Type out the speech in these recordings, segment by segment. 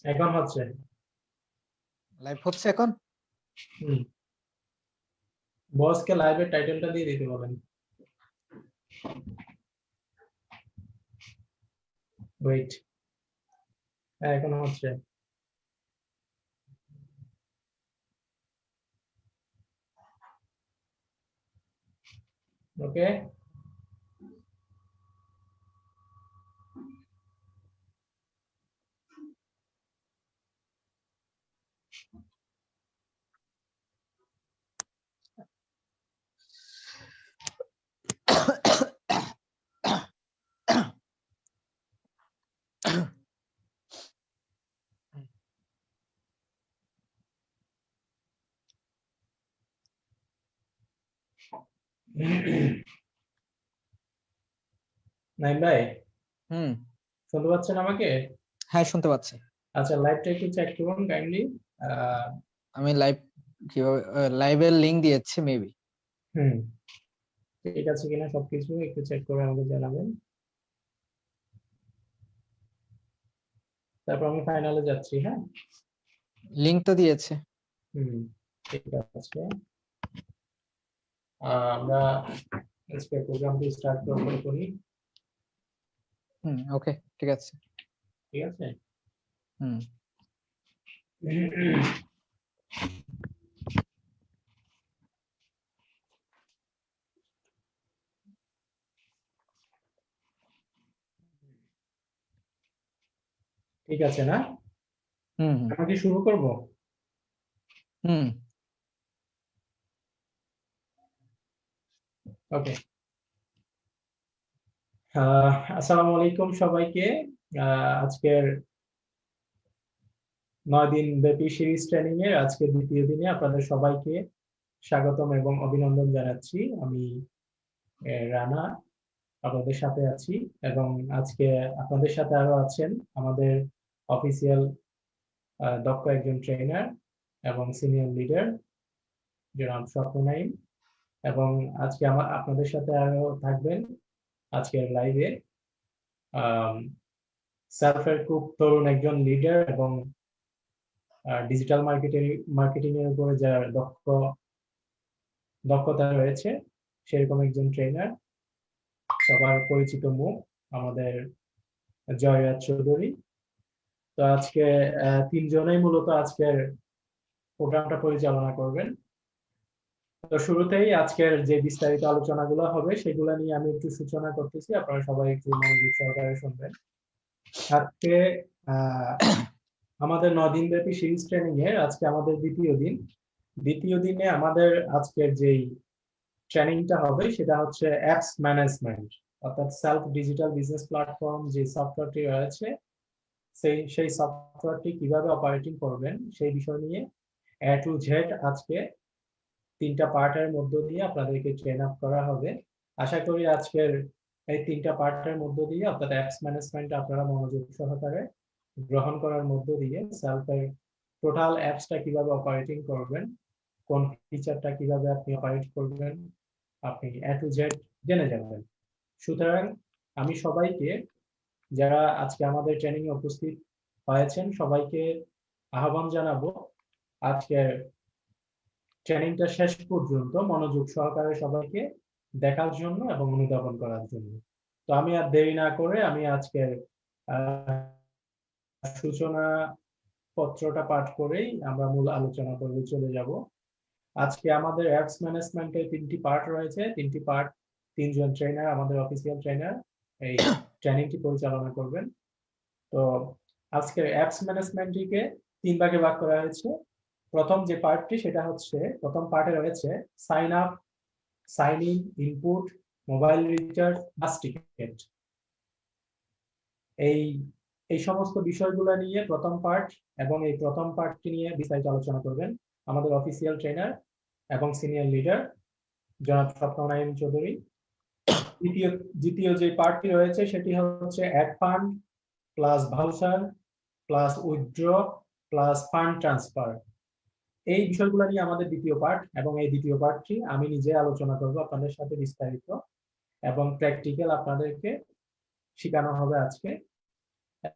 এখন হচ্ছে। লাইভ হচ্ছে এখন। বসকে লাইভের টাইটেলটা দিয়ে দিতে বলেন। ওয়েট, এখন হচ্ছে। ওকে, নাইম ভাই শুনতে পাচ্ছেন আমাকে? হ্যাঁ, শুনতে পাচ্ছি। আচ্ছা, লাইভটা একটু চেক করুন কাইন্ডলি। আমি লাইভ কিভাবে লাইভের লিংক দিয়েছি মেবি। ঠিক আছে কিনা সবকিছু একটু চেক করে আমাকে জানাবেন, তারপর আমি ফাইনালে যাচ্ছি। হ্যাঁ, লিংক তো দিয়েছে। ঠিক আছে। আমরা আজকে প্রোগ্রামটি স্টার্ট করি। ওকে, ঠিক আছে। ঠিক আছে। ঠিক আছে না? আমরা কি শুরু করব? ওকে। আসসালামু আলাইকুম সবাইকে। আজকের 9 দিন ব্যাপী সিরিজ ট্রেনিং এর আজকে দ্বিতীয় দিনে আপনাদের সবাইকে স্বাগতম এবং অভিনন্দন জানাচ্ছি। আমি রানা আপনাদের সাথে আছি, এবং আজকে আপনাদের সাথে আরো আছেন আমাদের অফিসিয়াল দক্ষ একজন ট্রেনার এবং সিনিয়র লিডার জনাব স্বপ্ন নাইম, এবং আজকে আপনাদের সাথে আরো থাকবেন আজকের লাইভে সেলফের খুব তরুণ একজন লিডার এবং ডিজিটাল মার্কেটিং এর উপরে যার দক্ষতা রয়েছে সেরকম একজন ট্রেনার, সবার পরিচিত মুখ আমাদের জয়রাজ চৌধুরী। তো আজকে তিনজনেই মূলত আজকের প্রোগ্রামটা পরিচালনা করবেন। তো শুরুতেই আজকের যে বিস্তারিত আলোচনাগুলো হবে সেগুলো নিয়ে আমি একটু সূচনা করতেছি, আপনারা সবাই একটু মনোযোগ সহকারে শুনবেন। আজকে আমাদের 9 দিন ব্যাপী সিরিজ ট্রেনিং এর আজকে আমাদের দ্বিতীয় দিনে আমাদের আজকের যেই ট্রেনিংটা হবে সেটা হচ্ছে অ্যাপস ম্যানেজমেন্ট, অর্থাৎ সেলফ ডিজিটাল বিজনেস প্ল্যাটফর্ম যে সফটওয়্যারটি রয়েছে সেই সফটওয়্যারটি কিভাবে অপারেটিং করবেন সেই বিষয় নিয়ে এ টু জেড আজকে 3টা পার্টের মধ্য দিয়ে আপনাদেরকে ট্রেন আপ করা হবে। আশা করি আজকের এই 3টা পার্টের মধ্য দিয়ে আপনাদের অ্যাপস ম্যানেজমেন্ট আপনারা মনোযোগ সহকারে গ্রহণ করার মধ্য দিয়ে সেলফের টোটাল অ্যাপসটা কিভাবে অপারেটিং করবেন, কোন ফিচারটা কিভাবে আপনি অপারেট করবেন, আপনি এ টু জেড জেনে যাবেন। সুতরাং আমি সবাইকে, যারা আজকে আমাদের ট্রেনিং এ উপস্থিত হয়েছেন, সবাইকে আহ্বান জানাবো আজকের ট্রেনিংটা শেষ পর্যন্ত মনোযোগ সহকারে সবাইকে দেখার জন্য এবং অনুধাবন করার জন্য। তো আমি আর দেরি না করে আমি আজকের সূচনা পত্রটা পাঠ করেই আমরা মূল আলোচনা পর্বে চলে যাব। আজকে আমাদের অ্যাপস ম্যানেজমেন্টের 3টি পার্ট রয়েছে, 3টি পার্ট 3জন ট্রেনার, আমাদের অফিসিয়াল ট্রেনার এই ট্রেনিংটি পরিচালনা করবেন। তো আজকের অ্যাপস ম্যানেজমেন্টটিকে 3 ভাগে ভাগ করা হয়েছে। প্রথম যে পার্টটি সেটা হচ্ছে, প্রথম পার্টে রয়েছে sign up, sign in, input, mobile recharge, bus ticket. এই এই সমস্ত বিষয়গুলো নিয়ে প্রথম পার্ট, এবং এই প্রথম পার্টটি নিয়ে বিস্তারিত আলোচনা করবেন আমাদের অফিসিয়াল ট্রেনার এবং সিনিয়র লিডার জনাব স্বপ্ননারায়ণ চৌধুরী। দ্বিতীয় যে পার্টটি রয়েছে সেটি হচ্ছে add fund plus voucher plus withdraw plus fund transfer. এই বিষয়গুলো নিয়ে আমাদের দ্বিতীয় পার্ট, এবং এই দ্বিতীয় পার্টটি আমি নিজে আলোচনা করব আপনাদের সাথে বিস্তারিত, এবং প্র্যাকটিক্যাল আপনাদেরকে শেখানো হবে আজকে।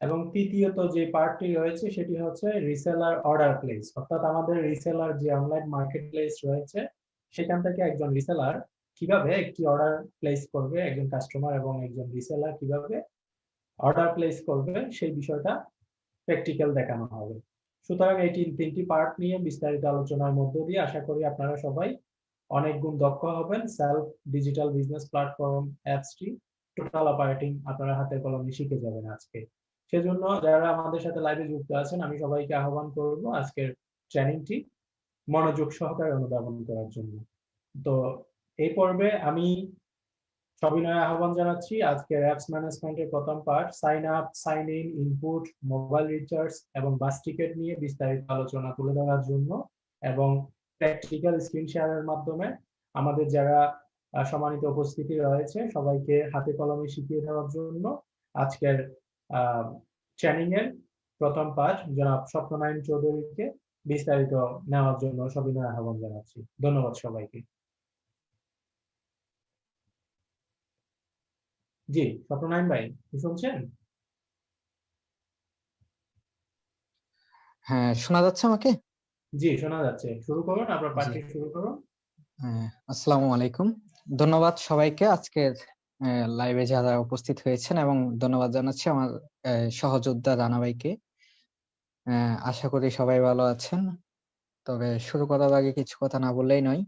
এবং তৃতীয়ত যে পার্টটি রয়েছে সেটি হচ্ছে রিসেলার অর্ডার প্লেস, অর্থাৎ আমাদের রিসেলার যে অনলাইন মার্কেট প্লেস রয়েছে সেখান থেকে একজন রিসেলার কিভাবে একটি অর্ডার প্লেস করবে, একজন কাস্টমার এবং একজন রিসেলার কিভাবে অর্ডার প্লেস করবে সেই বিষয়টা প্র্যাকটিক্যাল দেখানো হবে। সুতরাং এই তিনটি পার্ট নিয়ে বিস্তারিত আলোচনার মধ্য দিয়ে আশা করি আপনারা সবাই অনেক গুণ দক্ষ হবেন। সেলফ ডিজিটাল বিজনেস প্ল্যাটফর্ম অ্যাপসটি টোটাল অপারেটিং আপনারা হাতে কলমে শিখে যাবেন আজকে। সেজন্য যারা আমাদের সাথে লাইভে যুক্ত আছেন আমি সবাইকে আহ্বান করব আজকের ট্রেনিংটি মনোযোগ সহকারে অনুধাবন করার জন্য। তো এই পর্বে আমি সবিনয় আহ্বান জানাচ্ছি আজকের অ্যাপস ম্যানেজমেন্টের প্রথম part sign up, sign in, input, mobile recharge এবং বাস টিকিট নিয়ে বিস্তারিত আলোচনা তুলে ধরার জন্য এবং প্র্যাকটিক্যাল স্ক্রিন শেয়ারের মাধ্যমে আমাদের যারা সম্মানিত উপস্থিতি রয়েছে সবাইকে হাতে কলমে শিখিয়ে দেওয়ার জন্য আজকের ট্রেনিং এর প্রথম পার্ট জনাব স্বপ্ননারায়ণ চৌধুরীকে বিস্তারিত নেওয়ার জন্য সবিনয় আহ্বান জানাচ্ছি। ধন্যবাদ সবাইকে। জি স্বপ্ননারায়ণ ভাই, কি শুনছেন? হ্যাঁ, শোনা যাচ্ছে আমাকে? জি শোনা যাচ্ছে, শুরু করুন, আপনার জি, পাঠটি শুরু করুন। আসসালামু আলাইকুম। ধন্যবাদ সবাইকে আজকের লাইভে যারা উপস্থিত হয়েছেন, এবং ধন্যবাদ জানাচ্ছি আমার সহযোদ্ধা রানা ভাইকে। আশা করি সবাই ভালো আছেন। তবে শুরু করার আগে কিছু কথা না বললেই নয়।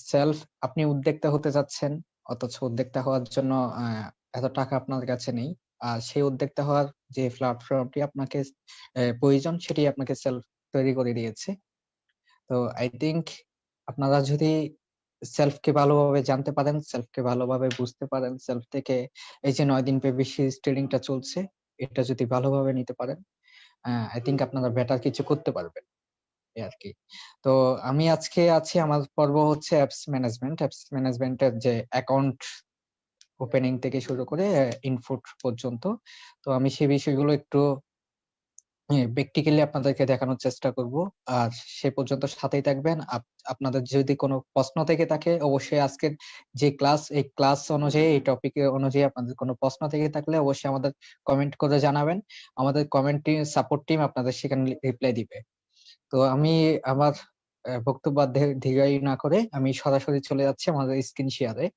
সেলফ, আপনি উদ্যোক্তা হতে যাচ্ছেন, অথচ উদ্যোক্তা হওয়ার জন্য এত টাকা আপনার কাছে নেই। আর সেই উদ্যোক্তা হওয়ার যে প্ল্যাটফর্মটি আপনাকে প্রয়োজন, সেটি আপনাকে সেলফ তৈরি করে দিয়েছে। তো আই থিংক আপনারা যদি সেলফকে ভালোভাবে জানতে পারেন, সেলফকে ভালোভাবে বুঝতে পারেন, সেলফ থেকে এই যে 9 দিন ব্যাপী সিরিজ ট্রেনিংটা চলছে, এটা যদি ভালোভাবে নিতে পারেন, আই থিংক আপনারা বেটার কিছু করতে পারবেন, এই আর কি। তো আমি আজকে আছি, আমার পর্ব হচ্ছে অ্যাপস ম্যানেজমেন্ট। অ্যাপস ম্যানেজমেন্টের যে অ্যাকাউন্ট ওপেনিং থেকে শুরু করে ইনপুট পর্যন্ত। তো আমি সেই বিষয়গুলো একটু প্র্যাকটিক্যালি আপনাদেরকে দেখানোর চেষ্টা করব। আর সে পর্যন্ত সাথেই থাকবেন। আপনাদের যদি কোনো প্রশ্ন থেকে থাকে, অবশ্যই আজকের যে ক্লাস, এই ক্লাস অনুযায়ী, এই টপিক অনুযায়ী আপনাদের কোনো প্রশ্ন থেকে থাকলে অবশ্যই আমাদের কমেন্ট করে জানাবেন। আমাদের কমেন্ট টিম, সাপোর্ট টিম আপনাদের সেখানে রিপ্লাই দিবে। তো আমি আমার বক্তব্য দীর্ঘায়ু না করে আমি সরাসরি চলে যাচ্ছি আমাদের স্ক্রিন শেয়ারে।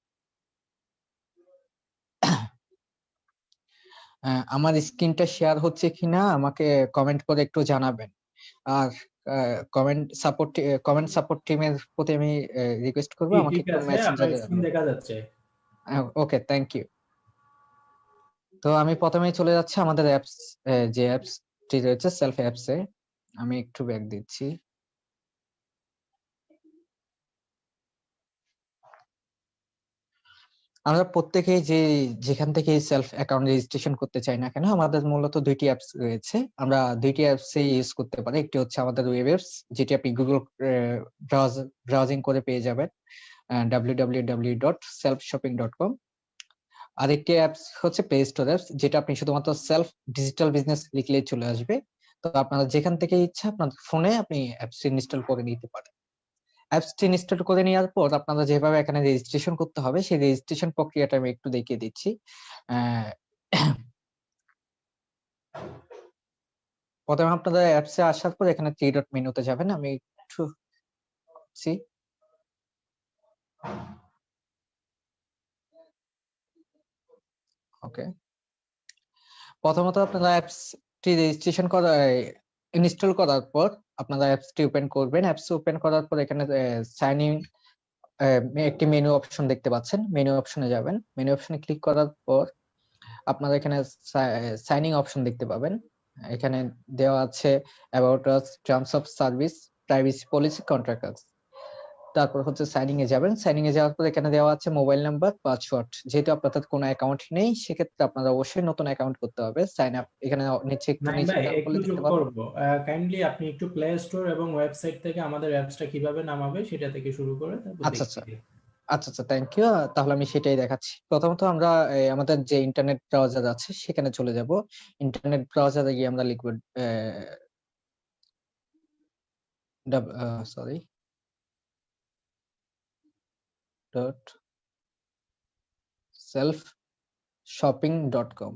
আমার স্ক্রিনটা শেয়ার হচ্ছে কিনা আমাকে কমেন্ট করে একটু জানাবেন। আর কমেন্ট সাপোর্ট টিমের প্রতি আমি রিকোয়েস্ট করব জি আমাকে ঠিক একটু আছে, আপনার মেসেঞ্জারে স্ক্রিন জানাবেন। দেখা যাচ্ছে। ওকে, থ্যাংক ইউ। তো আমি প্রথমেই চলে যাচ্ছি আমাদের অ্যাপস, যে অ্যাপসটি রয়েছে সেলফ অ্যাপসে। আমি একটু ব্যাক দিচ্ছি। আমরা প্রত্যেকেই যেখান থেকে সেলফ অ্যাকাউন্ট রেজিস্ট্রেশন করতে চাই না কেন, আমাদের মূলত দুইটি অ্যাপস রয়েছে। আমরা দুইটি অ্যাপসে ইউজ করতে পারি। একটি হচ্ছে আমাদের ওয়েব অ্যাপস, যেটি আপনি গুগল ব্রাউজিং করে পেয়ে যাবেন, www.selfshopping.com। আরেকটি অ্যাপস হচ্ছে প্লে স্টোর অ্যাপস, যেটা আপনি শুধুমাত্র সেলফ ডিজিটাল বিজনেস লিখলেই চলে আসবে। তো আপনারা যেখান থেকে ইচ্ছা আপনার ফোনে আপনি অ্যাপস ইনস্টল করে নিতে পারেন। অ্যাপসটি ইনস্টল করে নেওয়ার পর আপনারা যেভাবে এখানে রেজিস্ট্রেশন করতে হবে, সেই রেজিস্ট্রেশন প্রক্রিয়াটা আমি একটু দেখিয়ে দিচ্ছি। আহ, প্রথমে আপনারা অ্যাপসে আসার পর এখানে থ্রি ডট মেনুতে যাবেন। আমি একটু ওকে। প্রথমত আপনারা অ্যাপসটি রেজিস্ট্রেশন করা, ইনস্টল করার পর আপনারা অ্যাপসটি ওপেন করবেন। অ্যাপস ওপেন করার পর এখানে সাইন ইন একটি মেনু অপশন দেখতে পাচ্ছেন। মেনু অপশনে যাবেন। মেনু অপশনে ক্লিক করার পর আপনারা এখানে সাইনিং অপশন দেখতে পাবেন। এখানে দেওয়া আছে about us, terms of service, privacy policy, contracts. তারপর হচ্ছে সাইনিং এ যাবেন। সাইনিং এ যাওয়ার পর এখানে দেওয়া আছে মোবাইল নাম্বার, পাসওয়ার্ড। যেহেতু আপনাদের কোনো অ্যাকাউন্ট নেই, সেক্ষেত্রে আপনারা অবশ্যই নতুন অ্যাকাউন্ট করতে হবে। সাইন আপ এখানে নিচে একটু নাইম নিচে ভাই খেয়াল একটু করলে যোগ দেখতে পাবেন। করবো, কাইন্ডলি আপনি একটু প্লে স্টোর এবং ওয়েবসাইট থেকে আমাদের অ্যাপসটা কিভাবে নামাবে সেটা থেকে শুরু করে তারপর আচ্ছা আচ্ছা দেখিয়ে দিন। আচ্ছা আচ্ছা, থ্যাংক ইউ। তাহলে আমি সেটাই দেখাচ্ছি। প্রথমত আমরা আমাদের যে ইন্টারনেট ব্রাউজার আছে সেখানে চলে যাব। ইন্টারনেট ব্রাউজারে গিয়ে আমরা লিখব সরি .selfshopping.com।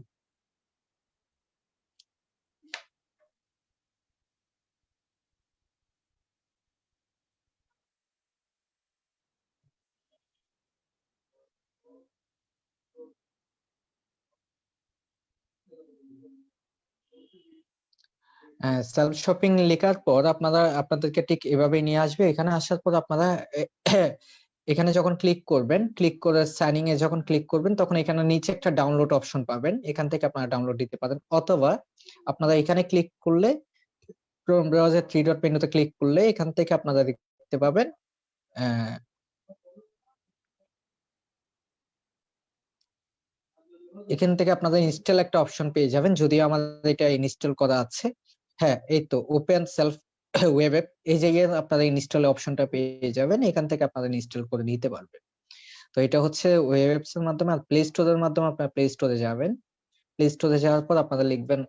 সেলফ শপিং লেখার পর আপনাদেরকে ঠিক এভাবেই নিয়ে আসবে। এখানে আসার পর আপনারা এখানে যখন ক্লিক করবেন, ক্লিক করে সাইনিং এ যখন ক্লিক করবেন, তখন এখানে নিচে একটা ডাউনলোড অপশন পাবেন। এখান থেকে আপনারা ডাউনলোড দিতে পারেন, অথবা আপনারা এখানে ক্লিক করলে ক্রোম ব্রাউজার থ্রি ডট মেনুতে ক্লিক করলে এখান থেকে আপনারা দেখতে পাবেন আহ, এখান থেকে আপনাদের ইনস্টল একটা অপশন পেয়ে যাবেন, যদিও আমাদের এটা ইনস্টল করা আছে। হ্যাঁ, এই তো ওপেন সেলফ ওয়েব অ্যাপ, এই জায়গায় আপনারা ইনস্টল অপশনটা পেয়ে যাবেন। এখান থেকে আপনারা ইনস্টল করে নিতে পারবেন। তো এটা হচ্ছে ওয়েব অ্যাপস এর মাধ্যমে। আর প্লে স্টোরের মাধ্যমে আপনারা প্লে স্টোরে যাবেন। প্লে স্টোরে যাওয়ার পর আপনারা লিখবেন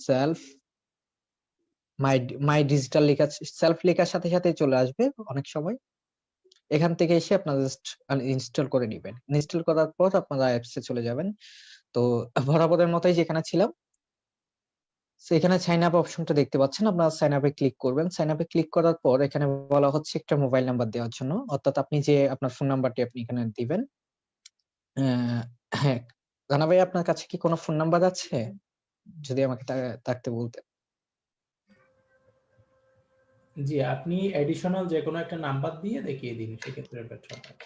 সেলফ মাই মাই ডিজিটাল লেখা, সেলফ লেখার সাথে সাথে চলে আসবে অনেক সময়। এখান থেকে এসে আপনারা জাস্ট ইনস্টল করে নেবেন। ইনস্টল করার পর আপনারা অ্যাপসে চলে যাবেন। তো বরাবরের মতোই যেখানে ছিলাম, এখানে সাইন আপ অপশনটা দেখতে পাচ্ছেন, আপনারা সাইন আপে ক্লিক করবেন। সাইন আপে ক্লিক করার পর এখানে বলা হচ্ছে একটা মোবাইল নাম্বার দেওয়ার জন্য, অর্থাৎ আপনি যে আপনার ফোন নাম্বারটি আপনি এখানে দিবেন। হ্যাঁ, রানা ভাই, আপনার কাছে কি কোনো ফোন নাম্বার আছে? যদি আমাকে থাকতে বলতেন। জি, আপনি এডিশনাল যে কোনো একটা নাম্বার দিয়ে দেখিয়ে দিন, সেক্ষেত্রে বেটার হয়।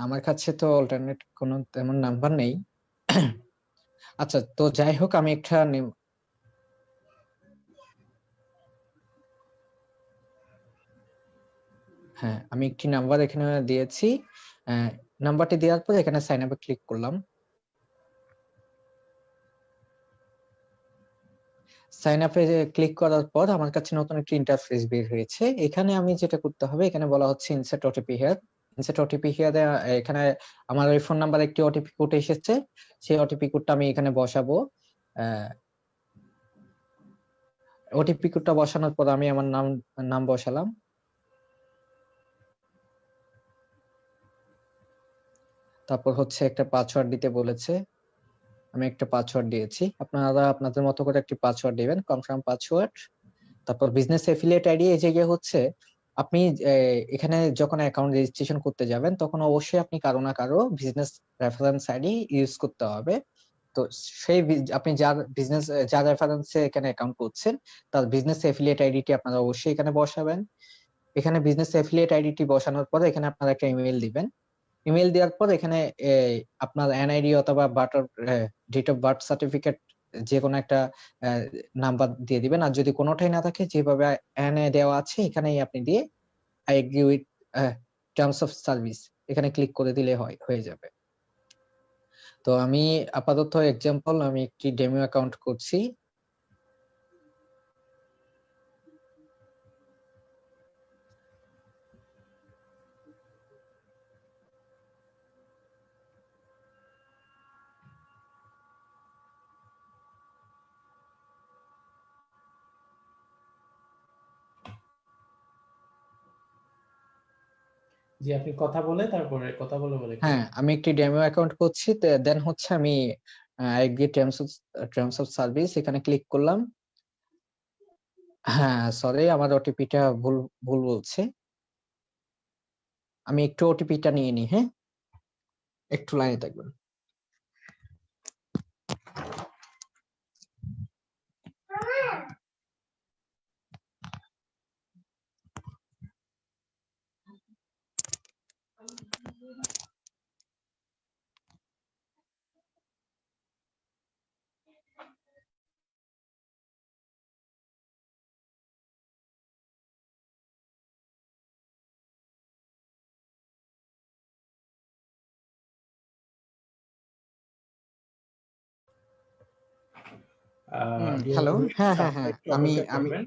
আমার কাছে তো অল্টারনেট কোনো তেমন নাম্বার নেই। আচ্ছা, তো যাই হোক, আমি একটা হ্যাঁ, আমি একটি নাম্বার এখানে দিয়েছি। নাম্বারটি দেওয়ার পর এখানে সাইন আপে ক্লিক করলাম। সাইন আপে ক্লিক করার পর আমার কাছে নতুন একটি ইন্টারফেস বের হয়েছে। এখানে আমি যেটা করতে হবে, এখানে বলা হচ্ছে insert OTP here. Insert OTP here, এখানে আমার ওই ফোন নাম্বারে একটি ওটিপি কোড এসেছে। সেই ওটিপি কোডটা আমি এখানে বসাবো। ওটিপি কোডটা বসানোর পর আমি আমার নাম বসালাম। তারপর হচ্ছে একটা পাসওয়ার্ড দিতে বলেছে, আমি একটা পাসওয়ার্ড দিয়েছি। আপনারা আপনাদের মতো করে একটি পাসওয়ার্ড দিবেন, কনফার্ম পাসওয়ার্ড। তারপর বিজনেস এফিলিয়েট আইডি, এই জায়গায় হচ্ছে আপনি এখানে যখন অ্যাকাউন্ট রেজিস্ট্রেশন করতে যাবেন, তখন অবশ্যই আপনি কারো না কারো বিজনেস রেফারেন্স আইডি ইউজ করতে হবে। তো সেই আপনি যার রেফারেন্সে এখানে অ্যাকাউন্ট করছেন, তার বিজনেস এফিলিয়েট আইডিটি আপনারা অবশ্যই এখানে বসাবেন। এখানে বিজনেস এফিলিয়েট আইডিটি বসানোর পরে এখানে আপনারা একটা ইমেল দিবেন। ইমেল দেওয়ার পর এখানে আপনার এনআইডি অথবা ডেট অফ বার্থ সার্টিফিকেট যে কোনো একটা নাম্বার দিয়ে দিবেন। আর যদি কোনোটাই না থাকে, যেভাবে এনএ দেওয়া আছে এখানেই আপনি দিয়ে I agree with terms of service এখানে ক্লিক করে দিলে হয়ে যাবে। তো আমি আপাতত এক্সাম্পল আমি একটি ডেমো অ্যাকাউন্ট করছি। জি, আপনি কথা বলে তারপরে কথা বলে বলে হ্যাঁ, আমি একটি ডেমো অ্যাকাউন্ট করছি। দেন হচ্ছে আমি I agree terms of service এখানে ক্লিক করলাম। হ্যাঁ, সরি, আমার ওটিপিটা ভুল ভুল বলছে। আমি একটু ওটিপিটা নিয়ে নিই। হ্যাঁ, একটু লাইনে থাকবেন। হ্যালো, হ্যাঁ হ্যাঁ হ্যাঁ, একটু অপেক্ষা করবেন।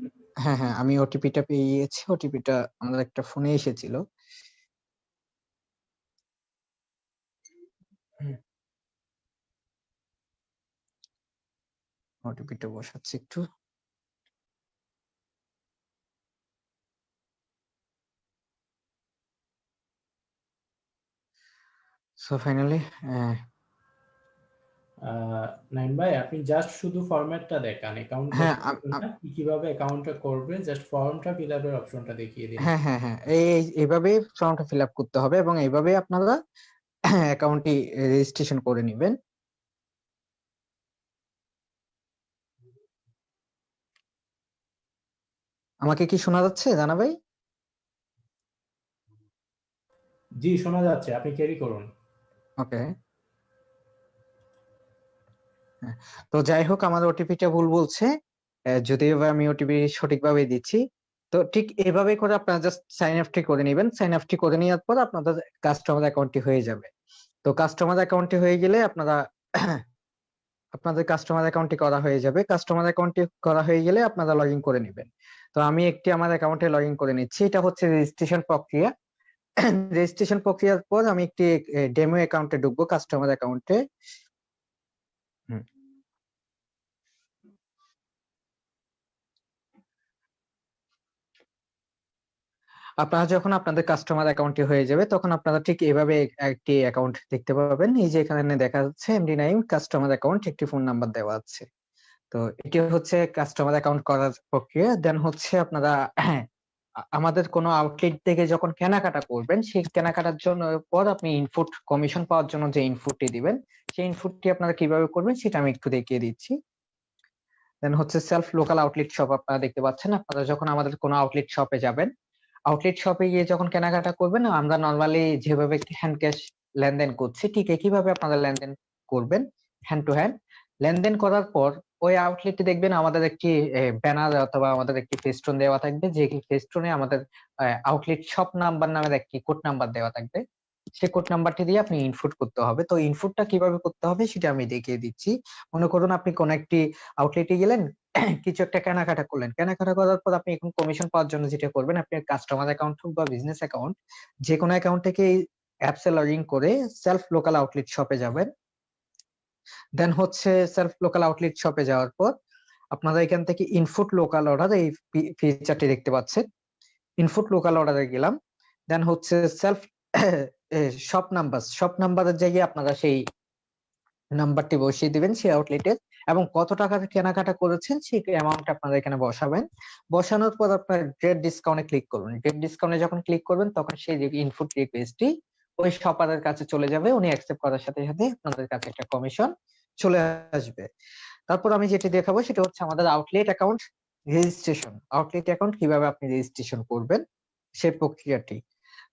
আমি ওটিপিটা পেয়ে গিয়েছি। ওটিপিটা আমার একটা ফোনে এসেছিল। ওটিপিটা বসাচ্ছি একটু। সো ফাইনালি নাইম ভাই, আপনি জাস্ট শুধু ফরম্যাটটা দেখান, অ্যাকাউন্ট হ্যাঁ কিভাবে অ্যাকাউন্টটা করবে, জাস্ট ফর্মটা ফিল আপের অপশনটা দেখিয়ে দিন। এইভাবেই ফর্মটা ফিল আপ করতে হবে এবং এইভাবে আপনারা অ্যাকাউন্টটি রেজিস্ট্রেশন করে নেবেন। আমাকে কি শোনা যাচ্ছে জানা ভাই? জি, শোনা যাচ্ছে, আপনি ক্যারি করুন। ওকে। তো যাই হোক, আমার ওটিপিটা ভুল বলছে, যদিও বা আমি ওটিপি সঠিকভাবে দিচ্ছি। তো ঠিক এভাবে করে আপনারা জাস্ট সাইন আপটি করে নিবেন। সাইন আপটি করে নেওয়ার পর আপনাদের কাস্টমার অ্যাকাউন্টটি হয়ে যাবে। তো কাস্টমার অ্যাকাউন্টটি হয়ে গেলে আপনারা আপনাদের কাস্টমার অ্যাকাউন্টটি করা হয়ে যাবে। কাস্টমার অ্যাকাউন্টটি করা হয়ে গেলে আপনারা লগইন করে নিবেন। তো আমি একটি আমার অ্যাকাউন্টে লগইন করে নিচ্ছি। এটা হচ্ছে রেজিস্ট্রেশন প্রক্রিয়া। রেজিস্ট্রেশন প্রক্রিয়ার পর আমি একটি ডেমো অ্যাকাউন্টে ঢুকবো, কাস্টমার অ্যাকাউন্টে। হুম। আপনারা যখন আপনাদের কাস্টমার অ্যাকাউন্টটি হয়ে যাবে তখন আপনারা ঠিক এভাবে একটি অ্যাকাউন্ট দেখতে পাবেন। এই যে এখানে দেখা যাচ্ছে MD9 কাস্টমার অ্যাকাউন্ট, একটি ফোন নাম্বার দেওয়া আছে। তো এটি হচ্ছে কাস্টমার অ্যাকাউন্ট করার প্রক্রিয়া। দেন হচ্ছে আপনারা আমাদের কোনো আউটলেট থেকে যখন কেনাকাটা করবেন, সেই কেনাকাটার জন্য পর আপনি ইনপুট কমিশন পাওয়ার জন্য যে ইনপুটটি দিবেন, সেই ইনপুটটি আপনারা কিভাবে করবেন সেটা আমি একটু দেখিয়ে দিচ্ছি। দেন হচ্ছে সেলফ লোকাল আউটলেট শপ আপনারা দেখতে পাচ্ছেন। আপনারা যখন আমাদের কোনো আউটলেট শপে যাবেন, আউটলেট শপে গিয়ে যখন কেনাকাটা করবেন, আমরা নরমালি যেভাবে হ্যান্ড ক্যাশ লেনদেন করছি ঠিক একইভাবে আপনারা লেনদেন করবেন, হ্যান্ড টু হ্যান্ড। লেনদেন করার পর ওই আউটলেটে দেখবেন আমাদের একটি ব্যানার অথবা আমাদের একটি ফেস্টুন দেওয়া থাকবে, যে ফেস্টুনে আমাদের আউটলেট শপ নাম্বার নামের একটি কোড নাম্বার দেওয়া থাকবে। সেই কোড নাম্বারটি দিয়ে আপনি ইনপুট করতে হবে। তো ইনপুটটা কিভাবে করতে হবে সেটা আমি দেখিয়ে দিচ্ছি। মনে করুন আপনি কোন একটি আউটলেটে গেলেন, কিছু একটা কেনাকাটা করলেন। কেনাকাটা করার পর আপনি এখন কমিশন পাওয়ার জন্য যেটা করবেন, আপনি কাস্টমার অ্যাকাউন্ট হোক বা বিজনেস অ্যাকাউন্ট, যেকোনো অ্যাকাউন্ট থেকে অ্যাপস এ লগইন করে সেলফ লোকাল আউটলেট শপে যাবেন। দেন হচ্ছে সেলফ লোকাল আউটলেট শপে যাওয়ার পর আপনারা এখান থেকে ইনপুট লোকাল অর্ডার এই ফিচারটি দেখতে পাচ্ছেন। ইনপুট লোকাল অর্ডারে গেলাম। দেন হচ্ছে সেলফ শপ নাম্বারের জায়গায় আপনারা সেই নাম্বারটি বসিয়ে দিবেন সেই আউটলেটের, এবং কত টাকার কেনাকাটা করেছেন সেই অ্যামাউন্ট আপনারা এখানে বসাবেন। বসানোর পর আপনার গ্রেট ডিসকাউন্টে ক্লিক করুন। গ্রেট ডিসকাউন্টে যখন ক্লিক করবেন তখন সেই যে ইনপুট রিকোয়েস্টটি ওই শপারের কাছে চলে যাবে। উনি অ্যাকসেপ্ট করার সাথে সাথে আপনাদের কাছে একটা কমিশন চলে আসবে। তারপর আমি যেটি দেখাবো সেটা হচ্ছে আমাদের outlet account registration. Outlet account কিভাবে আপনি রেজিস্ট্রেশন করবেন সেই প্রক্রিয়াটি।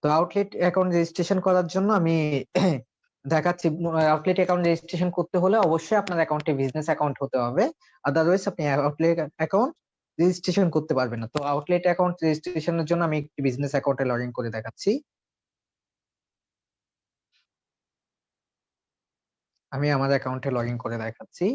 তো আউটলেট অ্যাকাউন্ট রেজিস্ট্রেশন করার জন্য আমি দেখাচ্ছি। আউটলেট অ্যাকাউন্ট রেজিস্ট্রেশন করতে হলে অবশ্যই আপনার অ্যাকাউন্টে বিজনেস অ্যাকাউন্ট হতে হবে, আদারওয়াইজ আপনি আউটলেট অ্যাকাউন্ট রেজিস্ট্রেশন করতে পারবেন না। তো আউটলেট অ্যাকাউন্ট রেজিস্ট্রেশনের জন্য আমি একটি বিজনেস অ্যাকাউন্টে লগ ইন করে দেখাচ্ছি। আমি আমার অ্যাকাউন্টে লগ ইন করে দেখাচ্ছি।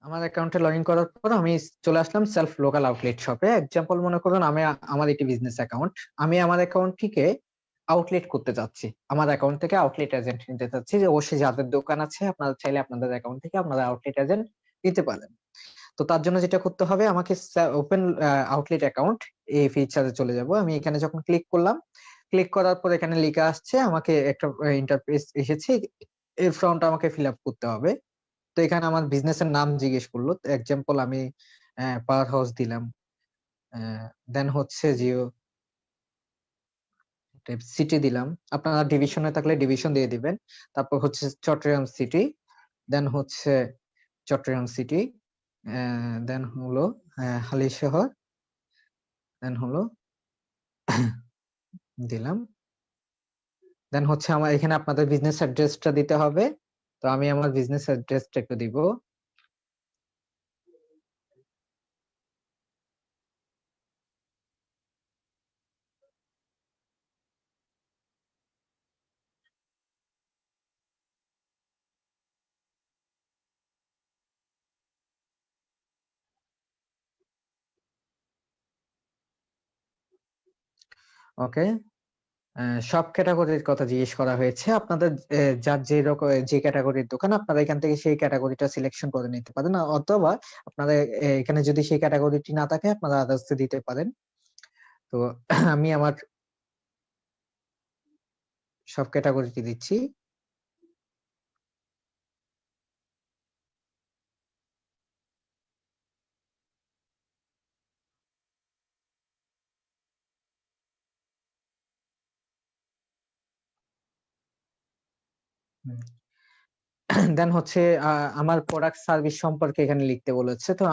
আমার অ্যাকাউন্টে লগ ইন করার পর আমি চলে আসলাম সেলফ লোকাল আউটলেট শপে। এক্সাম্পল মনে করুন আমি আমার একটি বিজনেস অ্যাকাউন্ট, আমি আমার অ্যাকাউন্টটিকে আউটলেট করতে চাচ্ছি, আমার অ্যাকাউন্ট থেকে আউটলেট এজেন্ট নিতে চাচ্ছি। যে অবশ্যই যাদের দোকান আছে আপনারা চাইলে আপনাদের অ্যাকাউন্ট থেকে আপনারা আউটলেট এজেন্ট নিতে পারেন। তো তার জন্য যেটা করতে হবে, আমাকে ওপেন আউটলেট অ্যাকাউন্ট এই ফিচারে চলে যাব। আমি এখানে যখন ক্লিক করলাম, ক্লিক করার পর এখানে লেখা আসছে, আমাকে একটা ইন্টারফেস এসেছে, এর ফর্মটা আমাকে ফিল আপ করতে হবে। তো এখানে আমার বিজনেসের নাম জিজ্ঞেস করলো। এক্সাম্পল আমি পাওয়ার হাউস দিলাম। দেন হচ্ছে জিও সিটি দিলাম। আপনারা ডিভিশনে থাকলে ডিভিশন দিয়ে দিবেন। তারপর হচ্ছে চট্টগ্রাম সিটি, দেন হচ্ছে চট্টগ্রাম সিটি, দেন হলো হালিশহর, দেন হলো দিলাম। দেন হচ্ছে আমার এখানে আপনাদের বিজনেস অ্যাড্রেসটা দিতে হবে। তো আমি আমার বিজনেস অ্যাড্রেসটা একটু দিব। ওকে। সব ক্যাটাগরির কথা জিজ্ঞেস করা হয়েছে। আপনাদের যার যে রকম যে ক্যাটাগরির দোকান আপনারা এখান থেকে সেই ক্যাটাগরিটা সিলেকশন করে নিতে পারেন, অথবা আপনারা এখানে যদি সেই ক্যাটাগরিটি না থাকে আপনারা আদার্স দিতে পারেন। তো আমি আমার সব ক্যাটাগরিটি দিচ্ছি। দেন হচ্ছে আমার প্রোডাক্ট সার্ভিস সম্পর্কে এখানে লিখতে বলেছে। তো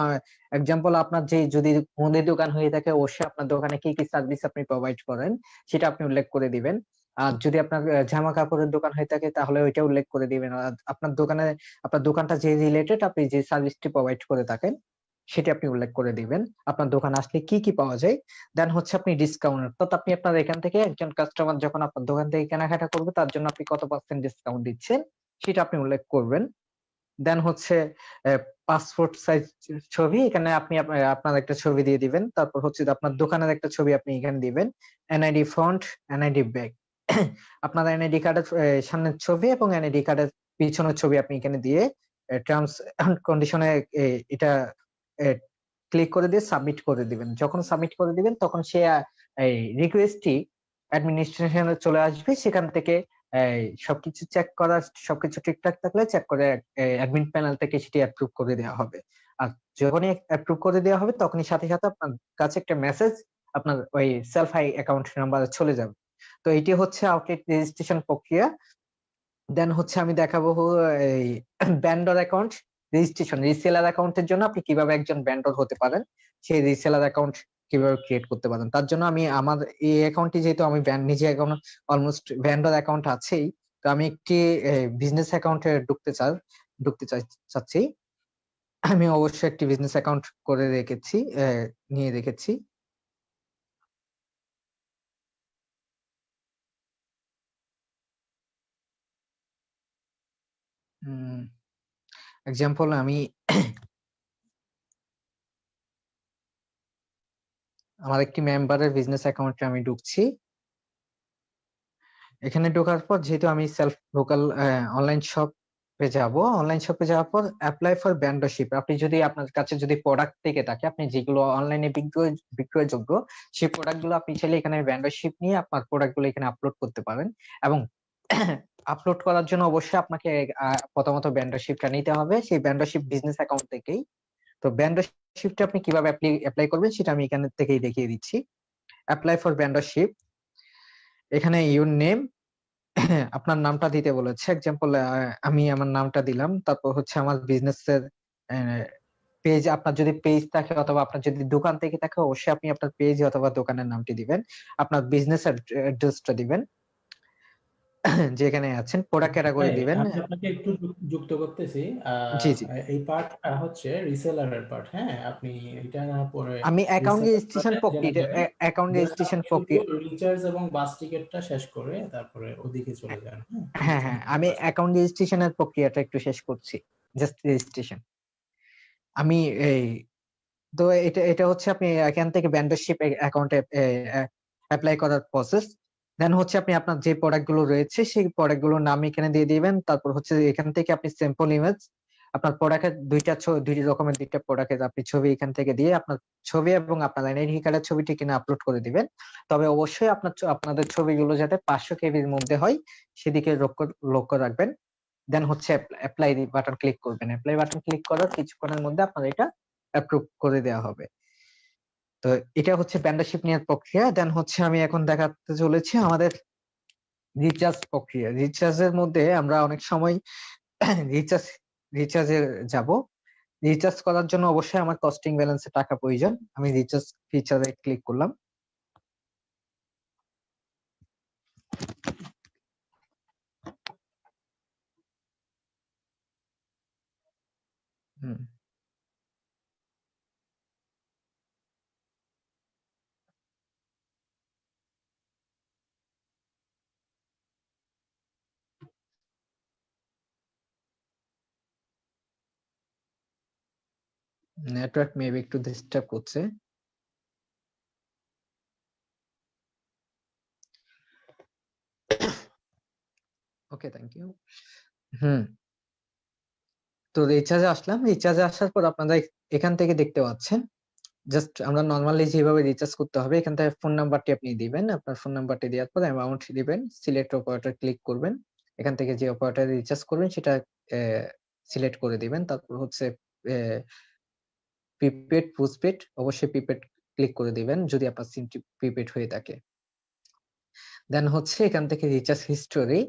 এক্সাম্পল আপনার যে যদি মুদির দোকান হয়ে থাকে অবশ্যই আপনার দোকানে কি কি সার্ভিস আপনি প্রোভাইড করেন সেটা আপনি উল্লেখ করে দিবেন। আর যদি আপনার জামা কাপড়ের দোকান হয়ে থাকে তাহলে ওইটা উল্লেখ করে দিবেন। আর আপনার দোকানটা যে রিলেটেড আপনি যে সার্ভিসটি প্রোভাইড করে থাকেন সেটা আপনি উল্লেখ করে দিবেন। আপনার দোকানে আসলে কি কি পাওয়া যায়। দেন হচ্ছে আপনি ডিসকাউন্ট, অর্থাৎ আপনি আপনার এখান থেকে একজন কাস্টমার যখন আপনার দোকান থেকে কেনাকাটা করবে তার জন্য আপনি কত % ডিসকাউন্ট দিচ্ছেন সেটা আপনি উল্লেখ করবেন। দেন হচ্ছে পাসপোর্ট সাইজ ছবি, এখানে আপনি আপনার একটা ছবি দিয়ে দিবেন। তারপর হচ্ছে যে আপনার দোকানের একটা ছবি আপনি এখানে দিবেন। এনআইডি ফন্ট, এনআইডি ব্যাগ, আপনার এনআইডি কার্ডের সামনের ছবি এবং এনআইডি কার্ডের পিছনের ছবি আপনি এখানে দিয়ে টার্মস এন্ড কন্ডিশনে এটা ক্লিক করে দিয়ে সাবমিট করে দিবেন। যখন সাবমিট করে দিবেন তখন সে এই রিকোয়েস্টটি অ্যাডমিনিস্ট্রেশনে চলে আসবে। সেখান থেকে সবকিছু চেক করা, সবকিছু ঠিকঠাক থাকলে চেক করে অ্যাডমিন প্যানেল থেকে সেটি অ্যাপ্রুভ করে দেওয়া হবে। আর যখনই অ্যাপ্রুভ করে দেওয়া হবে তখনই সাথে সাথে আপনার কাছে একটা মেসেজ আপনার ওই সেলফ আই অ্যাকাউন্ট নাম্বারে চলে যাবে। তো এটি হচ্ছে আউটলেট রেজিস্ট্রেশন প্রক্রিয়া। দেন হচ্ছে আমি দেখাবো এই ভেন্ডর অ্যাকাউন্ট রেজিস্ট্রেশন। রিসেলার অ্যাকাউন্টের জন্য আপনি কিভাবে একজন ভেন্ডর হতে পারেন, সেই রিসেলার অ্যাকাউন্ট কিভাবে ক্রিয়েট করতে পারেন। তার জন্য আমি আমার এই অ্যাকাউন্টটি, যেহেতু আমি নিজে এখন অলমোস্ট ভেন্ডর অ্যাকাউন্ট আছেই, তো আমি একটি বিজনেস অ্যাকাউন্টে ঢুকতে চাচ্ছি। আমি অবশ্যই একটি বিজনেস অ্যাকাউন্ট করে রেখেছি, নিয়ে রেখেছি। এক্সাম্পল আমি আমার একটি মেম্বারের বিজনেস অ্যাকাউন্টে আমি ঢুকছি। এখানে ঢোকার পর যেহেতু আমি সেলফ লোকাল অনলাইন শপে যাব, অনলাইন শপে যাওয়ার পর অ্যাপ্লাই ফর ভেন্ডরশিপ। আপনি যদি আপনার কাছে যদি প্রোডাক্ট থেকে থাকে, আপনি যেগুলো অনলাইনে বিক্রয়যোগ্য সেই প্রোডাক্ট গুলো আপনি চাইলে এখানে ভেন্ডরশিপ নিয়ে আপনার প্রোডাক্ট গুলো এখানে আপলোড করতে পারেন। এবং আপলোড করার জন্য অবশ্যই আপনাকে প্রথমত ভেন্ডরশিপটা নিতে হবে সেই ভেন্ডরশিপ বিজনেস অ্যাকাউন্ট থেকেই। তো ভেন্ডরশিপটা আপনি কিভাবে অ্যাপ্লাই করবেন সেটা আমি এখান থেকেই দেখিয়ে দিচ্ছি। অ্যাপ্লাই ফর ভেন্ডরশিপ, এখানে ইউর নেম, আপনার নামটা দিতে বলেছে। এক্সাম্পল আমি আমার নামটা দিলাম। তারপর হচ্ছে আমার বিজনেসের পেজ, আপনার যদি পেজ থাকে অথবা আপনার যদি দোকান থেকে থাকে অবশ্যই আপনি আপনার পেজ অথবা দোকানের নামটি দিবেন। আপনার বিজনেস অ্যাড্রেসটা দিবেন যেখানে আছেন। প্রোডাক্ট ক্যাটাগরি দিবেন। আমি আপনাকে একটু যুক্ত করতেছি। জি জি, এই পার্টটা হচ্ছে রিসেলারের পার্ট। হ্যাঁ, আপনি এটা না পরে আমি অ্যাকাউন্ট রিসেলার রেজিস্ট্রেশন পার্টে জেনে প্রক্রিয়া, যাবেন। অ্যাকাউন্ট জাস্ট রেজিস্ট্রেশন আপনি শুধু প্রক্রিয়া, রিচার্জ এবং বাস টিকেটটা শেষ করে তারপরে ওদিকে চলে যান। হ্যাঁ, হ্যাঁ হ্যাঁ, আমি অ্যাকাউন্ট রেজিস্ট্রেশনের প্রক্রিয়াটা একটু শেষ করছি। Just registration. আমি এই তো এটা এটা হচ্ছে আপনি এখান থেকে ভেন্ডরশিপ অ্যাকাউন্টে অ্যাপ্লাই করার প্রসেস। দেন হচ্ছে আপনি আপনার যে প্রোডাক্ট গুলো রয়েছে সেই প্রোডাক্ট গুলোর নাম এখানে দিয়ে দিবেন। তারপর হচ্ছে এখান থেকে আপনি স্যাম্পল ইমেজ, আপনার প্রোডাক্টের দুই রকমের দুইটা প্রোডাক্টের আপনি ছবি এখান থেকে দিয়ে আপনার ছবি এবং আপনার এনআইডি কার্ডের ছবিটি কিনে আপলোড করে দিবেন। তবে অবশ্যই আপনাদের ছবিগুলো যাতে 500 কেবির মধ্যে হয় সেদিকে লক্ষ্য রাখবেন। দেন হচ্ছে অ্যাপ্লাই বাটন ক্লিক করবেন। অ্যাপ্লাই বাটন ক্লিক করার কিছুক্ষণের মধ্যে আপনার এটা অ্যাপ্রুভ করে দেওয়া হবে। তো এটা হচ্ছে ভেন্ডরশিপ নেওয়ার প্রক্রিয়া। দেন হচ্ছে আমি এখন দেখাতে চলেছি আমাদের রিচার্জ প্রক্রিয়া। রিচার্জের মধ্যে আমরা অনেক সময় রিচার্জ রিচার্জে যাব। রিচার্জ করার জন্য অবশ্যই আমার কস্টিং ব্যালেন্সে টাকা প্রয়োজন। আমি রিচার্জ ফিচারে ক্লিক করলাম। হুম, নেটওয়ার্ক মেবি একটু ডিস্টার্ব করছে। ওকে, থ্যাংক ইউ। হুম, তো রিচার্জে আসলাম। রিচার্জে আসার পর আপনারা এখান থেকে দেখতে পাচ্ছেন জাস্ট আমরা নরমালি যেভাবে রিচার্জ করতে হবে, এখান থেকে ফোন নাম্বারটি আপনি দিবেন। আপনার ফোন নাম্বারটি দেওয়ার পর অ্যামাউন্ট দিবেন, সিলেক্ট অপারেটর ক্লিক করবেন। এখান থেকে যে অপারেটরে রিচার্জ করবেন সেটা সিলেক্ট করে দিবেন। তারপর হচ্ছে প্রিপেড, পোস্টপেড, অবশ্যই প্রিপেড ক্লিক করে দিবেন যদি আপনার সিমটি প্রিপেড হয়ে থাকে। দেন হচ্ছে এখান থেকে recharge history,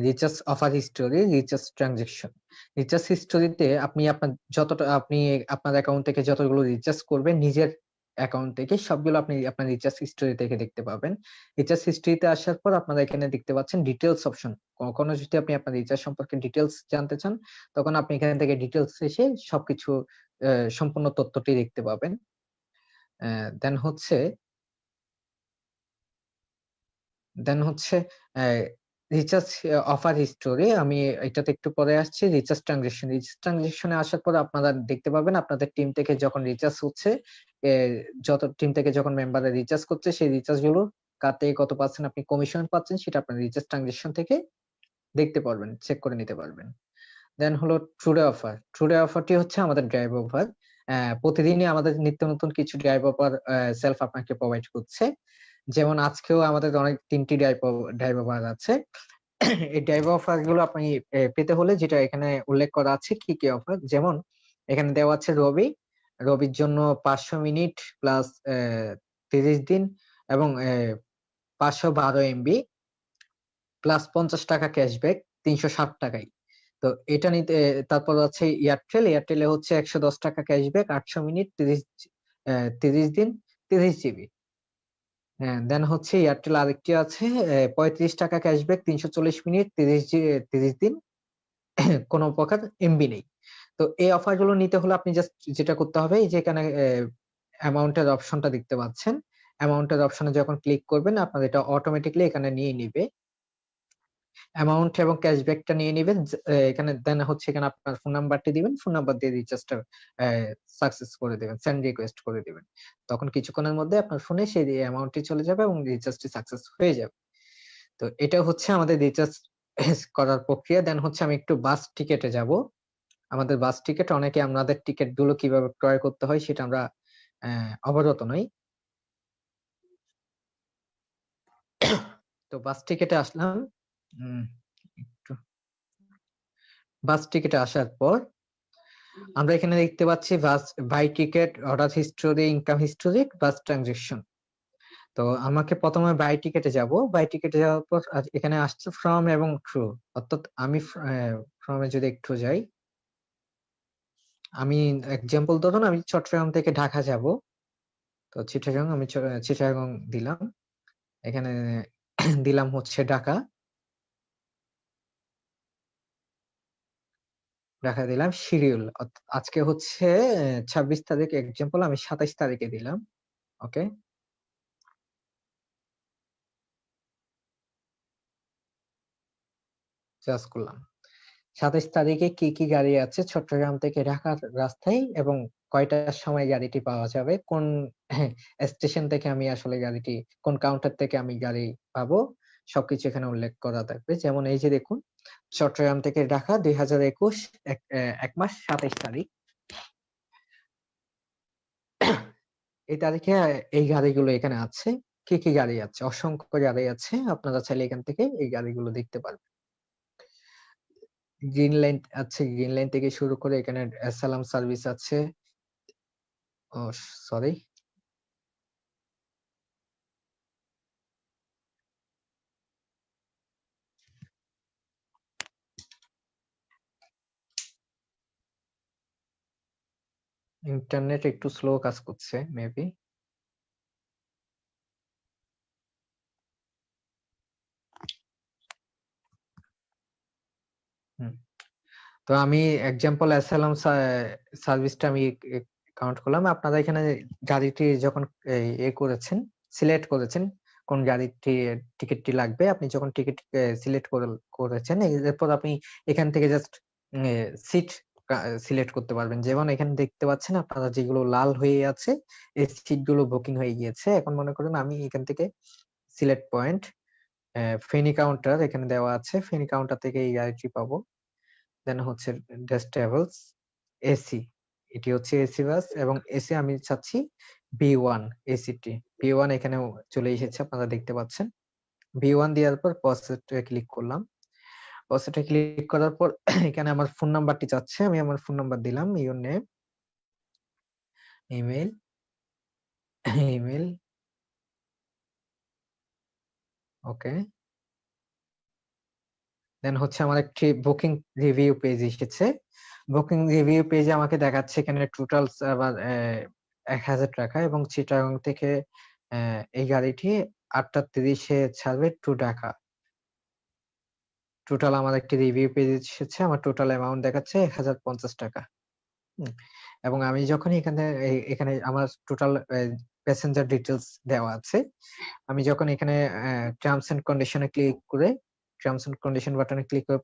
recharge offer history, recharge transaction. Recharge হিস্টোরিতে আপনি আপনার অ্যাকাউন্ট থেকে যতগুলো রিচার্জ করবেন নিজের অ্যাকাউন্ট থেকে সবগুলো আপনি আপনার রিচার্জ হিস্টোরি থেকে দেখতে পাবেন। রিচার্জ হিস্ট্রিতে আসার পর আপনারা এখানে দেখতে পাচ্ছেন ডিটেইলস অপশন। কখনো যদি আপনি আপনার রিচার্জ সম্পর্কে ডিটেইলস জানতে চান, তখন আপনি এখান থেকে ডিটেইলস এসে সবকিছু সম্পূর্ণ তথ্যটি দেখতে পাবেন। দেন হচ্ছে দেন হচ্ছে রিচার্জ অফার হিস্টোরি, আমি এটাতে একটু পরে আসছি। রিচার্জ ট্রানজাকশনে আসার পর আপনারা দেখতে পাবেন আপনাদের টিম থেকে যখন রিচার্জ হচ্ছে, এ যত টিম থেকে যখন মেম্বাররা রিচার্জ করছে সেই রিচার্জ গুলো কার থেকে কত পার্সেন্ট আপনি কমিশন পাচ্ছেন সেটা আপনার রিচার্জ ট্রানজাকশন থেকে দেখতে পারবেন, চেক করে নিতে পারবেন। দেন হলো টুডে অফার। টুডে অফারটি হচ্ছে আমাদের ড্রাইভ অফার। প্রতিদিনই আমাদের নিত্য নতুন কিছু ড্রাইভ অফার সেলফ আপনাকে প্রোভাইড করছে। যেমন আজকেও আমাদের অনেক ৩টি ড্রাইভ অফার আছে। এই ড্রাইভ অফার গুলো আপনি পেতে হলে যেটা এখানে উল্লেখ করা আছে কি, কি অফার, যেমন এখানে দেওয়া আছে রবির জন্য ৫০০ মিনিট প্লাস ৩০ দিন এবং ৫১২ এমবি প্লাস ৳৫০ ক্যাশব্যাক ৩৬০ টাকায়। তো এটা নিতে তারপর আছে এয়ারটেলে হচ্ছে ৳১১০ ক্যাশব্যাক ৮০০ মিনিট ৩০ দিন ৩০ জিবি। হ্যাঁ, দেন হচ্ছে এয়ারটেল আরেকটি আছে ৳৩৫ ক্যাশব্যাক ৩৪০ মিনিট ৩০ দিন কোন প্রকার এমবি নেই। তো এই অফার গুলো নিতে হলে আপনি জাস্ট যেটা করতে হবে এই যে এখানে অ্যামাউন্ট এর অপশনটা দেখতে পাচ্ছেন। অ্যামাউন্ট এর অপশনে যখন ক্লিক করবেন আপনার এটা অটোমেটিক্যালি এখানে নিয়ে নিবে। অ্যামাউন্ট এবং ক্যাশব্যাকটা নিয়ে নিবেন। এখানে দেন হচ্ছে এখানে আপনার ফোন নাম্বারটি দিবেন। ফোন নাম্বার দিয়ে রিচার্জটা সাকসেস করে দিবেন। সেন্ড রিকোয়েস্ট করে দিবেন। তখন কিছুক্ষণের মধ্যে আপনার ফোনে সেই অ্যামাউন্টটি চলে যাবে এবং রিচার্জটি সাকসেস হয়ে যাবে। তো এটা হচ্ছে আমাদের রিচার্জ করার প্রক্রিয়া। দেন হচ্ছে আমি একটু বাস টিকেটে যাব। আমাদের বাস টিকেট অনেকে আমাদের টিকেট গুলো কিভাবে ক্রয় করতে হয় সেটা আমরা অবগত নই। তো বাস টিকেটে আসলাম। উম একটু বাস টিকেটে আসার পর আমরা এখানে দেখতে পাচ্ছি buy ticket, order history, income history, bus transaction. তো আমাকে প্রথমে বাই টিকেটে যাব। বাই টিকেটে যাওয়ার পর এখানে আসছে ফ্রম এবং থ্রু। অর্থাৎ আমি ফ্রম এ যদি একটু যাই, আমি এক্সাম্পল ধরুন আমি চট্টগ্রাম থেকে ঢাকা যাব। তো চিটাগাং দিলাম। এখানে দিলাম হচ্ছে ঢাকা। ঢাকা দিলাম শিডিউল। আজকে হচ্ছে ২৬ তারিখ, এক্সাম্পল আমি ২৭ তারিখে দিলাম। ওকে। জাস্ট করলাম। ২৭ তারিখে কি, কি গাড়ি আছে চট্টগ্রাম থেকে ঢাকার রাস্তায় এবং কয়টার সময় গাড়িটি পাওয়া যাবে, কোন স্টেশন থেকে আমি আসলে গাড়িটি, কোন কাউন্টার থেকে আমি গাড়ি পাবো, সবকিছু এখানে উল্লেখ করা থাকবে। যেমন এই যে দেখুন, চট্টগ্রাম থেকে ঢাকা ২০২১ ১ মাস ২৭ তারিখ। এই তারিখে এই গাড়িগুলো এখানে আছে। কি, কি গাড়ি আছে? অসংখ্য গাড়ি আছে। আপনারা চাইলে এখান থেকে এই গাড়িগুলো দেখতে পারবেন। গ্রিন লাইন আছে, গ্রিন লাইন থেকে শুরু করে এখানে সালাম সার্ভিস আছে। ও সরি। ইন্টারনেট একটু স্লো কাজ করছে মেবি। হুম। তো আমি এক্সাম্পল অ্যাসালাম সার্ভিসটা আমি কাউন্ট করলাম। আপনারা এখানে গাড়িটি যখন করেছেন, সিলেক্ট করেছেন কোন গাড়িটি টিকিটটি লাগবে, আপনি যখন টিকিট সিলেক্ট করেছেন এরপর আপনি এখান থেকে জাস্ট সিট সিলেক্ট করতে পারবেন। যেমন এখানে দেখতে পাচ্ছেন আপনারা যেগুলো লাল হয়ে আছে এই সিট গুলো বুকিং হয়ে গিয়েছে। এখন মনে করেন আমি এখান থেকে সিলেক্ট পয়েন্ট ফেনী কাউন্টার এখানে দেওয়া আছে। ফেনী কাউন্টার থেকে এই গাড়িটি পাবো। দেন হচ্ছে ডেস ট্রাভেলস এসি, এটি হচ্ছে এসি বাস এবং এসি আমি চাচ্ছি B1 এসিটি। B1 এখানেও চলে এসেছে, আপনারা দেখতে পাচ্ছেন। B1 দেওয়ার পর প্রসেসে ক্লিক করলাম। প্রসেসে ক্লিক করার পর এখানে আমার ফোন নাম্বারটি চাচ্ছে, আমি আমার ফোন নাম্বার দিলাম, ইউর নেম, ইমেল, ইমেল, ওকে। দেন হচ্ছে আমার একটি বুকিং রিভিউ পেজ এসেছে। বুকিং রিভিউ পেজে আমাকে দেখাচ্ছে এখানে টোটাল আবার ১,০০০ টাকা এবং চিটাগং থেকে এই গাড়িটি ৮টা ৩০-এ ছাড়বে টু ঢাকা। টোটাল আমার একটি রিভিউ পেজ এসেছে। আমার টোটাল অ্যামাউন্ট দেখাচ্ছে ১,০৫০ টাকা। হুম? এবং আমি যখন এখানে আমার টোটাল প্যাসেঞ্জার ডিটেইলস দেওয়া আছে। আমি যখন এখানে টার্মস এন্ড কন্ডিশন এ ক্লিক করে টার্মস এন্ড কন্ডিশন বাটনে ক্লিক করে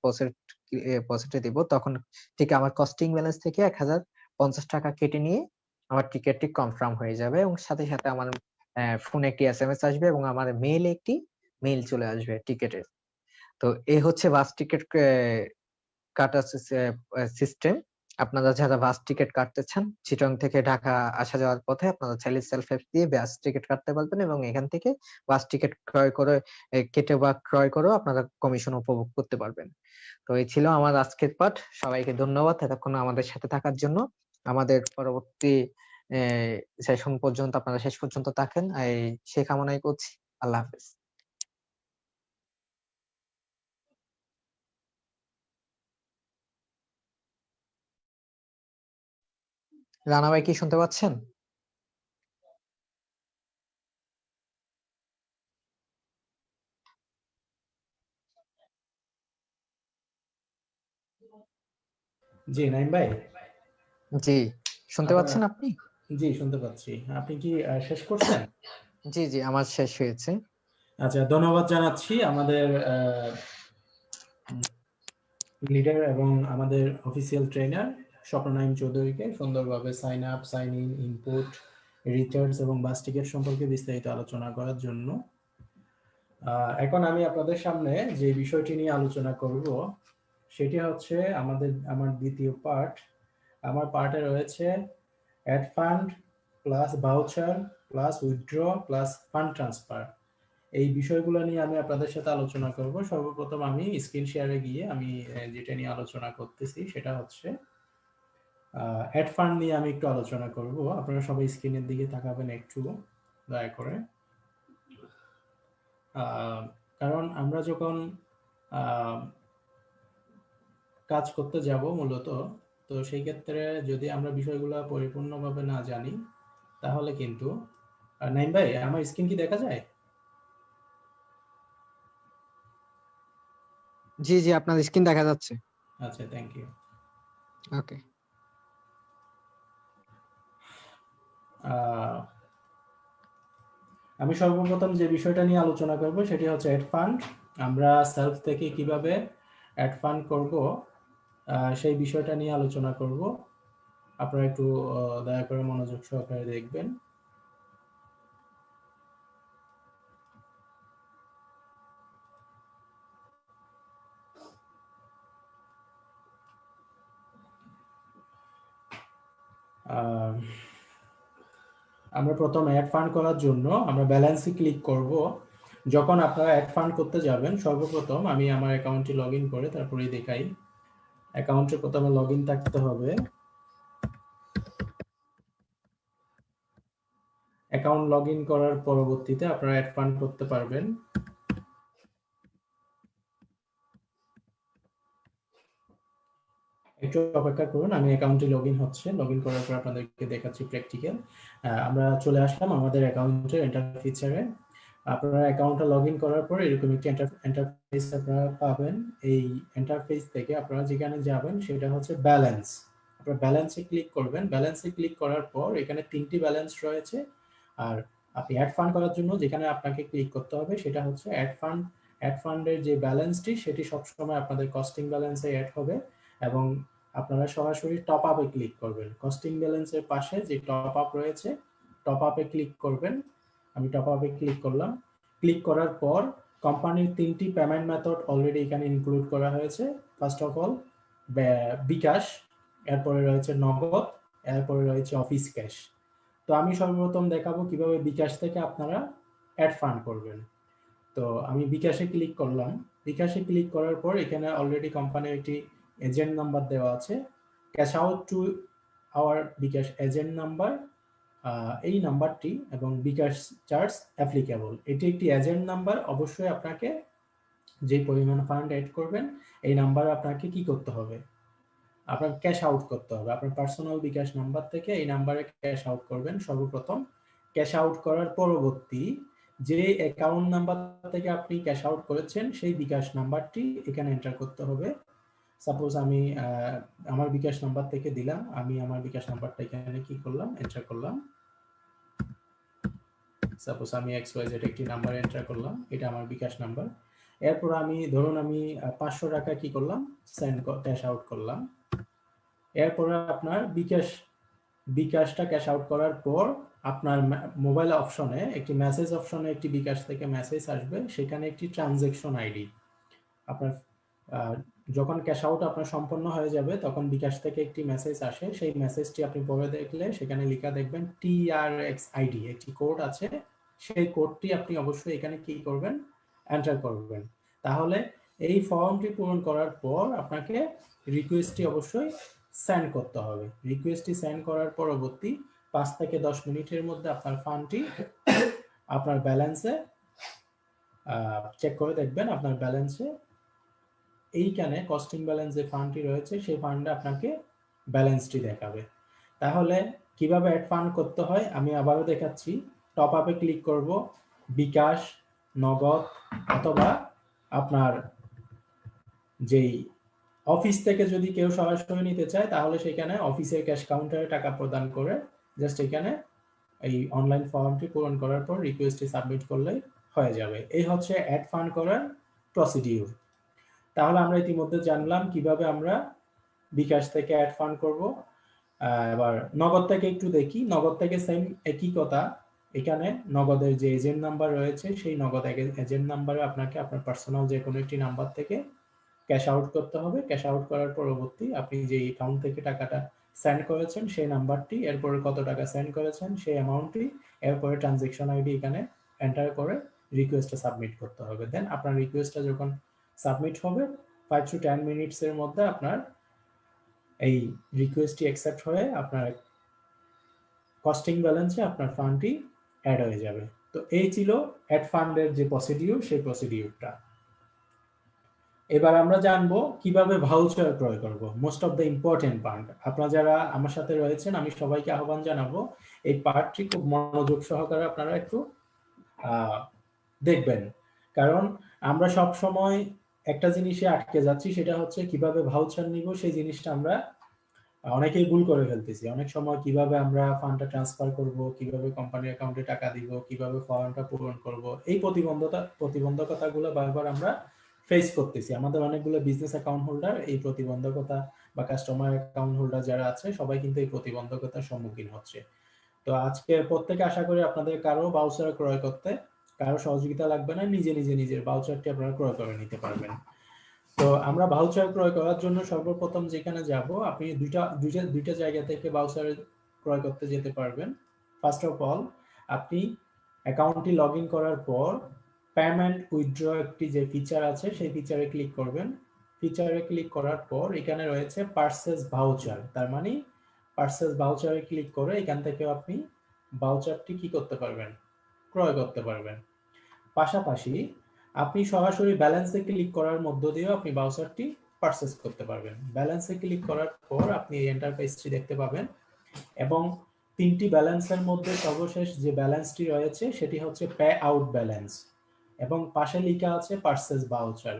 প্রসিড এ দিব, তখন ঠিক আমার কস্টিং ব্যালেন্স থেকে ১,০৫০ টাকা কেটে নিয়ে আমার টিকেটটি কনফার্ম হয়ে যাবে এবং সাথে, সাথে আমার ফোনে একটি এসএমএস আসবে এবং আমার মেইলে একটি মেইল চলে আসবে টিকেটের। তো এই হচ্ছে বাস টিকেট কাটার সিস্টেম। আপনারা যারা বাস টিকেট কাটতে চান, চিটাগং থেকে ঢাকা আসা যাওয়ার পথে আপনারা চাইলে সেলফ অ্যাপ দিয়ে বাস টিকেট কাটতে পারবেন এবং এখান থেকে বাস টিকেট ক্রয় করে কেটে বা ক্রয় করেও আপনারা কমিশন উপভোগ করতে পারবেন। তো এই ছিল আমার আজকের পাঠ। সবাইকে ধন্যবাদ এতক্ষণ আমাদের সাথে থাকার জন্য। আমাদের পরবর্তী সেশন পর্যন্ত আপনারা শেষ পর্যন্ত থাকেন সেই কামনাই করছি। আল্লাহ হাফেজ। রানা ভাই কি শুনতে পাচ্ছেন? জি নাইম ভাই, জি, শুনতে আপনার পাচ্ছেন আপনি? জি শুনতে পাচ্ছি। আপনি কি শেষ করছেন? জি, জি, আমার শেষ হয়েছে। আচ্ছা, ধন্যবাদ জানাচ্ছি আমাদের লিডার এবং আমাদের অফিসিয়াল ট্রেনার স্বপ্ননাইম চৌধুরীকে সুন্দরভাবে sign up, sign in, input, recharge এবং বাস টিকেট সম্পর্কে বিস্তারিত আলোচনা করার জন্য। এখন আমি আপনাদের সামনে যে বিষয়টি নিয়ে আলোচনা করব সেটি হচ্ছে আমার দ্বিতীয় পার্ট। আমার পার্টে রয়েছে add fund plus voucher plus withdraw plus fund transfer. এই বিষয়গুলো নিয়ে আমি আপনাদের সাথে আলোচনা করব। সর্বপ্রথম আমি স্ক্রিন শেয়ারে গিয়ে আমি যেটা নিয়ে আলোচনা করতেছি সেটা হচ্ছে অ্যাড ফান্ড নিয়ে আমি একটু আলোচনা করব। আপনারা সবাই স্ক্রিনের দিকে তাকাবেন একটু দয়া করে। কারণ আমরা যখন কাজ করতে যাব মূলত, তো সেই ক্ষেত্রে যদি আমরা বিষয়গুলো পরিপূর্ণভাবে না জানি তাহলে কিন্তু নাইম ভাই, আমার স্ক্রিন কি দেখা যায়? জি, জি, আপনার স্ক্রিন দেখা যাচ্ছে। আচ্ছা, থ্যাংক ইউ। ওকে। আমি সর্বপ্রথম যে বিষয়টা নিয়ে আলোচনা করব সেটি হচ্ছে অ্যাড ফান্ড। আমরা সেলফ থেকে কিভাবে অ্যাড ফান্ড করব সেই বিষয়টা নিয়ে আলোচনা করব। আপনারা একটু দয়া করে মনোযোগ সহকারে দেখবেন। আমরা প্রথম অ্যাড ফান্ড করার জন্য আমরা ব্যালেন্সে ক্লিক করব। যখন আপনারা অ্যাড ফান্ড করতে যাবেন, সর্বপ্রথম আমি আমার অ্যাকাউন্টটি লগ ইন করে তারপরেই দেখাই। অ্যাকাউন্টে প্রথমে লগ ইন থাকতে হবে। অ্যাকাউন্ট লগ ইন করার পরবর্তীতে আপনারা অ্যাড ফান্ড করতে পারবেন। একটু অপেক্ষা করুন, আমি অ্যাকাউন্টে লগ ইন হচ্ছে। লগ ইন করার পর আপনাদেরকে দেখাচ্ছি প্র্যাকটিক্যাল। আমরা চলে আসলাম আমাদের অ্যাকাউন্টের ইন্টারফেসে। আপনারা অ্যাকাউন্টটা লগ ইন করার পর এরকম একটি ইন্টারফেস আপনারা পাবেন। এই ইন্টারফেস থেকে আপনারা যেখানে যাবেন সেটা হচ্ছে ব্যালেন্স। আপনারা ব্যালেন্সে ক্লিক করবেন। ব্যালেন্সে ক্লিক করার পর এখানে 3টি ব্যালেন্স রয়েছে। আর আপনি অ্যাড ফান্ড করার জন্য যেখানে আপনাকে ক্লিক করতে হবে সেটা হচ্ছে অ্যাড ফান্ড। অ্যাড ফান্ডের যে ব্যালেন্সটি সেটি সবসময় আপনাদের কস্টিং ব্যালেন্সে অ্যাড হবে এবং আপনারা সরাসরি টপ আপে ক্লিক করবেন। কস্টিং ব্যালেন্সের পাশে যে টপ আপ রয়েছে, টপ আপে ক্লিক করবেন। আমি টপ আপে ক্লিক করলাম। ক্লিক করার পর কোম্পানির 3টি পেমেন্ট মেথড অলরেডি এখানে ইনক্লুড করা হয়েছে। ফার্স্ট অফ অল বিকাশ, এরপরে রয়েছে নগদ, এরপরে রয়েছে অফিস ক্যাশ। তো আমি সর্বপ্রথম দেখাবো কিভাবে বিকাশ থেকে আপনারা অ্যাড ফান্ড করবেন। তো আমি বিকাশে ক্লিক করলাম। বিকাশে ক্লিক করার পর এখানে অলরেডি কোম্পানির একটি এজেন্ট নাম্বার দেওয়া আছে, cash out to our bKash agent number, এই নাম্বারটি এবং বিকাশ চার্জ অ্যাপ্লিকেবল। এটি একটি এজেন্ট নাম্বার, অবশ্যই আপনাকে যে পরিমাণ ফান্ড অ্যাড করবেন এই নাম্বারে আপনাকে কি করতে হবে, আপনার ক্যাশ আউট করতে হবে। আপনার পার্সোনাল বিকাশ নাম্বার থেকে এই নাম্বারে ক্যাশ আউট করবেন সর্বপ্রথম। ক্যাশ আউট করার পরবর্তী যে অ্যাকাউন্ট নাম্বার থেকে আপনি ক্যাশ আউট করেছেন সেই বিকাশ নাম্বারটি এখানে এন্টার করতে হবে। সাপোজ আমি আমার বিকাশ নাম্বার থেকে দিলাম, আমি আমার বিকাশ নাম্বারটা এখানে কি করলাম, এন্টার করলাম। সাপোজ আমি XYZ একটি নাম্বার এন্টার করলাম, এটা আমার বিকাশ নাম্বার। এরপর আমি ধরুন আমি 500 টাকা কি করলাম, ক্যাশ আউট করলাম। এরপরে আপনার বিকাশটা ক্যাশ আউট করার পর আপনার মোবাইল অপশনে একটি মেসেজ অপশনে একটি বিকাশ থেকে মেসেজ আসবে, সেখানে একটি ট্রানজ্যাকশন আইডি আপনার যখন ক্যাশ আউট আপনার সম্পন্ন হয়ে যাবে তখন বিকাশ থেকে একটি মেসেজ আসে, সেই মেসেজটি আপনি পড়ে দেখলে সেখানে লেখা দেখবেন TRX আইডি, একটি কোড আছে, সেই কোডটি আপনি অবশ্যই এখানে কি করবেন, এন্টার করবেন। তাহলে এই ফর্মটি পূরণ করার পর আপনাকে রিকোয়েস্টটি অবশ্যই সেন্ড করতে হবে। রিকোয়েস্টটি সেন্ড করার পরবর্তী 5 থেকে 10 মিনিটের মধ্যে আপনার ফান্ডটি আপনার ব্যালেন্সে চেক করে দেখবেন, আপনার ব্যালেন্সে এইখানে কস্টিং ব্যালেন্স যে ফান্ডটি রয়েছে সেই ফান্ডে আপনাকে ব্যালেন্সটি দেখাবে। তাহলে কিভাবে অ্যাড ফান্ড করতে হয় আমি আবারও দেখাচ্ছি। টপ আপে ক্লিক করব, বিকাশ, নগদ অথবা আপনার যেই অফিস থেকে যদি কেউ সরাসরি নিতে চায় তাহলে সেখানে অফিসের ক্যাশ কাউন্টারে টাকা প্রদান করে জাস্ট এখানে এই অনলাইন ফর্মটি পূরণ করার পর রিকোয়েস্টটি সাবমিট করলেই হয়ে যাবে। এই হচ্ছে অ্যাড ফান্ড করার প্রসিডিউর। তাহলে আমরা ইতিমধ্যে জানলাম কিভাবে আমরা বিকাশ থেকে অ্যাড ফান্ড করব। এবার নগদ থেকে একটু দেখি। নগদ থেকে সেম একই কথা, এখানে নগদের যে এজেন্ট নাম্বার রয়েছে সেই নগদ এজেন্ট নাম্বারে আপনাকে আপনার পার্সোনাল যে কোনো একটি নাম্বার থেকে ক্যাশ আউট করতে হবে। ক্যাশ আউট করার পরবর্তী আপনি যে অ্যাকাউন্ট থেকে টাকাটা সেন্ড করেছেন সেই নাম্বারটি, এরপরে কত টাকা সেন্ড করেছেন সেই অ্যামাউন্টটি, এরপরে ট্রানজ্যাকশন আইডি এখানে এন্টার করে রিকোয়েস্টটা সাবমিট করতে হবে। দেন আপনার রিকোয়েস্টটা যখন সাবমিট হবে 5 to 10 মিনিটস এর মধ্যে আপনার এই রিকোয়েস্টটি অ্যাকসেপ্ট হয়ে আপনার কস্টিং ব্যালেন্সে আপনার ফান্ডটি অ্যাড হয়ে যাবে। তো এই ছিল অ্যাড ফান্ডের যে প্রসিডিউর, সেই প্রসিডিউরটা। এবার আমরা জানবো কিভাবে ভাউচার ক্রয় করব, most of the important part. আপনারা যারা আমার সাথে রয়েছেন আমি সবাইকে আহ্বান জানাবো এই পার্টটি খুব মনোযোগ সহকারে আপনারা একটু দেখবেন, কারণ আমরা সব সময় একটা জিনিসে আটকে যাচ্ছি, সেটা হচ্ছে কিভাবে ভাউচার নিব। সেই জিনিসটা আমরা অনেকেই ভুল করে ফেলতেছি। অনেক সময় কিভাবে আমরা ফান্ডটা ট্রান্সফার করব, কিভাবে কোম্পানির অ্যাকাউন্টে টাকা দিব, কিভাবে ফর্মটা পূরণ করব, এই প্রতিবন্ধকতাগুলো বারবার আমরা ফেস করতেছি। আমাদের অনেকগুলো বিজনেস অ্যাকাউন্ট হোল্ডার এই প্রতিবন্ধকতা বা কাস্টমার অ্যাকাউন্ট হোল্ডার যারা আছে সবাই কিন্তু এই প্রতিবন্ধকতার সম্মুখীন হচ্ছে। তো আজকের প্রত্যেকে আশা করি আপনাদের কারো ভাউচার ক্রয় করতে কারো সহযোগিতা লাগবে না, নিজে নিজের ভাউচারটি আপনারা ক্রয় করে নিতে পারবেন। তো আমরা ভাউচার ক্রয় করার জন্য সর্বপ্রথম যেখানে যাব, আপনি দুইটা জায়গা থেকে ভাউচার ক্রয় করতে যেতে পারবেন। ফার্স্ট অফ অল আপনি অ্যাকাউন্টটি লগ ইন করার পর পেমেন্ট উইথড্র একটি যে ফিচার আছে সেই ফিচারে ক্লিক করবেন। ফিচারে ক্লিক করার পর এখানে রয়েছে পারচেজ ভাউচার, তার মানে পারচেজ ভাউচারে ক্লিক করে এখান থেকে আপনি ভাউচারটি কি করতে পারবেন, ক্রয় করতে পারবেন। পাশাপাশি আপনি সরাসরি ব্যালেন্সে ক্লিক করার মধ্য দিয়েও আপনি ভাউচারটি পারচেজ করতে পারবেন। ব্যালেন্সে ক্লিক করার পর আপনি এই ইন্টারফেসটি দেখতে পাবেন এবং তিনটি ব্যালেন্সের মধ্যে সর্বশেষ যে ব্যালেন্সটি রয়েছে সেটি হচ্ছে পে আউট ব্যালেন্স এবং পাশে লেখা আছে পারচেজ ভাউচার।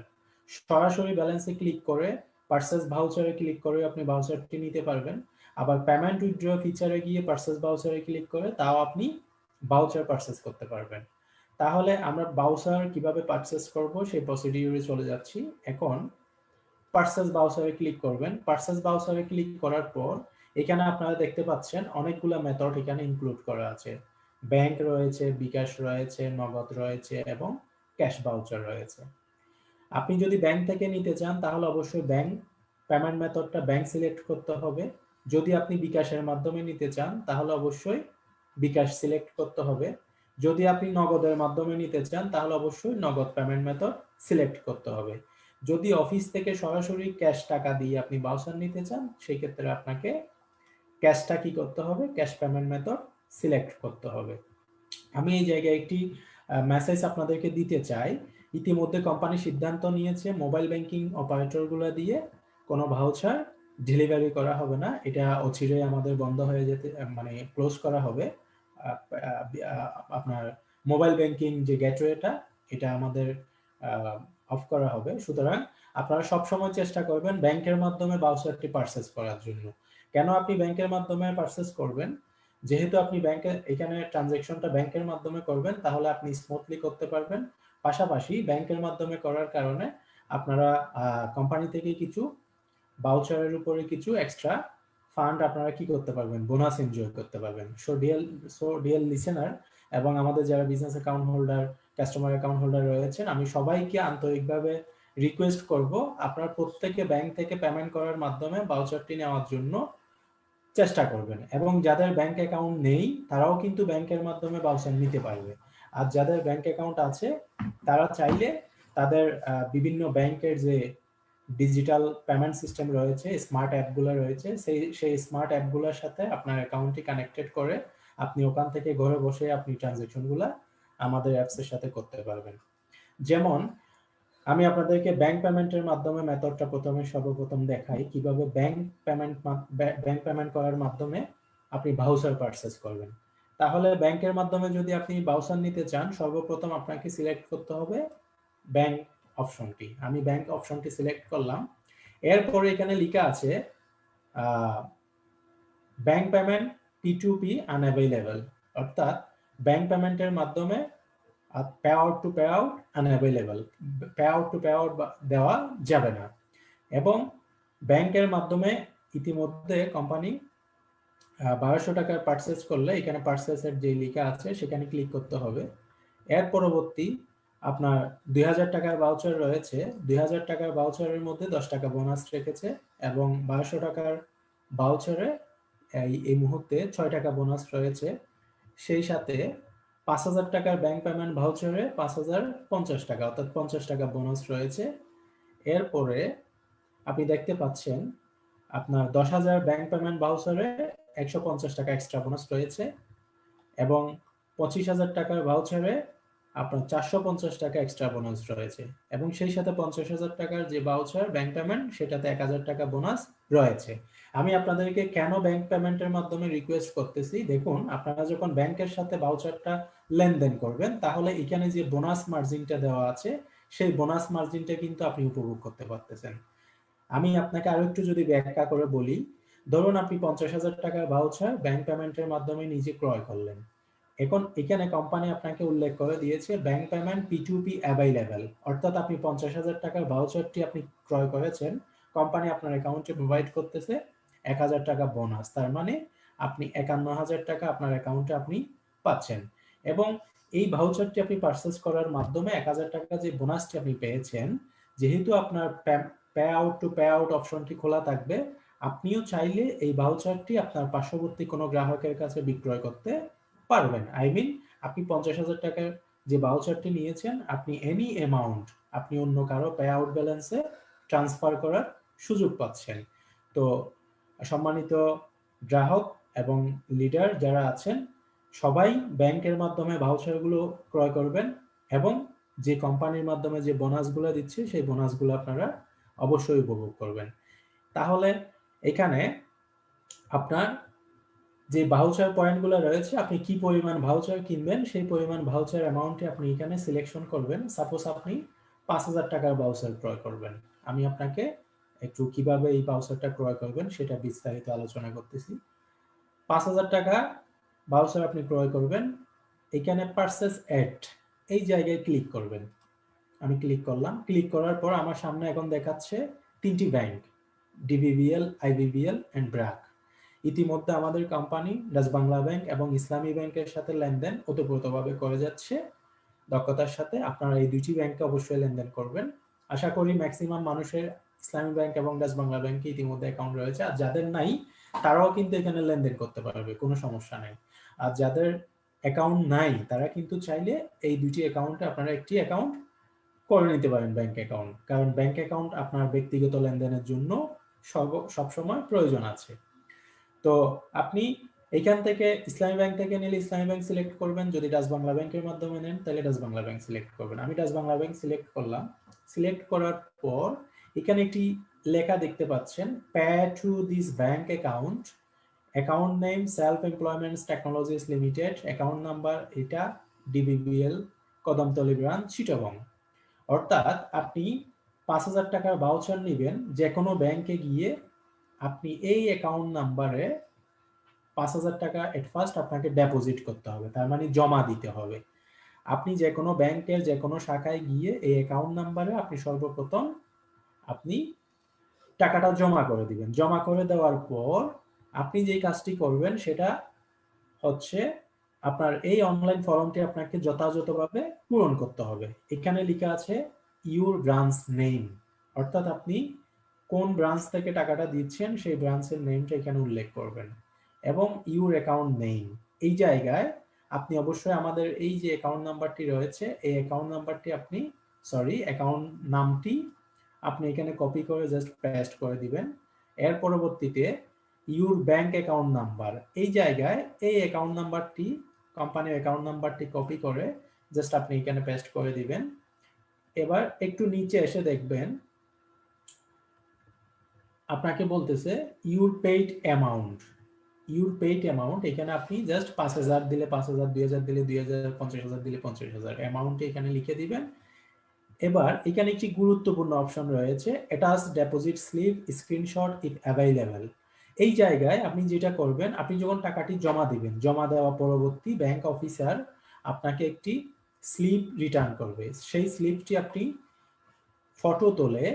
সরাসরি ব্যালেন্সে ক্লিক করে পারচেজ ভাউচারে ক্লিক করে আপনি ভাউচারটি নিতে পারবেন। আবার পেমেন্ট উইথড্র ফিচারে গিয়ে পারচেজ ভাউচারে ক্লিক করে তাও আপনি ভাউচার পারচেজ করতে পারবেন। তাহলে আমরা ভাউচার কিভাবে পারচেজ করব সেই প্রসিডিউরে চলে যাচ্ছি। এখন পারচেজ ভাউচারে ক্লিক করবেন। পারচেজ ভাউচারে ক্লিক করার পর এখানে আপনারা দেখতে পাচ্ছেন অনেকগুলো মেথড এখানে ইনক্লুড করা আছে। ব্যাংক রয়েছে, বিকাশ রয়েছে, নগদ রয়েছে এবং ক্যাশ ভাউচার রয়েছে। আপনি যদি ব্যাংক থেকে নিতে চান তাহলে অবশ্যই ব্যাংক পেমেন্ট মেথডটা ব্যাংক সিলেক্ট করতে হবে। যদি আপনি বিকাশের মাধ্যমে নিতে চান তাহলে অবশ্যই বিকাশ সিলেক্ট করতে হবে। যদি আপনি নগদের মাধ্যমে নিতে চান তাহলে অবশ্যই নগদ পেমেন্ট মেথড সিলেক্ট করতে হবে। যদি অফিস থেকে সরাসরি ক্যাশ টাকা দিয়ে আপনি ভাউচার নিতে চান সেই ক্ষেত্রে আপনাকে ক্যাশটা কি করতে হবে, ক্যাশ পেমেন্ট মেথড সিলেক্ট করতে হবে। আমি এই জায়গায় একটি মেসেজ আপনাদেরকে দিতে চাই। ইতিমধ্যে কোম্পানি সিদ্ধান্ত নিয়েছে মোবাইল ব্যাংকিং অপারেটরগুলো দিয়ে কোনো ভাউচার ডেলিভারি করা হবে না। এটা অচিরেই আমাদের বন্ধ হয়ে যেতে মানে ক্লোজ করা হবে। আপনার মোবাইল ব্যাংকিং যে গেটওয়েটা এটা আমাদের অফ করা হবে। সুতরাং আপনারা সবসময় চেষ্টা করবেন ব্যাংকের মাধ্যমে ভাউচারটি পারচেজ করার জন্য। কেন আপনি ব্যাংকের মাধ্যমে পারচেজ করবেন? যেহেতু আপনি ব্যাংকে এখানে ট্রানজ্যাকশনটা ব্যাংকের মাধ্যমে করবেন, তাহলে আপনি স্মুথলি করতে পারবেন। পাশাপাশি ব্যাংকের মাধ্যমে করার কারণে আপনারা কোম্পানি থেকে কিছু ভাউচারের উপরে কিছু এক্সট্রা ফান্ড আপনারা কি করতে পারবেন, বোনাস এনজয় করতে পারবেন। সো ডিয়ার লিসেনার এবং আমাদের যারা business account holder, customer account holder রয়েছেন, আমি সবাইকে আন্তরিকভাবে রিকোয়েস্ট করব আপনারা প্রত্যেকে ব্যাংক থেকে পেমেন্ট করার মাধ্যমে ভাউচারটি নেওয়ার জন্য চেষ্টা করবেন। এবং যাদের ব্যাংক অ্যাকাউন্ট নেই তারাও কিন্তু ব্যাংকের মাধ্যমে ভাউচার নিতে পারবে। আর যাদের ব্যাংক অ্যাকাউন্ট আছে তারা চাইলে তাদের বিভিন্ন ব্যাংকের যে ডিজিটাল পেমেন্ট সিস্টেম রয়েছে, স্মার্ট অ্যাপগুলো রয়েছে, সেই স্মার্ট অ্যাপগুলোর সাথে আপনার অ্যাকাউন্টটি কানেক্টেড করে আপনি ওখান থেকে ঘরে বসে আপনি ট্রানজ্যাকশনগুলো আমাদের অ্যাপসের সাথে করতে পারবেন। যেমন আমি আপনাদেরকে ব্যাংক পেমেন্টের মাধ্যমে মেথডটা সর্বপ্রথম দেখাই কিভাবে ব্যাংক পেমেন্ট করার মাধ্যমে আপনি ভাউচার পারচেজ করবেন। তাহলে ব্যাংকের মাধ্যমে যদি আপনি ভাউচার নিতে চান, সর্বপ্রথম আপনাকে সিলেক্ট করতে হবে ব্যাংক অপশনটি। আমি ব্যাংক অপশনটি সিলেক্ট করলাম। এরপরে এখানে লেখা আছে ব্যাংক পেমেন্ট P2P আনঅ্যাভেলেবল, অর্থাৎ ব্যাংক পেমেন্টের মাধ্যমে pay out to pay out unavailable, pay out to pay out দেওয়া যাবে না। এবং ব্যাংকের মাধ্যমে ইতিমধ্যে কোম্পানি 1200 টাকার পারচেজ করলে এখানে পারচেজের যে লেখা আছে সেখানে ক্লিক করতে হবে। এর পরবর্তী আপনার 2000 টাকার ভাউচার রয়েছে, 2000 টাকার ভাউচারের মধ্যে 10 টাকা বোনাস রেখেছে এবং 1200 টাকার ভাউচারে এই মুহূর্তে 6 টাকা বোনাস রয়েছে। সেই সাথে 5000 টাকার ব্যাংক পেমেন্ট ভাউচারে 5050 টাকা অর্থাৎ 50 টাকা বোনাস রয়েছে। এরপরে আপনি দেখতে পাচ্ছেন আপনার 10,000 ব্যাংক পেমেন্ট ভাউচারে 150 টাকা এক্সট্রা বোনাস রয়েছে এবং 25,000 টাকার ভাউচারে আপনার 450 টাকা এক্সট্রা বোনাস রয়েছে এবং সেই সাথে 50,000 টাকার যে ভাউচার ব্যাংক পেমেন্ট সেটাতে 1,000 টাকা বোনাস রয়েছে। আমি আপনাদেরকে কেন ব্যাংক পেমেন্টের মাধ্যমে রিকোয়েস্ট করতেছি, দেখুন আপনারা যখন ব্যাংকের সাথে ভাউচারটা লেনদেন করবেন তাহলে এখানে যে বোনাস মার্জিনটা দেওয়া আছে সেই বোনাস মার্জিনটা কিন্তু আপনি উপভোগ করতে পারতেছেন। আমি আপনাকে আরো একটু যদি ব্যাখ্যা করে বলি, ধরুন আপনি 50,000 টাকার ভাউচার ব্যাংক পেমেন্টের মাধ্যমে নিজে ক্রয় করলেন। এখন এখানে কোম্পানি আপনাকে উল্লেখ করে দিয়েছে ব্যাংক পেমেন্ট P2P অ্যাভেলেবল, অর্থাৎ আপনি 50,000 টাকার ভাউচারটি আপনি ক্রয় করেছেন, কোম্পানি আপনার অ্যাকাউন্টে প্রোভাইড করতেছে 1,000 টাকা বোনাস। তার মানে আপনি 51,000 টাকা আপনার অ্যাকাউন্টে আপনি পাচ্ছেন এবং এই ভাউচারটি আপনি পারচেজ করার মাধ্যমে 1,000 টাকা যে বোনাসটি আপনি পেয়েছেন, যেহেতু আপনার pay out to pay out অপশনটি খোলা থাকবে, আপনিও চাইলে এই ভাউচারটি আপনার পার্শ্ববর্তী কোনো গ্রাহকের কাছে বিক্রয় করতে পারবেন। আই মিন আপনি 50,000 টাকার যে ভাউচারটি নিয়েছেন আপনি এনি অ্যামাউন্ট আপনি অন্য কারো পে আউট ব্যালেন্সে ট্রান্সফার করার সুযোগ পাচ্ছেন। তো সম্মানিত গ্রাহক এবং লিডার যারা আছেন সবাই ব্যাংকের মাধ্যমে ভাউচারগুলো ক্রয় করবেন এবং যে কোম্পানির মাধ্যমে যে বোনাসগুলো দিচ্ছে সেই বোনাসগুলো আপনারা অবশ্যই উপভোগ করবেন। তাহলে এখানে আপনার যে ভাউচার পয়েন্টগুলো রয়েছে, আপনি কি পরিমাণ ভাউচার কিনবেন সেই পরিমাণ ভাউচার অ্যামাউন্টে আপনি এখানে সিলেকশন করবেন। সাপোজ আপনি 5,000 টাকার ভাউচার ক্রয় করবেন, আমি আপনাকে একটু কিভাবে এই ভাউচারটা ক্রয় করবেন সেটা বিস্তারিত আলোচনা করতেছি। 5,000 টাকা ভাউচার আপনি ক্রয় করবেন, এখানে পারচেজ এট এই জায়গায় ক্লিক করবেন। আমি ক্লিক করলাম, ক্লিক করার পর আমার সামনে এখন দেখাচ্ছে 3টি bank, DBBL, IBBL and BRAC. ইতিমধ্যে আমাদের কোম্পানি ডাচ বাংলা ব্যাংক এবং ইসলামী ব্যাংকের সাথে লেনদেন ওতপ্রোতভাবে করে যাচ্ছে দক্ষতার সাথে। আপনারা এই দুইটি ব্যাংকে অবশ্যই লেনদেন করবেন। আশা করি ম্যাক্সিমাম মানুষের ইসলামী ব্যাংক এবং ডাচ বাংলা ব্যাংকে ইতিমধ্যে অ্যাকাউন্ট রয়েছে, আর যাদের নাই তারাও কিন্তু এখানে লেনদেন করতে পারবে, কোনো সমস্যা নেই। আর যাদের অ্যাকাউন্ট নাই তারা কিন্তু চাইলে এই দুটি অ্যাকাউন্টে আপনারা একটি অ্যাকাউন্ট করে নিতে পারেন ব্যাংক অ্যাকাউন্ট, কারণ ব্যাংক অ্যাকাউন্ট আপনার ব্যক্তিগত লেনদেনের জন্য সবসময় প্রয়োজন আছে। তো আপনি এখান থেকে ইসলামী ব্যাংক থেকে নিলে ইসলামী ব্যাংক সিলেক্ট করবেন, যদি ডাচ বাংলা ব্যাংকের মাধ্যমে নেন তাহলে ডাচ বাংলা ব্যাংক সিলেক্ট করবেন। আমি ডাচ বাংলা ব্যাংক সিলেক্ট করলাম। সিলেক্ট করার পর এখানে একটি লেখা দেখতে পাচ্ছেন, pay to this bank account, account name self employments technologies limited, account number এটা ডিবিবিএল কদমতলী ব্রাঞ্চ চিটাগং। অর্থাৎ আপনি 5,000 টাকার ভাউচার নেবেন, যে কোনো ব্যাংকে গিয়ে আপনি এই অ্যাকাউন্ট নাম্বারে 5,000 টাকা এট ফার্স্ট আপনাকে ডিপোজিট করতে হবে, তার মানে জমা দিতে হবে। আপনি যে কোনো ব্যাংকের যে কোনো শাখায় গিয়ে এই অ্যাকাউন্ট নাম্বারে আপনি সর্বপ্রথম আপনি টাকাটা জমা করে দিবেন। জমা করে দেওয়ার পর আপনি যেই কাজটি করবেন সেটা হচ্ছে আপনার এই অনলাইন ফর্মটি আপনাকে যথাযথভাবে পূরণ করতে হবে। এখানে লেখা আছে ইউর ব্রাঞ্চ নেম, অর্থাৎ আপনি কোন ব্রাঞ্চ থেকে টাকাটা দিচ্ছেন সেই ব্রাঞ্চের নেমটা এখানে উল্লেখ করবেন, এবং ইউর অ্যাকাউন্ট নেম এই জায়গায় আপনি অবশ্যই আমাদের এই যে অ্যাকাউন্ট নাম্বারটি রয়েছে এই অ্যাকাউন্ট নাম্বারটি আপনি অ্যাকাউন্ট নামটি আপনি এখানে কপি করে জাস্ট পেস্ট করে দিবেন। এর পরবর্তীতে ইউর ব্যাংক অ্যাকাউন্ট নাম্বার এই জায়গায় এই অ্যাকাউন্ট নাম্বারটি কোম্পানির অ্যাকাউন্ট নাম্বারটি কপি করে জাস্ট আপনি এখানে পেস্ট করে দিবেন। এবার একটু নিচে এসে দেখবেন আপনাকে বলতেছে your paid amount. Your paid amount এখানে আপনি জাস্ট 5,000 দিলে 5,000, 2,000 দিলে 2,000, 50,000 দিলে 50,000 অ্যামাউন্ট এখানে লিখে দিবেন। এবার এখানে একটি গুরুত্বপূর্ণ অপশন রয়েছে, attach deposit slip screenshot if available. এই জায়গায় আপনি যেটা করবেন, আপনি যখন টাকাটি জমা দিবেন, জমা দেওয়া পরবর্তী ব্যাংক অফিসার আপনাকে একটি স্লিপ রিটার্ন করবে। সেই স্লিপটি আপনি ফটো তুলে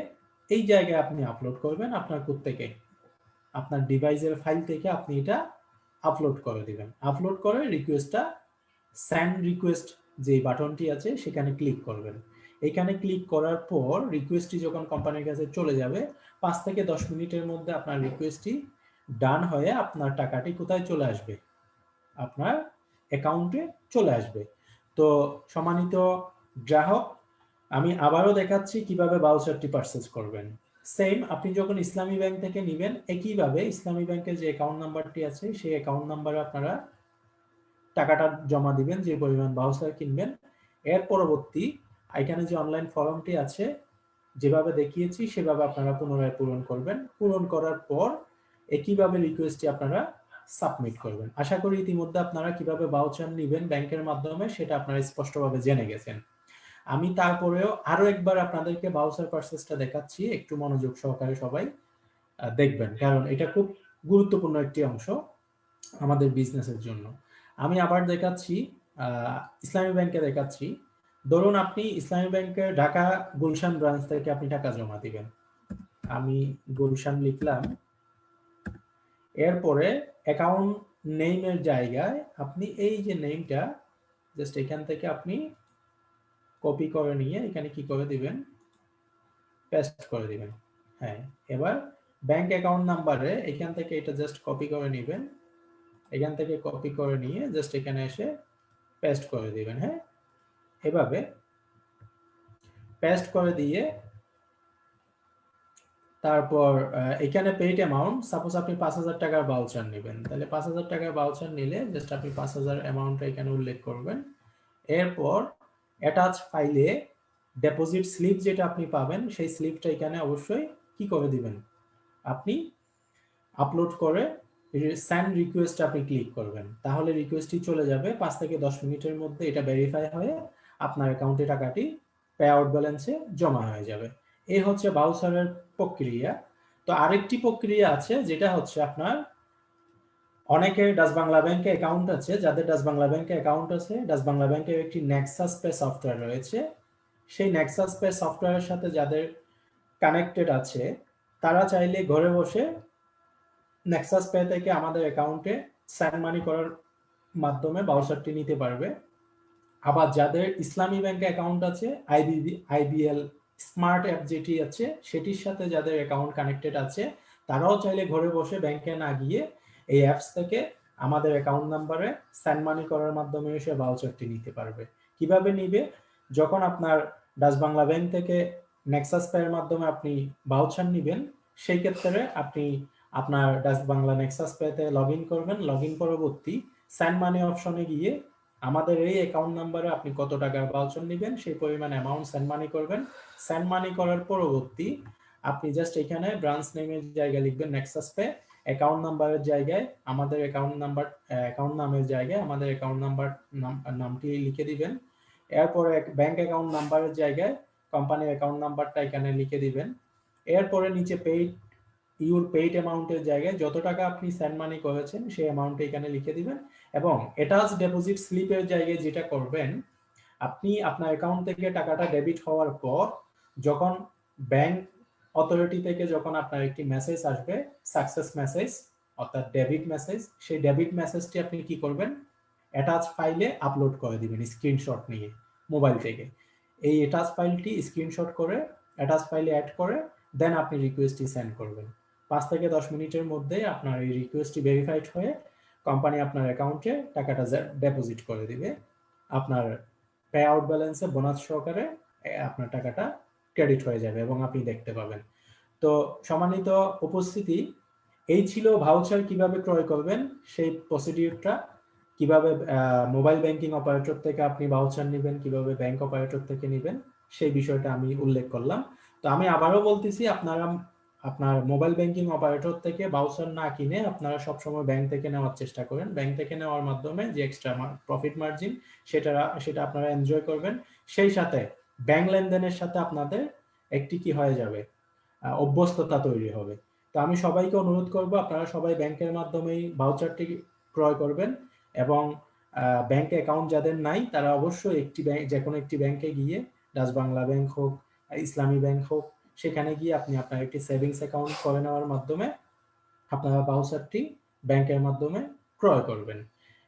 এই জায়গায় আপনি আপলোড করবেন আপনার থেকে আপনার ডিভাইসের ফাইল থেকে আপনি এটা আপলোড করে দিবেন। আপলোড করে রিকোয়েস্টটা সেন্ড রিকোয়েস্ট যে বাটনটি আছে সেখানে ক্লিক করবেন। এখানে ক্লিক করার পর রিকোয়েস্টটি যখন কোম্পানির কাছে চলে যাবে 5 থেকে 10 মিনিটের মধ্যে আপনার রিকোয়েস্টটি ডান হয়ে আপনার টাকাটি কোথায় চলে আসবে, আপনার অ্যাকাউন্টে চলে আসবে। তো সম্মানিত গ্রাহক, আমি আবারও দেখাচ্ছি কিভাবে ভাউচারটি পারচেজ করবেন। সেম আপনি যখন ইসলামী ব্যাংক থেকে নেবেন একইভাবে ইসলামী ব্যাংকের যে অ্যাকাউন্ট নাম্বারটি আছে সেই অ্যাকাউন্ট নাম্বারে আপনারা টাকাটা জমা দিবেন যে পরিমাণ ভাউচার কিনবেন। এর পরবর্তী এখানে যে অনলাইন ফর্মটি আছে যেভাবে দেখিয়েছি সেভাবে আপনারা পুনরায় পূরণ করবেন। পূরণ করার পর একইভাবে রিকোয়েস্টটি আপনারা সাবমিট করবেন। আশা করি ইতিমধ্যে আপনারা কিভাবে ভাউচার নেবেন ব্যাংকের মাধ্যমে সেটা আপনারা স্পষ্টভাবে জেনে গেছেন। আমি তারপরেও আরো একবার আপনাদেরকে ভাউচার পারচেজটা দেখাচ্ছি, একটু মনোযোগ সহকারে সবাই দেখবেন, কারণ এটা খুব গুরুত্বপূর্ণ একটি অংশ আমাদের বিজনেসের জন্য। আমি আবার দেখাচ্ছি, ইসলামী ব্যাংকে দেখাচ্ছি। ধরুন আপনি ইসলামী ব্যাংকের ঢাকা গুলশান ব্রাঞ্চ থেকে আপনি টাকা জমা দিবেন। আমি গুলশান লিখলাম, এরপরে অ্যাকাউন্ট নেমের জায়গায় আপনি এই যে নেমটা জাস্ট এখান থেকে আপনি কপি করে নিয়ে এখানে কি করে দিবেন, পেস্ট করে দিবেন। হ্যাঁ, এবার ব্যাংক অ্যাকাউন্ট নাম্বারে এখান থেকে এটা জাস্ট কপি করে নেবেন, এখান থেকে কপি করে নিয়ে জাস্ট এখানে এসে পেস্ট করে দিবেন। হ্যাঁ, এভাবে পেস্ট করে দিয়ে তারপর এখানে পেইড অ্যামাউন্ট, সাপোজ আপনি 5,000 টাকার ভাউচার নেবেন, তাহলে 5,000 টাকার ভাউচার নিলে জাস্ট আপনি 5,000 অ্যামাউন্টটা এখানে উল্লেখ করবেন। এরপর অ্যাটাচ ফাইলে ডিপোজিট স্লিপ যেটা আপনি পাবেন সেই স্লিপটা এখানে অবশ্যই কি করে দিবেন, আপনি আপলোড করে সেন্ড রিকোয়েস্ট আপনি ক্লিক করবেন। তাহলে রিকোয়েস্টটি চলে যাবে, 5 থেকে 10 মিনিটের মধ্যে এটা ভেরিফাই হয়ে আপনার অ্যাকাউন্টে টাকাটি পে আউট ব্যালেন্সে জমা হয়ে যাবে। এই হচ্ছে ভাউচারের প্রক্রিয়া। তো আরেকটি প্রক্রিয়া আছে যেটা হচ্ছে আপনার অনেকের ডাচ বাংলা ব্যাংকে অ্যাকাউন্ট আছে, যাদের ডাচ বাংলা ব্যাংকে অ্যাকাউন্ট আছে ডাচ বাংলা ব্যাংকের একটি নেক্সাস পে সফটওয়্যার রয়েছে। সেই নেক্সাস পে সফটওয়্যারের সাথে যাদের কানেক্টেড আছে তারা চাইলে ঘরে বসে নেক্সাস পে থেকে আমাদের অ্যাকাউন্টে সেন্ড মানি করার মাধ্যমে ভাউচারটি নিতে পারবে। আবার যাদের ইসলামী ব্যাংকে অ্যাকাউন্ট আছে, আইবিএল স্মার্ট অ্যাপ যেটি আছে সেটির সাথে যাদের অ্যাকাউন্ট কানেক্টেড আছে তারাও চাইলে ঘরে বসে ব্যাংকে না গিয়ে এই অ্যাপস থেকে আমাদের অ্যাকাউন্ট নাম্বারে সেন্ড মানি করার মাধ্যমে সে ভাউচারটি নিতে পারবে। কিভাবে নিবে, যখন আপনার ডাচ বাংলা ব্যাংক থেকে নেক্সাস পে এর মাধ্যমে আপনি ভাউচার নেবেন সেই ক্ষেত্রে আপনি আপনার ডাচ বাংলা নেক্সাস পেতে লগ ইন করবেন। লগ ইন পরবর্তী সেন্ড মানি অপশনে গিয়ে আমাদের এই অ্যাকাউন্ট নাম্বারে আপনি কত টাকার ভাউচার নেবেন সেই পরিমাণ অ্যামাউন্ট সেন্ড মানি করবেন। সেন্ড মানি করার পরবর্তী আপনি জাস্ট এখানে ব্রাঞ্চ নেমের জায়গায় লিখবেন নেক্সাস পে, অ্যাকাউন্ট নাম্বারের জায়গায় আমাদের অ্যাকাউন্ট নামের জায়গায় আমাদের অ্যাকাউন্ট নাম্বার নামটি লিখে দিবেন। এরপরে ব্যাংক অ্যাকাউন্ট নাম্বারের জায়গায় কোম্পানির অ্যাকাউন্ট নাম্বারটা এখানে লিখে দিবেন। এরপরে নিচে ইউর পেইড অ্যামাউন্টের জায়গায় যত টাকা আপনি সেন্ড মানি করেছেন সেই অ্যামাউন্টটা এখানে লিখে দিবেন এবং অ্যাটাচ ডেপোজিট স্লিপের জায়গায় যেটা করবেন, আপনি আপনার অ্যাকাউন্ট থেকে টাকাটা ডেবিট হওয়ার পর যখন ব্যাংক অথরিটি থেকে যখন আপনার একটি মেসেজ আসবে, সাকসেস মেসেজ অর্থাৎ ডেবিট মেসেজ, সেই ডেবিট মেসেজটি আপনি কি করবেন, অ্যাটাচ ফাইলে আপলোড করে দিবেন স্ক্রিনশট নিয়ে মোবাইল থেকে। এই অ্যাটাচ ফাইলটি স্ক্রিনশট করে অ্যাটাচ ফাইলে অ্যাড করে দেন আপনি রিকোয়েস্টটি সেন্ড করবেন। 5 থেকে 10 মিনিটের মধ্যে আপনার এই রিকোয়েস্টটি ভেরিফাইড হয়ে কোম্পানি আপনার অ্যাকাউন্টে টাকাটা ডিপোজিট করে দিবে। আপনার পে আউট ব্যালেন্সে বোনাস সহকারে আপনার টাকাটা ক্রেডিট হয়ে যাবে এবং আপনি দেখতে পাবেন। তো সম্মানিত উপস্থিতি, এই ছিল ভাউচার কিভাবে ক্রয় করবেন সেই প্রসিডিউরটা। কিভাবে মোবাইল ব্যাংকিং অপারেটর থেকে আপনি ভাউচার নেবেন, কিভাবে ব্যাংক অপারেটর থেকে নেবেন সেই বিষয়টা আমি উল্লেখ করলাম। তো আমি আবারও বলতেছি, আপনারা আপনার মোবাইল ব্যাংকিং অপারেটর থেকে ভাউচার না কিনে আপনারা সবসময় ব্যাংক থেকে নেওয়ার চেষ্টা করেন। ব্যাংক থেকে নেওয়ার মাধ্যমে যে এক্সট্রা প্রফিট মার্জিন সেটা আপনারা এনজয় করবেন। সেই সাথে ব্যাংক লেনদেনের সাথে আপনাদের একটি কি হয়ে যাবে, অভ্যস্ততা তৈরি হবে। তো আমি সবাইকে অনুরোধ করব আপনারা সবাই ব্যাংকের মাধ্যমেই ভাউচারটি ক্রয় করবেন এবং ব্যাংকে অ্যাকাউন্ট যাদের নাই তারা অবশ্যই একটি ব্যাংক, যে কোনো একটি ব্যাংকে গিয়ে, ডাচ বাংলা ব্যাংক হোক, ইসলামী ব্যাংক হোক, সেখানে গিয়ে আপনি আপনার একটি সেভিংস অ্যাকাউন্ট করে নেওয়ার মাধ্যমে আপনারা ভাউচারটি ব্যাংকের মাধ্যমে ক্রয় করবেন।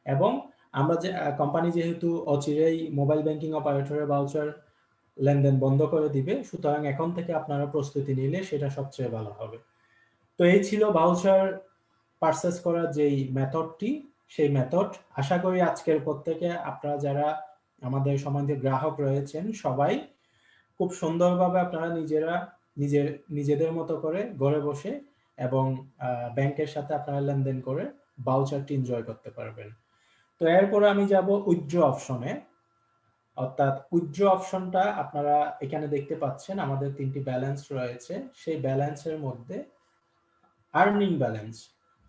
এবং আমরা যে কোম্পানি যেহেতু অচিরেই মোবাইল ব্যাংকিং অপারেটরের ভাউচার লেনদেন বন্ধ করে দিবে, সুতরাং এখন থেকে আপনারা প্রস্তুতি নিলে সেটা সবচেয়ে ভালো হবে। তো এই ছিল ভাউচার পারচেজ করার যেই মেথডটি, সেই মেথড। আশা করি আজকের পর থেকে আপনারা যারা আমাদের সম্মানিত গ্রাহক রয়েছেন সবাই খুব সুন্দরভাবে আপনারা নিজেদের মতো করে ঘরে বসে এবং ব্যাংকের সাথে আপনারা লেনদেন করে ভাউচারটি এনজয় করতে পারবেন। তো এরপরে আমি যাব উইথড্র অপশনে। অর্থাৎ উইথড্র অপশনটা আপনারা এখানে দেখতে পাচ্ছেন আমাদের 3টি ব্যালেন্স রয়েছে। সেই ব্যালেন্সের মধ্যে আর্নিং ব্যালেন্স,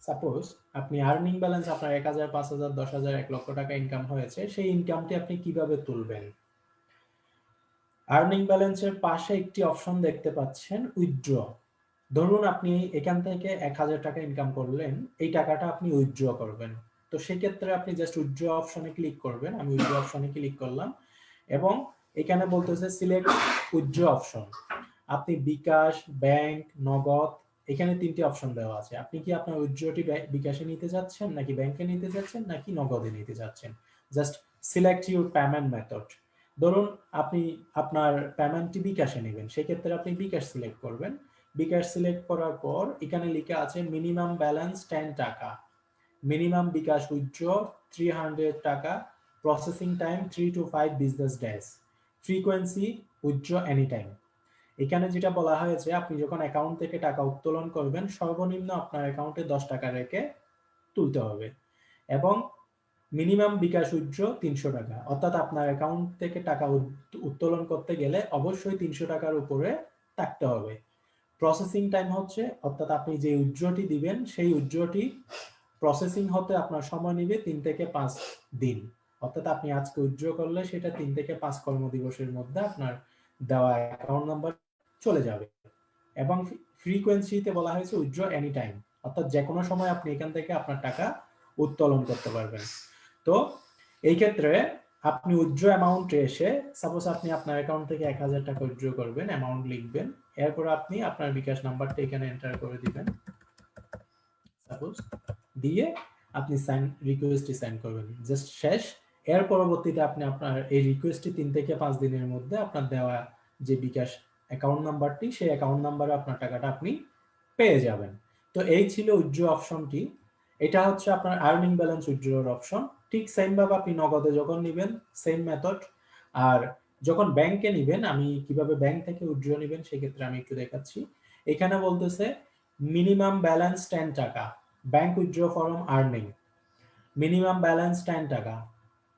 সাপোজ আপনি আর্নিং ব্যালেন্স আপনার 1000, 5000, 10000, 1 লক্ষ টাকা ইনকাম হয়েছে, সেই ইনকামটি আপনি কিভাবে তুলবেন। আর্নিং ব্যালেন্সের পাশে একটি অপশন দেখতে পাচ্ছেন উইথড্র। ধরুন আপনি এখান থেকে 1000 টাকা ইনকাম করলেন, এই টাকাটা আপনি উইথড্র করবেন। তো সেক্ষেত্রে আপনি জাস্ট উইথড্র অপশনে ক্লিক করবেন। আমি উইথড্র অপশনে ক্লিক করলাম এবং এখানে বলতেছে সিলেক্ট উইথড্র অপশন। আপনি বিকাশ, ব্যাংক, নগদ, এখানে 3টি অপশন দেওয়া আছে। আপনি কি আপনার উইথড্রটি বিকাশে নিতে যাচ্ছেন, নাকি ব্যাংকে নিতে যাচ্ছেন, নাকি নগদে নিতে যাচ্ছেন। Just select your payment method. ধরুন আপনি আপনার পেমেন্টটি বিকাশে নেবেন, সেক্ষেত্রে আপনি বিকাশ সিলেক্ট করবেন। বিকাশ সিলেক্ট করার পর এখানে লেখা আছে মিনিমাম ব্যালেন্স 10 টাকা, মিনিমাম বিকাশ উইথড্র 300 টাকা, processing time 3 to 5 business days, frequency withdraw any time. এখানে যেটা বলা হয়েছে, আপনি যখন অ্যাকাউন্ট থেকে টাকা উত্তোলন করবেন সর্বনিম্ন আপনার অ্যাকাউন্টে 10 টাকা রেখে তুলতে হবে এবং মিনিমাম বিকাশ উইথড্র 300 টাকা। অর্থাৎ আপনার অ্যাকাউন্ট থেকে টাকা উত্তোলন করতে গেলে অবশ্যই 300 টাকার উপরে থাকতে হবে। প্রসেসিং টাইম হচ্ছে, অর্থাৎ আপনি যে উইথড্রটি দিবেন সেই উইথড্রটি প্রসেসিং হতে আপনার সময় নেবে 3 থেকে 5 দিন। অর্থাৎ আপনি আজকে উইথড্র করলে সেটা 3 থেকে 5 কর্মদিবসের মধ্যে আপনার দেওয়া অ্যাকাউন্ট নাম্বার চলে যাবে। এবং ফ্রিকোয়েন্সিতে বলা হয়েছে উইথড্র এনি টাইম, অর্থাৎ যে কোনো সময় আপনি এখান থেকে আপনার টাকা উত্তোলন করতে পারবেন। তো এই ক্ষেত্রে আপনি উইথড্র অ্যামাউন্টে এসে, সাপোজ আপনি আপনার অ্যাকাউন্ট থেকে 1000 টাকা উইথড্র করবেন, অ্যামাউন্ট লিখবেন, এরপর আপনি আপনার বিকাশ নাম্বারটা এখানে এন্টার করে দিবেন, সাপোজ দিয়ে আপনি রিকোয়েস্টটি সেন্ড করবেন, জাস্ট শেষ। এর পরবর্তীতে আপনি আপনার এই রিকোয়েস্টটি 3 থেকে 5 দিনের মধ্যে আপনার দেওয়া যে বিকাশ অ্যাকাউন্ট নাম্বারটি, সেই অ্যাকাউন্ট নাম্বারে আপনার টাকাটা আপনি পেয়ে যাবেন। তো এই ছিল উইথড্র অপশনটি। এটা হচ্ছে আপনার আর্নিং ব্যালেন্স উইথড্রর অপশন। ঠিক সেম ভাবে আপনি নগদে যখন নেবেন সেম মেথড। আর যখন ব্যাংকে নেবেন, আমি কিভাবে ব্যাংক থেকে উইথড্র নেবেন সেক্ষেত্রে আমি একটু দেখাচ্ছি। এখানে বলতেছে মিনিমাম ব্যালেন্স 10 টাকা, bank withdraw form earning, minimum balance 10 টাকা,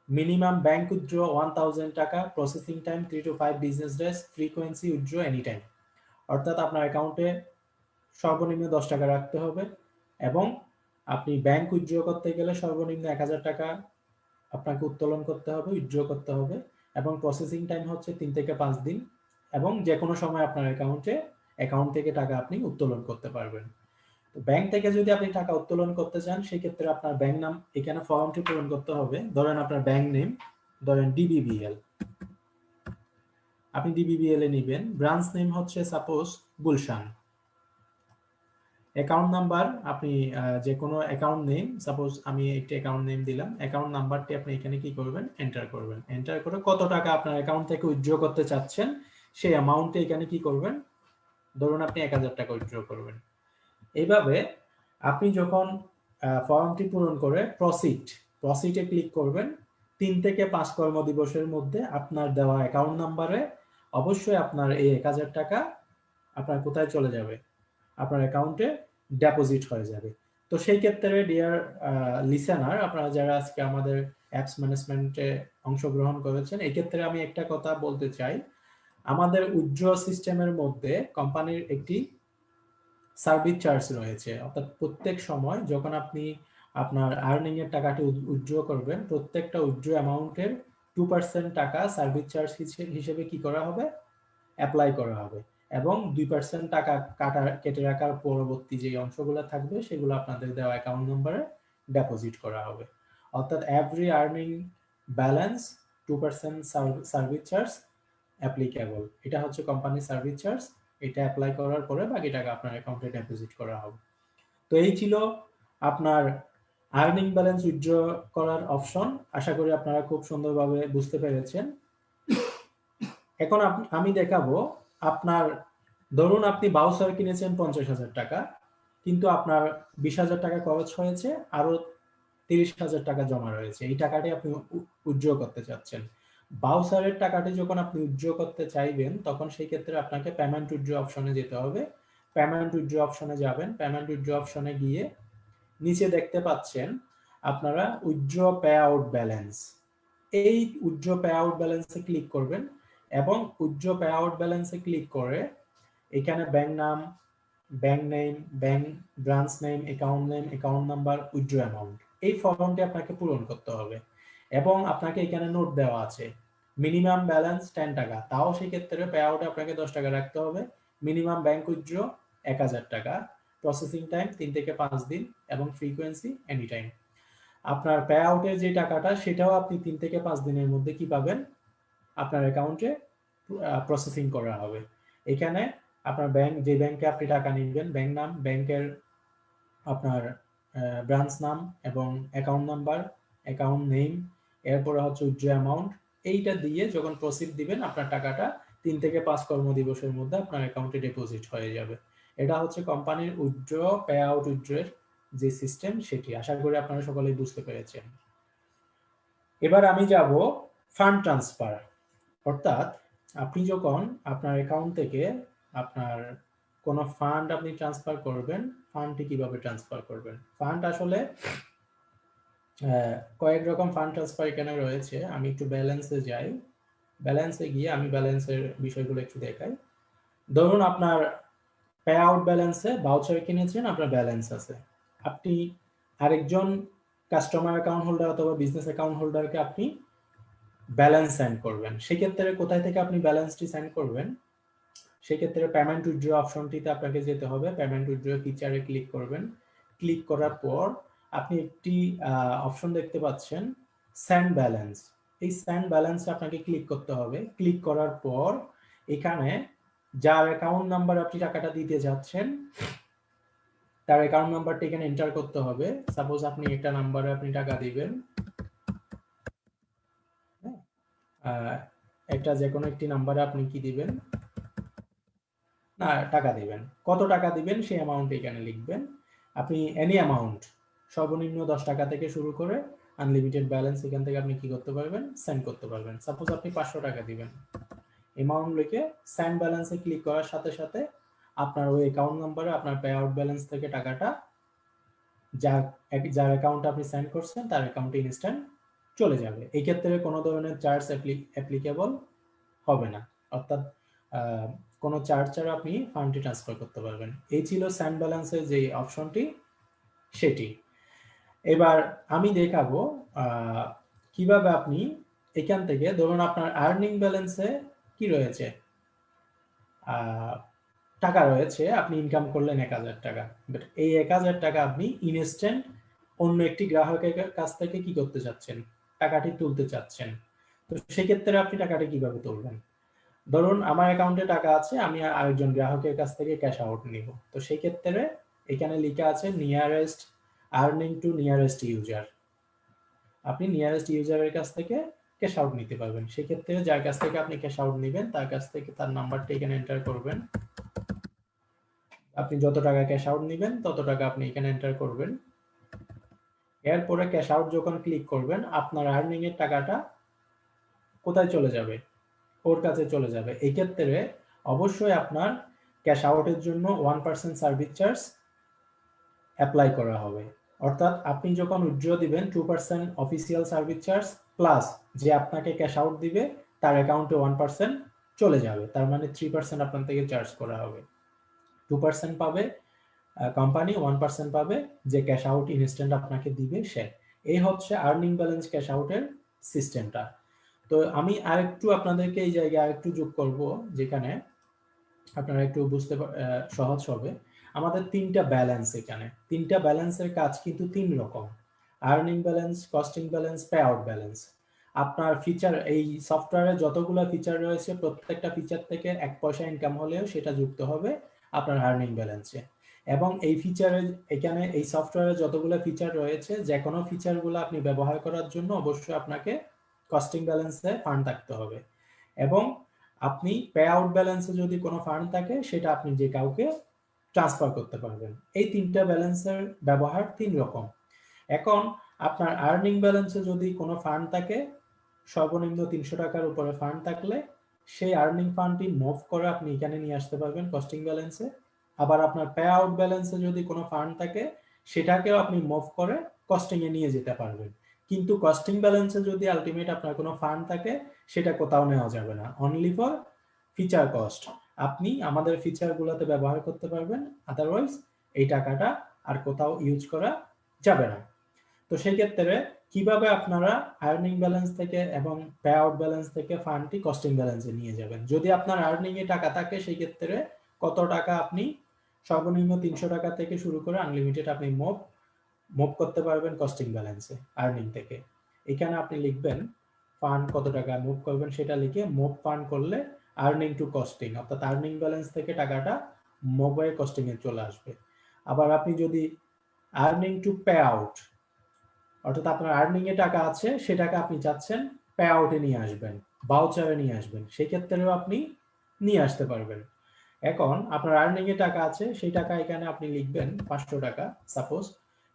মিনিমাম ব্যাংক উইথড্র 1000 টাকা, processing time 3 to 5 business days, frequency withdraw any time. অর্থাৎ আপনার অ্যাকাউন্টে সর্বনিম্ন 10 টাকা রাখতে হবে এবং আপনি ব্যাংক উইথড্র করতে গেলে সর্বনিম্ন 1000 টাকা আপনাকে উত্তোলন করতে হবে, উইথড্র করতে হবে এবং প্রসেসিং টাইম হচ্ছে 3 থেকে 5 দিন এবং যে কোনো সময় আপনার অ্যাকাউন্ট থেকে টাকা আপনি উত্তোলন করতে পারবেন। তো ব্যাংক থেকে যদি আপনি টাকা উত্তোলন করতে চান সেক্ষেত্রে আপনার ব্যাংক নাম এখানে ফর্মটি পূরণ করতে হবে। ধরেন আপনার ব্যাংক নেম ধরেন ডিবিবিএল, আপনি ডিবিবিএল এ নেবেন। ব্রাঞ্চ নেম হচ্ছে সাপোজ গুলশান। অ্যাকাউন্ট নাম্বার আপনি যে কোনো অ্যাকাউন্ট নেম, সাপোজ আমি একটা অ্যাকাউন্ট নেম দিলাম, অ্যাকাউন্ট নাম্বারটি আপনি এখানে কি করবেন, এন্টার করবেন। এন্টার করে কত টাকা আপনার অ্যাকাউন্ট থেকে উইথড্র করতে চাচ্ছেন সেই অ্যামাউন্টে এখানে কি করবেন, ধরুন আপনি 1000 টাকা উইথড্র করবেন। এইভাবে আপনি যখন ফর্মটি পূরণ করে প্রসিডে ক্লিক করবেন, 3 থেকে 5 কর্মদিবসের মধ্যে আপনার দেওয়া অ্যাকাউন্ট নাম্বারে অবশ্যই আপনার এই 1000 টাকা আপনার কোথায় চলে যাবে, আপনার অ্যাকাউন্টে ডিপোজিট হয়ে যাবে। তো সেই ক্ষেত্রে ডিয়ার লিসেনার, আপনারা যারা আজকে আমাদের অ্যাপস ম্যানেজমেন্টে অংশগ্রহণ করেছেন, এই ক্ষেত্রে আমি একটা কথা বলতে চাই, আমাদের উইথড্র সিস্টেমের মধ্যে কোম্পানির একটি সার্ভিস চার্জ রয়েছে। অর্থাৎ প্রত্যেক সময় যখন আপনি আপনার আর্নিং এর টাকাটি উইথড্র করবেন, প্রত্যেকটা উইথড্র অ্যামাউন্টের 2% টাকা সার্ভিস চার্জ হিসেবে কি করা হবে, অ্যাপ্লাই করা হবে এবং 2% টাকা কেটে রাখার পরবর্তী যে অংশগুলো থাকবে সেগুলো আপনাদের দেওয়া অ্যাকাউন্ট নম্বরে ডিপোজিট করা হবে। অর্থাৎ every earning balance 2% service charge applicable. এটা হচ্ছে কোম্পানির সার্ভিস চার্জ, এটা অ্যাপ্লাই করার পরে বাকি টাকা আপনার অ্যাকাউন্টে ডিপোজিট করা হবে। তো এই ছিল আপনার আর্নিং ব্যালেন্স উইথড্র করার অপশন। আশা করি আপনারা খুব সুন্দরভাবে বুঝতে পেরেছেন। এখন আমি দেখাবো আপনার, ধরুন আপনি বাউচার কিনেছেন 50,000 টাকা, কিন্তু আপনার 20,000 টাকা খরচ হয়েছে, আরো 30,000 টাকা জমা রয়েছে, এই টাকাটি আপনি উইথড্র করতে চাচ্ছেন। বাউচারের টাকাটি যখন আপনি উইথড্র করতে চাইবেন তখন সেই ক্ষেত্রে আপনাকে পেমেন্ট উইথড্র অপশনে যেতে হবে। পেমেন্ট উইথড্র অপশনে যাবেন, পেমেন্ট উইথড্র অপশনে গিয়ে নিচে দেখতে পাচ্ছেন আপনারা উইথড্র পে আউট ব্যালেন্স, এই উইথড্র পে আউট ব্যালেন্সে ক্লিক করবেন এবং উইথড্র পে আউট ব্যালেন্সে ক্লিক করে এখানে ব্যাংক নাম, bank name, bank branch name, account number, withdraw amount, এই ফর্মটি আপনাকে পূরণ করতে হবে এবং আপনাকে এখানে নোট দেওয়া আছে মিনিমাম ব্যালেন্স 10 টাকা, তাও সেই ক্ষেত্রে পে আউটে আপনাকে 10 টাকা রাখতে হবে। মিনিমাম ব্যাংক উইথড্র 1000 টাকা, প্রসেসিং টাইম 3 থেকে 5 দিন এবং ফ্রিকোয়েন্সি এনি টাইম। আপনার পে আউটের যে টাকাটা সেটাও আপনি 3 থেকে 5 দিনের মধ্যে কি পাবেন, আপনার অ্যাকাউন্টে প্রসেসিং করা হবে। এখানে আপনার ব্যাংক, যে ব্যাংকে আপনি টাকা নেবেন, ব্যাংক নাম, ব্যাংকের আপনার ব্রাঞ্চ নাম এবং অ্যাকাউন্ট নাম্বার, অ্যাকাউন্ট নেম, এরপরে হচ্ছে উইথড্র অ্যামাউন্ট, এইটা দিয়ে যখন প্রসিড দিবেন আপনার টাকাটা 3 থেকে 5 কর্মদিবসের মধ্যে আপনার অ্যাকাউন্টে ডিপোজিট হয়ে যাবে। এটা হচ্ছে কোম্পানির উইথড্র পে আউট উইথড্রের যে সিস্টেম সেটি। আশা করি আপনারা সকলেই বুঝতে পেরেছেন। এবার আমি যাব ফান্ড ট্রান্সফার। অর্থাৎ আপনি যখন আপনার অ্যাকাউন্ট থেকে আপনার কোনো ফান্ড আপনি ট্রান্সফার করবেন, ফান্ডটি কিভাবে ট্রান্সফার করবেন। ফান্ড আসলে কয়েক রকম ফান্ড ট্রান্সফার এখানে রয়েছে। আমি একটু ব্যালেন্সে যাই, ব্যালেন্সে গিয়ে আমি ব্যালেন্সের বিষয়গুলো একটু দেখাই। ধরুন আপনার পে আউট ব্যালেন্সে ভাউচার কিনেছেন, আপনার ব্যালেন্স আছে, আপনি আরেকজন কাস্টমার অ্যাকাউন্ট হোল্ডার অথবা বিজনেস অ্যাকাউন্ট হোল্ডারকে আপনি ব্যালেন্স সেন্ড করবেন। সেক্ষেত্রে কোথায় থেকে আপনি ব্যালেন্সটি সেন্ড করবেন, সেক্ষেত্রে পেমেন্ট উইথড্র অপশনটিতে আপনাকে যেতে হবে। পেমেন্ট উইথড্র ফিচারে ক্লিক করবেন। ক্লিক করার পর আপনি একটি অপশন দেখতে পাচ্ছেন সেন্ড ব্যালেন্স। এই সেন্ড ব্যালেন্সে আপনাকে ক্লিক করতে হবে। ক্লিক করার পর এখানে যার অ্যাকাউন্ট নাম্বার আপনি টাকাটা দিতে যাচ্ছেন তার অ্যাকাউন্ট নাম্বারটা এখানে এন্টার করতে হবে। সাপোজ আপনি একটা নাম্বারে আপনি টাকা দিবেন, একটা যে কোনো একটি নাম্বারে আপনি কি দিবেন না টাকা দিবেন, কত টাকা দিবেন সেই অ্যামাউন্ট এখানে লিখবেন। আপনি এনি অ্যামাউন্ট, সর্বনিম্ন 10 টাকা থেকে শুরু করে আনলিমিটেড ব্যালেন্স এখান থেকে আপনি কি করতে পারবেন, সেন্ড করতে পারবেন। সাপোজ আপনি 500 টাকা দিবেন, অ্যামাউন্ট লিখে সেন্ড ব্যালেন্সে ক্লিক করার সাথে সাথে আপনার ওই অ্যাকাউন্ট নাম্বারে আপনার পে আউট ব্যালেন্স থেকে টাকাটা যার অ্যাকাউন্টে আপনি সেন্ড করছেন তার অ্যাকাউন্টে ইনস্ট্যান্ট চলে যাবে। এই ক্ষেত্রে কোনো ধরনের চার্জ অ্যাপ্লিকেবল হবে না, অর্থাৎ কোনো চার্জ ছাড়া আপনি ফান্ডটি ট্রান্সফার করতে পারবেন। এই ছিল সেন্ড ব্যালেন্সের যে অপশনটি সেটি। এবার আমি দেখাবো কিভাবে আপনি এখান থেকে, ধরুন আপনার আর্নিং ব্যালেন্সে কি রয়েছে, টাকা রয়েছে, আপনি ইনকাম করলেন 1000 টাকা, বাট এই 1000 টাকা আপনি ইনস্ট্যান্ট অন্য একটি গ্রাহকের কাছ থেকে কি করতে চাচ্ছেন, টাকাটি তুলতে চাচ্ছেন। তো সেক্ষেত্রে আপনি টাকাটি কিভাবে তুলবেন? ধরুন আমার অ্যাকাউন্টে টাকা আছে, আমি আরেকজন গ্রাহকের কাছ থেকে ক্যাশ আউট নিব। তো সেই ক্ষেত্রে এখানে লেখা আছে nearest earning to nearest user. আপনি নিয়ারেস্ট ইউজারের কাছ থেকে ক্যাশ আউট নিতে পারবেন। সেক্ষেত্রে যার কাছ থেকে আপনি ক্যাশ আউট নেবেন তার কাছ থেকে তার নাম্বারটা এখানে এন্টার করবেন। আপনি যত টাকা ক্যাশ আউট নেবেন তত টাকা আপনি এখানে এন্টার করবেন। এরপরে ক্যাশ আউট যখন ক্লিক করবেন, আপনার আর্নিং এর টাকাটা কোথায় চলে যাবে? ওর কাছে চলে যাবে। এই ক্ষেত্রে অবশ্যই আপনার ক্যাশ আউটের জন্য 1% সার্ভিস চার্জ অ্যাপ্লাই করা হবে। অর্থাৎ আপনি যখন উইথড্র দিবেন 2% অফিসিয়াল সার্ভিস চার্জ প্লাস যে আপনাকে ক্যাশ আউট দিবে তার অ্যাকাউন্টে 1% চলে যাবে। তার মানে 3% আপনার থেকে চার্জ করা হবে। 2% পাবে কোম্পানি, 1% পাবে যে ক্যাশ আউট ইনস্ট্যান্ট আপনাকে দিবে সে। এই হচ্ছে আর্নিং ব্যালেন্স ক্যাশ আউটের সিস্টেমটা। তো আমি আরেকটু আপনাদেরকে এই জায়গায় আরেকটু যোগ করব, যেখানে আপনারা একটু বুঝতে সহজ হবে। আমাদের তিনটা ব্যালেন্স, এখানে তিনটা ব্যালেন্সের কাজ কিন্তু তিন রকম: earning balance, costing balance, pay out balance. আপনার ফিচার, এই সফটওয়্যারে যতগুলো ফিচার রয়েছে প্রত্যেকটা ফিচার থেকে 1 পয়সা ইনকাম হলেও সেটা যুক্ত হবে আপনার আর্নিং ব্যালেন্সে। এবং এই ফিচারে, এখানে এই সফটওয়্যারে যতগুলো ফিচার রয়েছে, যে কোনো ফিচারগুলো আপনি ব্যবহার করার জন্য অবশ্যই আপনাকে কস্টিং ব্যালেন্সে ফান্ড থাকতে হবে। এবং আপনি পে আউট ব্যালেন্সে যদি কোনো ফান্ড থাকে সেটা আপনি যে কাউকে ট্রান্সফার করতে পারবেন। এই তিনটা ব্যালেন্সের ব্যবহার তিন রকম। এখন আপনার আর্নিং ব্যালেন্সে যদি কোনো ফান্ড থাকে, সর্বনিম্ন 300 টাকার উপরে ফান্ড থাকলে সেই আর্নিং ফান্ডটি মুভ করে আপনি এখানে নিয়ে আসতে পারবেন কস্টিং ব্যালেন্সে। আবার আপনার পে আউট ব্যালেন্সে যদি কোনো ফান্ড থাকে সেটাকেও আপনি মুভ করে কস্টিং এ নিয়ে যেতে পারবেন। কিন্তু কস্টিং ব্যালেন্সে যদি আলটিমেট আপনার কোনো ফান্ড থাকে সেটা কোথাও নেওয়া যাবে না, অনলি ফর ফিচার কস্ট। আপনি আমাদের ফিচারগুলোতে ব্যবহার করতে পারবেন, আদারওয়াইজ এই টাকাটা আর কোথাও ইউজ করা যাবে না। তো সেই ক্ষেত্রে কিভাবে আপনারা আর্নিং ব্যালেন্স থেকে এবং পে আউট ব্যালেন্স থেকে ফান্ডটি কস্টিং ব্যালেন্সে নিয়ে যাবেন? যদি আপনার আর্নিং এ টাকা থাকে সেই ক্ষেত্রে কত টাকা আপনি সর্বনিম্ন 300 টাকা থেকে শুরু করে আনলিমিটেড আপনি মুভ করতে পারবেন কস্টিং ব্যালেন্সে আর্নিং থেকে। এখানে আপনি লিখবেন ফান্ড কত টাকা মুভ করবেন, সেটা লিখে মুভ ফান্ড করলে আর্নিং টু কস্টিং, অর্থাৎ আর্নিং ব্যালেন্স থেকে টাকাটা মুভ হয়ে কস্টিং এ চলে আসবে। আবার আপনি যদি আর্নিং টু পে আউট, অর্থাৎ আপনার আর্নিং এ টাকা আছে সে টাকা আপনি চাচ্ছেন পে আউটে নিয়ে আসবেন, ভাউচারে নিয়ে আসবেন, সেই ক্ষেত্রেও আপনি নিয়ে আসতে পারবেন। এখন আপনার আর্নিং এ টাকা আছে, সেই টাকা এখানে আপনি লিখবেন 500 টাকা সাপোজ।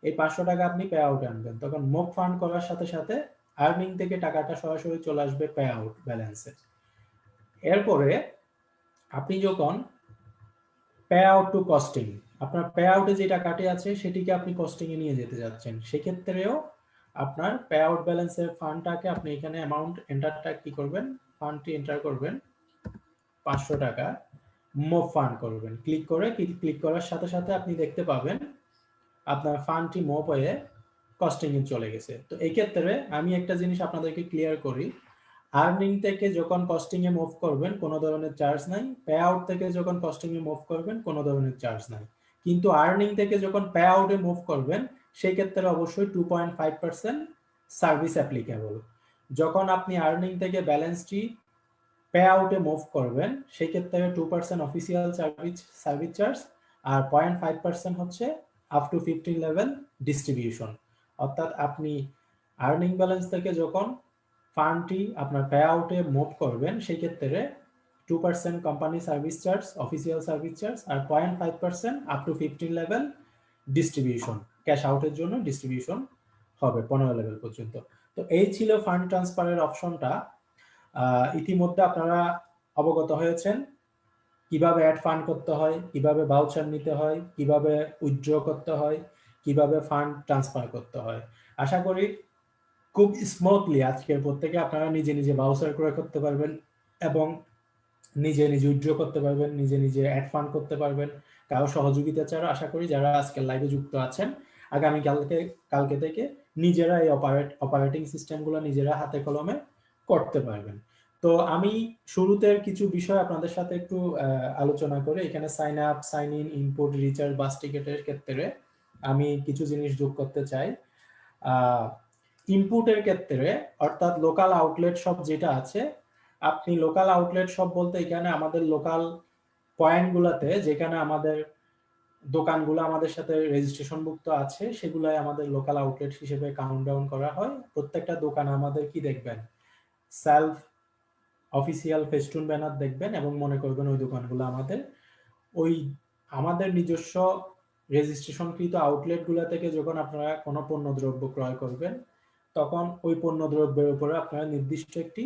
এই 500 টাকা আপনি পে আউটে আনবেন, তখন মুভ ফান্ড করার সাথে সাথে আর্নিং থেকে টাকাটা সরাসরি চলে আসবে পে আউট ব্যালেন্সে। এরপরে আপনি যখন পে আউট টু কস্টিং, আপনার পে আউটে যে টাকাটি আছে সেটিকে আপনি কস্টিং এ নিয়ে যেতে যাচ্ছেন, সেক্ষেত্রেও আপনার পে আউট ব্যালেন্সের ফান্ডটাকে আপনি এখানে অ্যামাউন্ট এন্টারটা কি করবেন, ফান্ডটি এন্টার করবেন 500 টাকা, মুভ ফান্ড করবেন। ক্লিক করার সাথে সাথে আপনি দেখতে পাবেন আপনার ফান্ডটি মুভ হয়ে কস্টিং এ চলে গেছে। তো এই ক্ষেত্রে আমি একটা জিনিস আপনাদেরকে ক্লিয়ার করি, আর্নিং থেকে যখন কস্টিং এ মুভ করবেন কোনো ধরনের চার্জ নাই, পে আউট থেকে যখন কস্টিং এ মুভ করবেন কোনো ধরনের চার্জ নাই। কিন্তু আর্নিং থেকে যখন পে আউটে মুভ করবেন সেই ক্ষেত্রে অবশ্যই 2.5% সার্ভিস অ্যাপ্লিকেবল। যখন আপনি আর্নিং থেকে ব্যালেন্সটি পে আউটে মুভ করবেন সেই ক্ষেত্রে 2% অফিসিয়াল সার্ভিস চার্জ আর 0.5% হচ্ছে আপ টু 15 লেভেল ডিস্ট্রিবিউশন। অর্থাৎ আপনি আর্নিং ব্যালেন্স থেকে যখন ফান্ডটি আপনার পে আউটে মুভ করবেন সেই ক্ষেত্রে 2% company service charge, official service charge আর 0.5% up to 15 level distribution, cash আউটের জন্য ডিস্ট্রিবিউশন হবে 15 লেভেল পর্যন্ত। তো এই ছিল ফান্ড ট্রান্সফারের অপশনটা। ইতিমধ্যে আপনারা অবগত হয়েছেন। কিভাবে অ্যাড ফান্ড করতে হয়, কিভাবে ভাউচার নিতে হয়, কিভাবে উইথড্র করতে হয়, কিভাবে ফান্ড ট্রান্সফার করতে হয়। আশা করি খুব স্মুথলি আজকের পর থেকে আপনারা নিজে নিজে ভাউচার ক্রয় করতে পারবেন এবং নিজে নিজে উইথড্র করতে পারবেন, নিজে নিজে অ্যাড ফান্ড করতে পারবেন। কারো সহযোগিতা ছাড়া আশা করি যারা আজকের লাইভে যুক্ত আছেন আগামী কালকে থেকে নিজেরা এই অপারেটিং সিস্টেমগুলো নিজেরা হাতে কলমে করতে পারবেন। তো আমি শুরুতে কিছু বিষয় আপনাদের সাথে একটু আলোচনা করে এখানে sign up, sign in, input, recharge, bus টিকেটের ক্ষেত্রে আমি কিছু জিনিস যোগ করতে চাই। ইনপুটের ক্ষেত্রে অর্থাৎ লোকাল আউটলেট শপ যেটা আছে, আপনি লোকাল আউটলেট শপ বলতে এখানে আমাদের লোকাল পয়েন্টগুলোতে যেখানে আমাদের দোকানগুলো আমাদের সাথে রেজিস্ট্রেশনভুক্ত আছে সেগুলাই আমাদের লোকাল আউটলেট হিসেবে কাউন্ট ডাউন করা হয়। প্রত্যেকটা দোকান আমাদের কি দেখবেন, সেলফ অফিসিয়াল ফেস্টুন ব্যানার দেখবেন এবং মনে করবেন ওই দোকানগুলো আমাদের নিজস্ব রেজিস্ট্রেশনকৃত আউটলেটগুলো থেকে যখন আপনারা কোনো পণ্যদ্রব্য ক্রয় করবেন তখন ওই পণ্যদ্রব্যের উপরে আপনারা নির্দিষ্ট একটি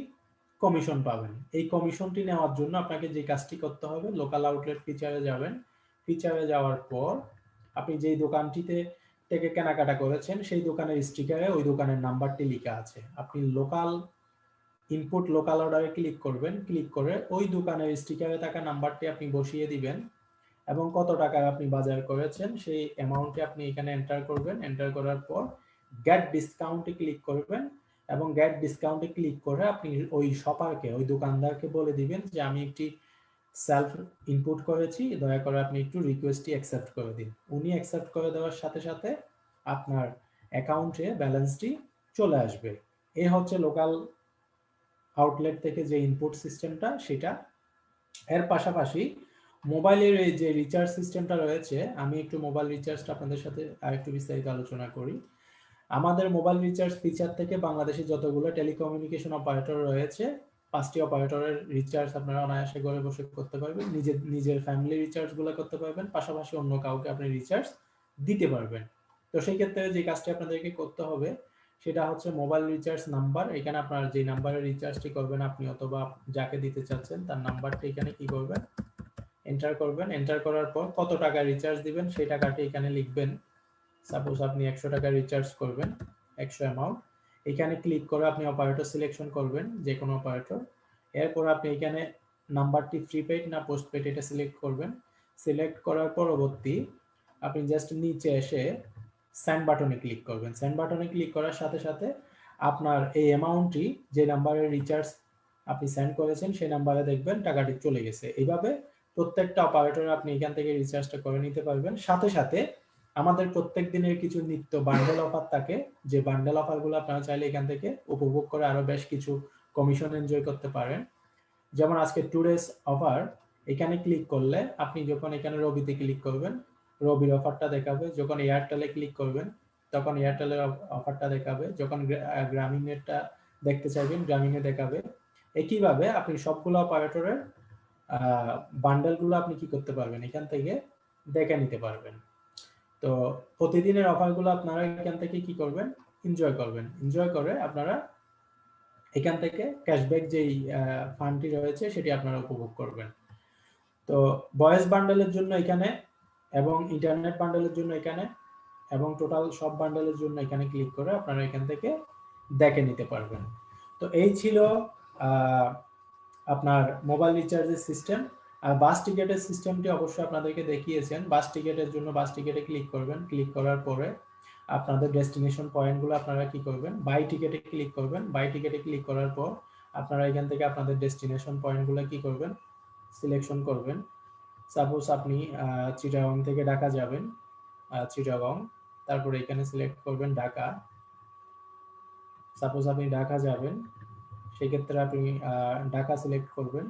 কমিশন পাবেন। এই কমিশনটি নেওয়ার জন্য আপনাকে যে কাজটি করতে হবে, লোকাল আউটলেট ফিচারে যাবেন। ফিচারে যাওয়ার পর আপনি যেই দোকানটিতে থেকে কেনাকাটা করেছেন সেই দোকানের স্টিকারে ওই দোকানের নাম্বারটি লেখা আছে। আপনি লোকাল ইনপুট লোকাল অর্ডারে ক্লিক করবেন, ক্লিক করে ওই দোকানের স্টিকারে থাকা নাম্বারটি আপনি বসিয়ে দিবেন এবং কত টাকা আপনি বাজার করেছেন সেই অ্যামাউন্টটি আপনি এখানে এন্টার করবেন। এন্টার করার পর গেট ডিসকাউন্টে ক্লিক করবেন এবং গেট ডিসকাউন্টে ক্লিক করে আপনি ওই শপারকে, ওই দোকানদারকে বলে দিবেন যে আমি একটি সেলফ ইনপুট করেছি, দয়া করে আপনি একটু রিকোয়েস্টটি অ্যাকসেপ্ট করে দিন। উনি অ্যাকসেপ্ট করে দেওয়ার সাথে সাথে আপনার অ্যাকাউন্টে ব্যালেন্সটি চলে আসবে। এই হচ্ছে লোকাল আউটলেট থেকে যে ইনপুট সিস্টেমটা সেটা। এর পাশাপাশি মোবাইলের এই যে রিচার্জ সিস্টেমটা রয়েছে, আমি একটু মোবাইল রিচার্জটা আপনাদের সাথে আরেকটু বিস্তারিত আলোচনা করি। আমাদের মোবাইল রিচার্জ ফিচার থেকে বাংলাদেশে যতগুলো টেলিকমিউনিকেশন অপারেটর রয়েছে 5টি অপারেটরের রিচার্জ আপনারা অনায়াসে ঘরে বসে করতে পারবেন। নিজের ফ্যামিলি রিচার্জগুলো করতে পারবেন, পাশাপাশি অন্য কাউকে আপনি রিচার্জ দিতে পারবেন। তো সেই ক্ষেত্রে যে কাজটি আপনাদেরকে করতে হবে সেটা হচ্ছে মোবাইল রিচার্জ নাম্বার। এখানে আপনার যে নাম্বারে রিচার্জটি করবেন আপনি অথবা যাকে দিতে চাচ্ছেন তার নাম্বারটি এখানে কি করবেন, এন্টার করবেন। এন্টার করার পর কত টাকা রিচার্জ দিবেন সেই টাকাটি এখানে লিখবেন। সাপোজ আপনি 100 টাকা রিচার্জ করবেন, 100 অ্যামাউন্ট। এখানে ক্লিক করে আপনি অপারেটর সিলেকশন করবেন, যে কোনো অপারেটর। এরপর আপনি এখানে নাম্বারটি প্রিপেইড না পোস্টপেইড এটা সিলেক্ট করবেন। সিলেক্ট করার পরবর্তী আপনি জাস্ট নিচে এসে সেন্ড বাটনে ক্লিক করবেন। সেন্ড বাটনে ক্লিক করার সাথে সাথে আপনার এই অ্যামাউন্টটি যে নাম্বারে রিচার্জ আপনি সেন্ড করেছেন সেই নাম্বারে দেখবেন টাকাটি চলে গেছে। এইভাবে প্রত্যেকটা অপারেটর আপনি এখান থেকে রিচার্জটা করে নিতে পারবেন। সাথে সাথে আমাদের প্রত্যেক দিনের কিছু নিত্য বান্ডেল অফার থাকে, যে বান্ডেল অফারগুলো আপনারা চাইলে এখান থেকে উপভোগ করে আরো বেশ কিছু কমিশন এনজয় করতে পারেন। যেমন আজকে টুডেস অফার, এখানে ক্লিক করলে আপনি যখন এখানে রবিতে ক্লিক করবেন রবির অফারটা দেখাবে, যখন এয়ারটেলে ক্লিক করবেন তখন এয়ারটেলের অফারটা দেখাবে, যখন গ্রামীণেরটা দেখতে চাইবেন গ্রামীণে দেখাবে। একইভাবে আপনি সবগুলো অপারেটরের বান্ডেলগুলো আপনি কি করতে পারবেন এখান থেকে দেখে নিতে পারবেন। তো প্রতিদিনের অফারগুলো আপনারা এখান থেকে কি করবেন, এনজয় করবেন। এনজয় করে আপনারা এখান থেকে ক্যাশব্যাক যেই ফান্ডটি রয়েছে সেটি আপনারা উপভোগ করবেন। তো ভয়েস বান্ডেলের জন্য এখানে এবং ইন্টারনেট বান্ডেলের জন্য এখানে এবং টোটাল সব বান্ডেলের জন্য এখানে ক্লিক করে আপনারা এখান থেকে দেখে নিতে পারবেন। তো এই ছিল আপনার মোবাইল রিচার্জের সিস্টেম। আর বাস টিকেটের সিস্টেমটি অবশ্যই আপনাদেরকে দেখিয়েছেন। বাস টিকেটের জন্য বাস টিকেটে ক্লিক করবেন। ক্লিক করার পরে আপনাদের ডেস্টিনেশন পয়েন্টগুলো আপনারা কি করবেন, বাই টিকেটে ক্লিক করবেন। বাই টিকেটে ক্লিক করার পর আপনারা এখান থেকে আপনাদের ডেস্টিনেশন পয়েন্টগুলো কি করবেন, সিলেকশন করবেন। সাপোজ আপনি চিটাগং থেকে ঢাকা যাবেন, চিটাগং, তারপরে এখানে সিলেক্ট করবেন ঢাকা। সাপোজ আপনি ঢাকা যাবেন, সেক্ষেত্রে আপনি ঢাকা সিলেক্ট করবেন।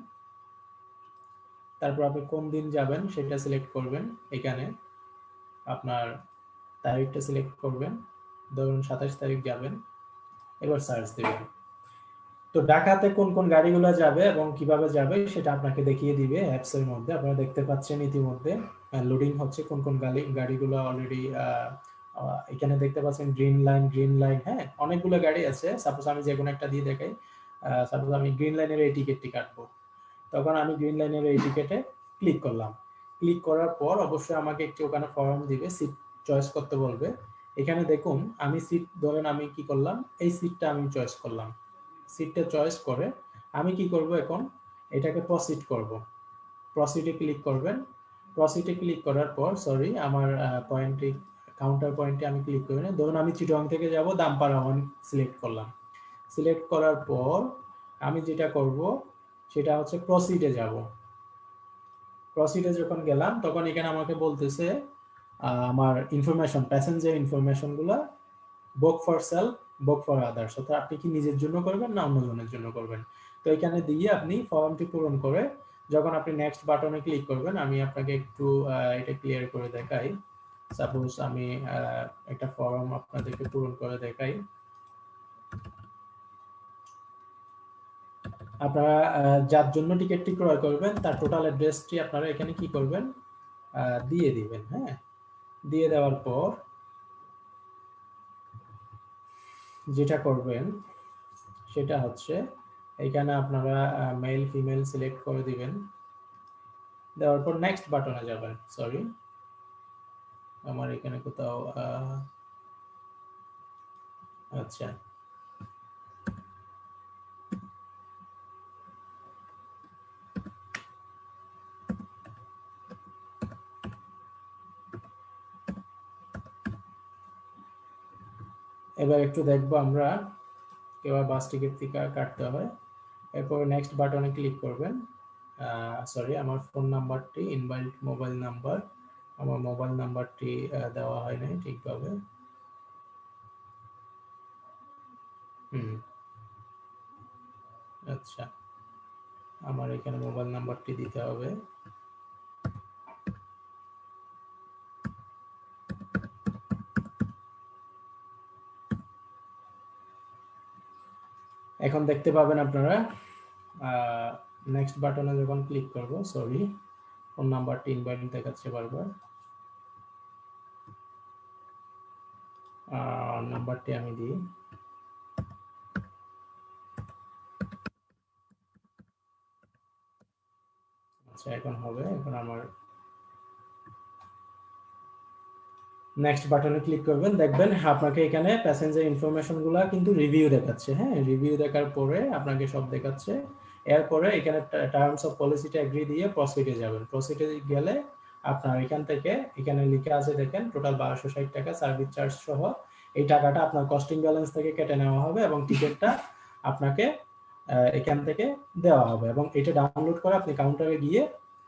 তারপর আপনি কোন দিন যাবেন সেটা সিলেক্ট করবেন। এখানে আপনার তারিখটা সিলেক্ট করবেন, ধরুন 27 তারিখ যাবেন। এবার সার্চ দেবেন। তো ঢাকাতে কোন কোন গাড়িগুলো যাবে এবং কিভাবে যাবে সেটা আপনাকে দেখিয়ে দিবে অ্যাপস এর মধ্যে। আপনারা দেখতে পাচ্ছেন ইতিমধ্যে লোডিং হচ্ছে কোন কোন গাড়িগুলো অলরেডি এখানে দেখতে পাচ্ছেন গ্রিন লাইন, হ্যাঁ অনেকগুলো গাড়ি আছে। সাপোজ আমি যে কোনো একটা দিয়ে দেখাই। সাপোজ আমি গ্রিন লাইনের এই টিকিটটি কাটবো, তখন আমি গ্রিন লাইনের এই টিকেটে ক্লিক করলাম। ক্লিক করার পর অবশ্যই আমাকে একটি ওখানে ফর্ম দিবে, সিট চয়েস করতে বলবে। এখানে দেখুন আমি সিট, ধরেন আমি কি করলাম, এই সিটটা আমি চয়েস করলাম। সিটটা চয়েস করে আমি কি করব, এখন এটাকে প্রসিড করব। প্রসিডে ক্লিক করবেন। প্রসিডে ক্লিক করার পর, সরি আমার পয়েন্টে, কাউন্টার পয়েন্টে আমি ক্লিক করি না। ধরুন আমি চিটগাং থেকে যাব, দামপাড়া সিলেক্ট করলাম। সিলেক্ট করার পর আমি যেটা করব সেটা হচ্ছে প্রসিডে যাব। প্রসিডে যখন গেলাম তখন এখানে আমাকে বলতেছে আমার ইনফরমেশন, প্যাসেঞ্জার ইনফরমেশনগুলো book for sale, book for others, অর্থাৎ আপনি কি নিজের জন্য করবেন না অন্যজনের জন্য করবেন। তো এখানে দিয়ে আপনি ফর্মটি পূরণ করে যখন আপনি নেক্সট বাটনে ক্লিক করবেন, আমি আপনাকে একটু এটা ক্লিয়ার করে দেখাই। সাপোজ আমি একটা ফর্ম আপনাদেরকে পূরণ করে দেখাই। আপনারা যার জন্য টিকিটটি ক্রয় করবেন তার টোটাল অ্যাড্রেসটি আপনারা এখানে কি করবেন, দিয়ে দিবেন। হ্যাঁ, দিয়ে দেওয়ার পর যেটা করবেন সেটা হচ্ছে এখানে আপনারা মেল ফিমেল সিলেক্ট করে দিবেন। দেওয়ার পর নেক্সট বাটনে যাবেন। সরি, আমার এখানে কোথাও আচ্ছা, এবার একটু দেখবো আমরা কিভাবে বাস টিকিট থেকে কাটতে হয়। এরপর নেক্সট বাটনে ক্লিক করবেন। সরি, আমার ফোন নাম্বারটি ইনভাইট মোবাইল নাম্বার, আমার মোবাইল নাম্বারটি দেওয়া হয় নাই ঠিকভাবে। আচ্ছা, আমার এখানে মোবাইল নাম্বারটি দিতে হবে। এখন দেখতে পাবেন আপনারা নেক্সট বাটনে যখন ক্লিক করব, সরি ফোন নাম্বারটি ইনভাইট দেখাচ্ছে বারবার। নাম্বারটি আমি দিই। আচ্ছা, এখন হবে। এখন আমার নেক্সট বাটনে ক্লিক করবেন, দেখবেন আপনাকে এখানে প্যাসেঞ্জার ইনফরমেশনগুলো কিন্তু রিভিউ দেখাচ্ছে। হ্যাঁ, রিভিউ দেখার পরে আপনাকে সব দেখাচ্ছে। এরপরে এখানে টার্মস অফ পলিসিটা এগ্রি দিয়ে প্রসিডে যাবেন। প্রসিডে গেলে আপনার এখান থেকে, এখানে লিখে আছে দেখেন, টোটাল 1260 টাকা সার্ভিস চার্জ সহ এই টাকাটা আপনার কস্টিং ব্যালেন্স থেকে কেটে নেওয়া হবে এবং টিকিটটা আপনাকে এখান থেকে দেওয়া হবে এবং এটা ডাউনলোড করে আপনি কাউন্টারে গিয়ে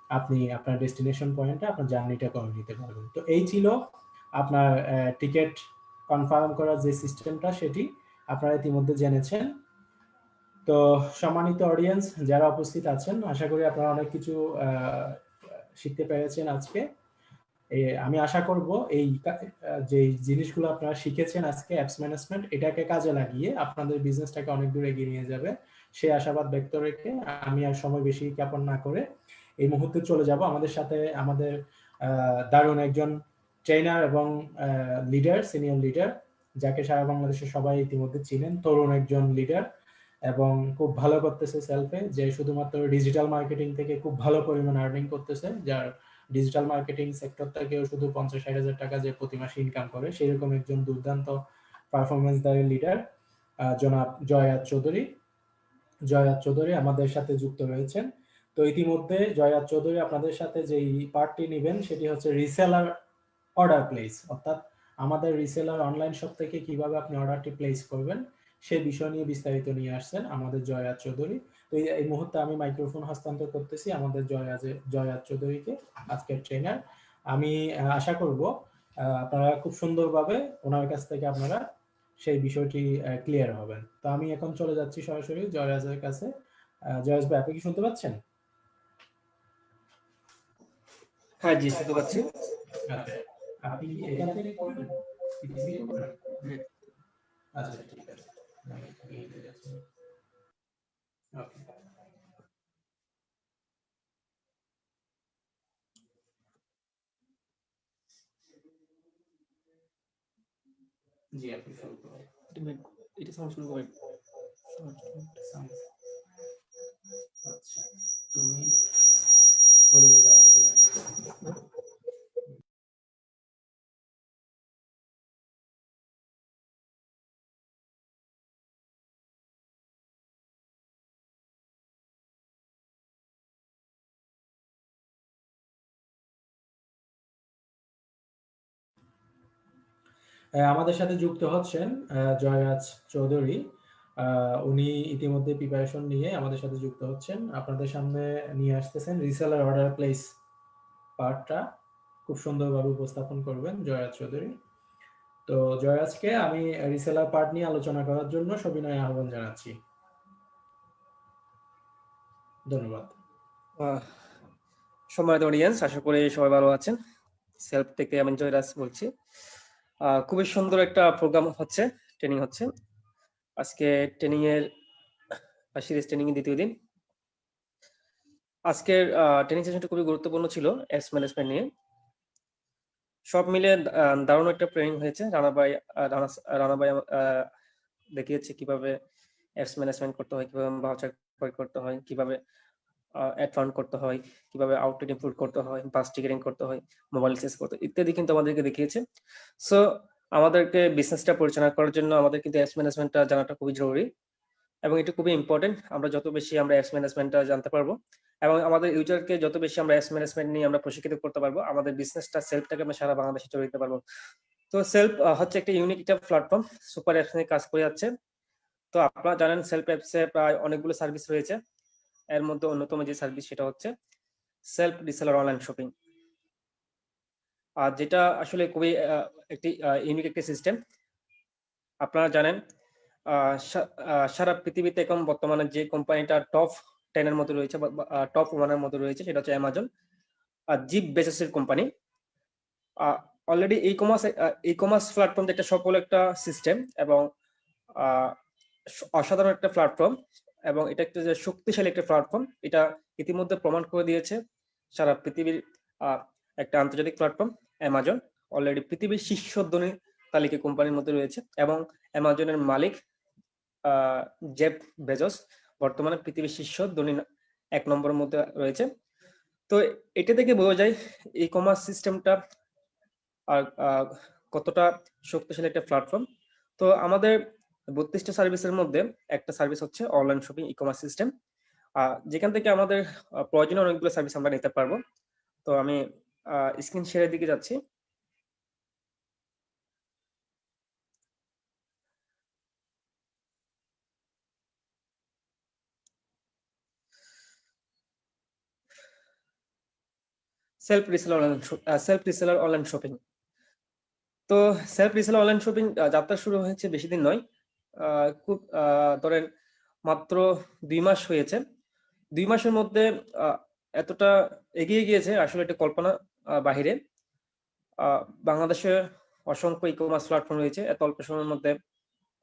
আপনি আপনার ডেস্টিনেশন পয়েন্টে আপনার জার্নিটা করে নিতে পারবেন। তো এই ছিল আপনার টিকিট কনফার্ম করার যে সিস্টেমটা, সেটি আপনারা ইতিমধ্যে জেনেছেন। তো সম্মানিত অডিয়েন্স যারা উপস্থিত আছেন, আশা করি আপনারা অনেক কিছু শিখতে পেরেছেন আজকে। আমি আশা করব এই যে জিনিসগুলো আপনারা শিখেছেন আজকে, অ্যাপস ম্যানেজমেন্ট, এটাকে কাজে লাগিয়ে আপনাদের বিজনেসটাকে অনেক দূর এগিয়ে নিয়ে যাবে সেই আশাবাদ ব্যক্ত রেখে আমি আর সময় বেশি জ্ঞাপন না করে এই মুহূর্তে চলে যাব আমাদের সাথে আমাদের দারুণ একজন ট্রেনার এবং লিডার, সিনিয়র লিডার, যাকে সারা বাংলাদেশে সবাই ইতিমধ্যে চিনেন, তরুণ একজন লিডার এবং খুব ভালো করতেছে সেলফে, যে শুধুমাত্র ডিজিটাল মার্কেটিং থেকে খুব ভালো পরিমাণ আর্নিং করতেছে, যার ডিজিটাল মার্কেটিং সেক্টর থেকেও শুধু 50-60 হাজার টাকা যে প্রতি মাসে ইনকাম করে, সেরকম একজন দুর্দান্ত পারফরমেন্সদারী লিডার জনাব জয়াদ চৌধুরী। জয়াদ চৌধুরী আমাদের সাথে যুক্ত রয়েছেন। তো ইতিমধ্যে জয়াদ চৌধুরী আপনাদের সাথে যেই পার্টটি নেবেন সেটি হচ্ছে রিসেলার অর্ডার প্লেস, অর্থাৎ আমাদের রিসেলার অনলাইন শপ থেকে কিভাবে আপনি অর্ডারটি প্লেস করবেন সেই বিষয় নিয়ে বিস্তারিত নিয়ে আসছেন আমাদের জয়াদ চৌধুরী। তো এই মুহূর্তে আমি মাইক্রোফোন হস্তান্তর করতেছি আমাদের জয়াদ চৌধুরীকে, আজকের ট্রেনার। আমি আশা করব আপনারা খুব সুন্দরভাবে ওনার কাছ থেকে আপনারা সেই বিষয়টি ক্লিয়ার হবেন। তো আমি এখন চলে যাচ্ছি সরাসরি জয়াজের কাছে। জয়াজ ভাই, আপনি কি শুনতে পাচ্ছেন? হ্যাঁ জি, শুনতে পাচ্ছি। আচ্ছা, আপনি কি এখান থেকে করবেন? আচ্ছা, ঠিক আছে। ওকে, জি আপনি শুরু করুন। এটা সাউন্ড শুরু করেন। আচ্ছা, তুমি পরিবার যাওয়া আমাদের সাথে যুক্ত হচ্ছেন জয়রাজ চৌধুরী। উনি ইতিমধ্যে প্রিপারেশন নিয়ে আমাদের সাথে যুক্ত হচ্ছেন। আপনাদের সামনে নিয়ে আসতেছেন রিসেলার অর্ডার প্লেস পার্টটা খুব সুন্দরভাবে উপস্থাপন করবেন জয়রাজ চৌধুরী। তো জয়রাজকে আমি রিসেলার পার্ট নিয়ে আলোচনা করার জন্য সবিনয় আহ্বান জানাচ্ছি। ধন্যবাদ। সম্মানিত অডিয়েন্স, আশা করি সবাই ভালো আছেন। সেলফ থেকে আমি জয়রাজ বলছি। খুবই সুন্দর একটা প্রোগ্রাম হচ্ছে, ট্রেনিং হচ্ছে। আজকে ট্রেনিং এর সিরিজ ট্রেনিং এর দ্বিতীয় দিন। আজকের ট্রেনিং সেশনটা খুবই গুরুত্বপূর্ণ ছিল অ্যাপস ম্যানেজমেন্ট নিয়ে। সব মিলে দারুণ একটা ট্রেনিং হয়েছে। রানাবাই দেখিয়েছে কিভাবে অ্যাপস ম্যানেজমেন্ট করতে হয়, কিভাবে ভাউচার করতে হয়, কিভাবে অ্যাড ফান্ড করতে হয়, কিভাবে আউটলেট ইনপুট করতে হয়, বাস টিকেটিং করতে হয়, মোবাইল রিচার্জ করতে হয় ইত্যাদি কিন্তু আমাদেরকে দেখিয়েছে। সো আমাদেরকে বিজনেসটা পরিচালনা করার জন্য আমাদের কিন্তু অ্যাপস ম্যানেজমেন্টটা জানাটা খুবই জরুরি এবং এটা খুবই ইম্পর্টেন্ট। আমরা যত বেশি আমরা অ্যাপস ম্যানেজমেন্টটা জানতে পারবো এবং আমাদের ইউজারকে যত বেশি আমরা অ্যাপস ম্যানেজমেন্ট নিয়ে আমরা প্রশিক্ষিত করতে পারবো, আমাদের বিজনেসটা সেলফটাকে আমরা সারা বাংলাদেশে চলে দিতে পারবো। তো সেলফ হচ্ছে একটা ইউনিক একটা প্ল্যাটফর্ম, সুপার অ্যাপস নিয়ে কাজ করে যাচ্ছে। তো আপনারা জানেন সেলফ অ্যাপসে প্রায় অনেকগুলো সার্ভিস রয়েছে। এর মধ্যে অন্যতম যে সার্ভিস সেটা হচ্ছে সেলফ রিসেলার অনলাইন শপিং, আর যেটা আসলে খুবই একটি ইউনিক একটি সিস্টেম। আপনারা জানেন সারা পৃথিবীতে এখন বর্তমানে যে কোম্পানিটা টপ 10 এর মধ্যে রয়েছে বা টপ 1 এর মধ্যে রয়েছে সেটা হচ্ছে অ্যামাজন, জিপ বেজোসের company. Already e commerce platform একটা সফল একটা সিস্টেম এবং অসাধারণ একটা প্ল্যাটফর্ম এবং এটা একটা যে শক্তিশালী একটা প্ল্যাটফর্ম, এটা ইতিমধ্যে প্রমাণ করে দিয়েছে সারা পৃথিবীর একটা আন্তর্জাতিক প্ল্যাটফর্ম অ্যামাজন। অলরেডি পৃথিবীর শীর্ষ ধনী তালিকা কোম্পানির মধ্যে রয়েছে এবং অ্যামাজনের মালিক জেফ বেজোস বর্তমানে পৃথিবীর শীর্ষ ধনী 1 নম্বরের মধ্যে রয়েছে। তো এটা থেকে বোঝা যায় ই কমার্স সিস্টেমটা কতটা শক্তিশালী একটা প্ল্যাটফর্ম। তো আমাদের 32টা সার্ভিসের মধ্যে একটা সার্ভিস হচ্ছে online shopping e commerce system, যেখান থেকে আমাদের প্রয়োজনীয় অনেকগুলো সার্ভিস আমরা নিতে পারবো। তো আমি স্ক্রিন শেয়ারের দিকে যাচ্ছি। Self reseller online shopping. তো সেলফ রিসেলার অনলাইন শপিং যাত্রা শুরু হয়েছে বেশি দিন নয়, খুব ধরেন মাত্র 2 মাস হয়েছে। 2 মাসের মধ্যে এতটা এগিয়ে গিয়েছে আসলে এটা কল্পনা বাহিরে। বাংলাদেশে অসংখ্য ই কমার্স প্ল্যাটফর্ম রয়েছে, এত অল্প সময়ের মধ্যে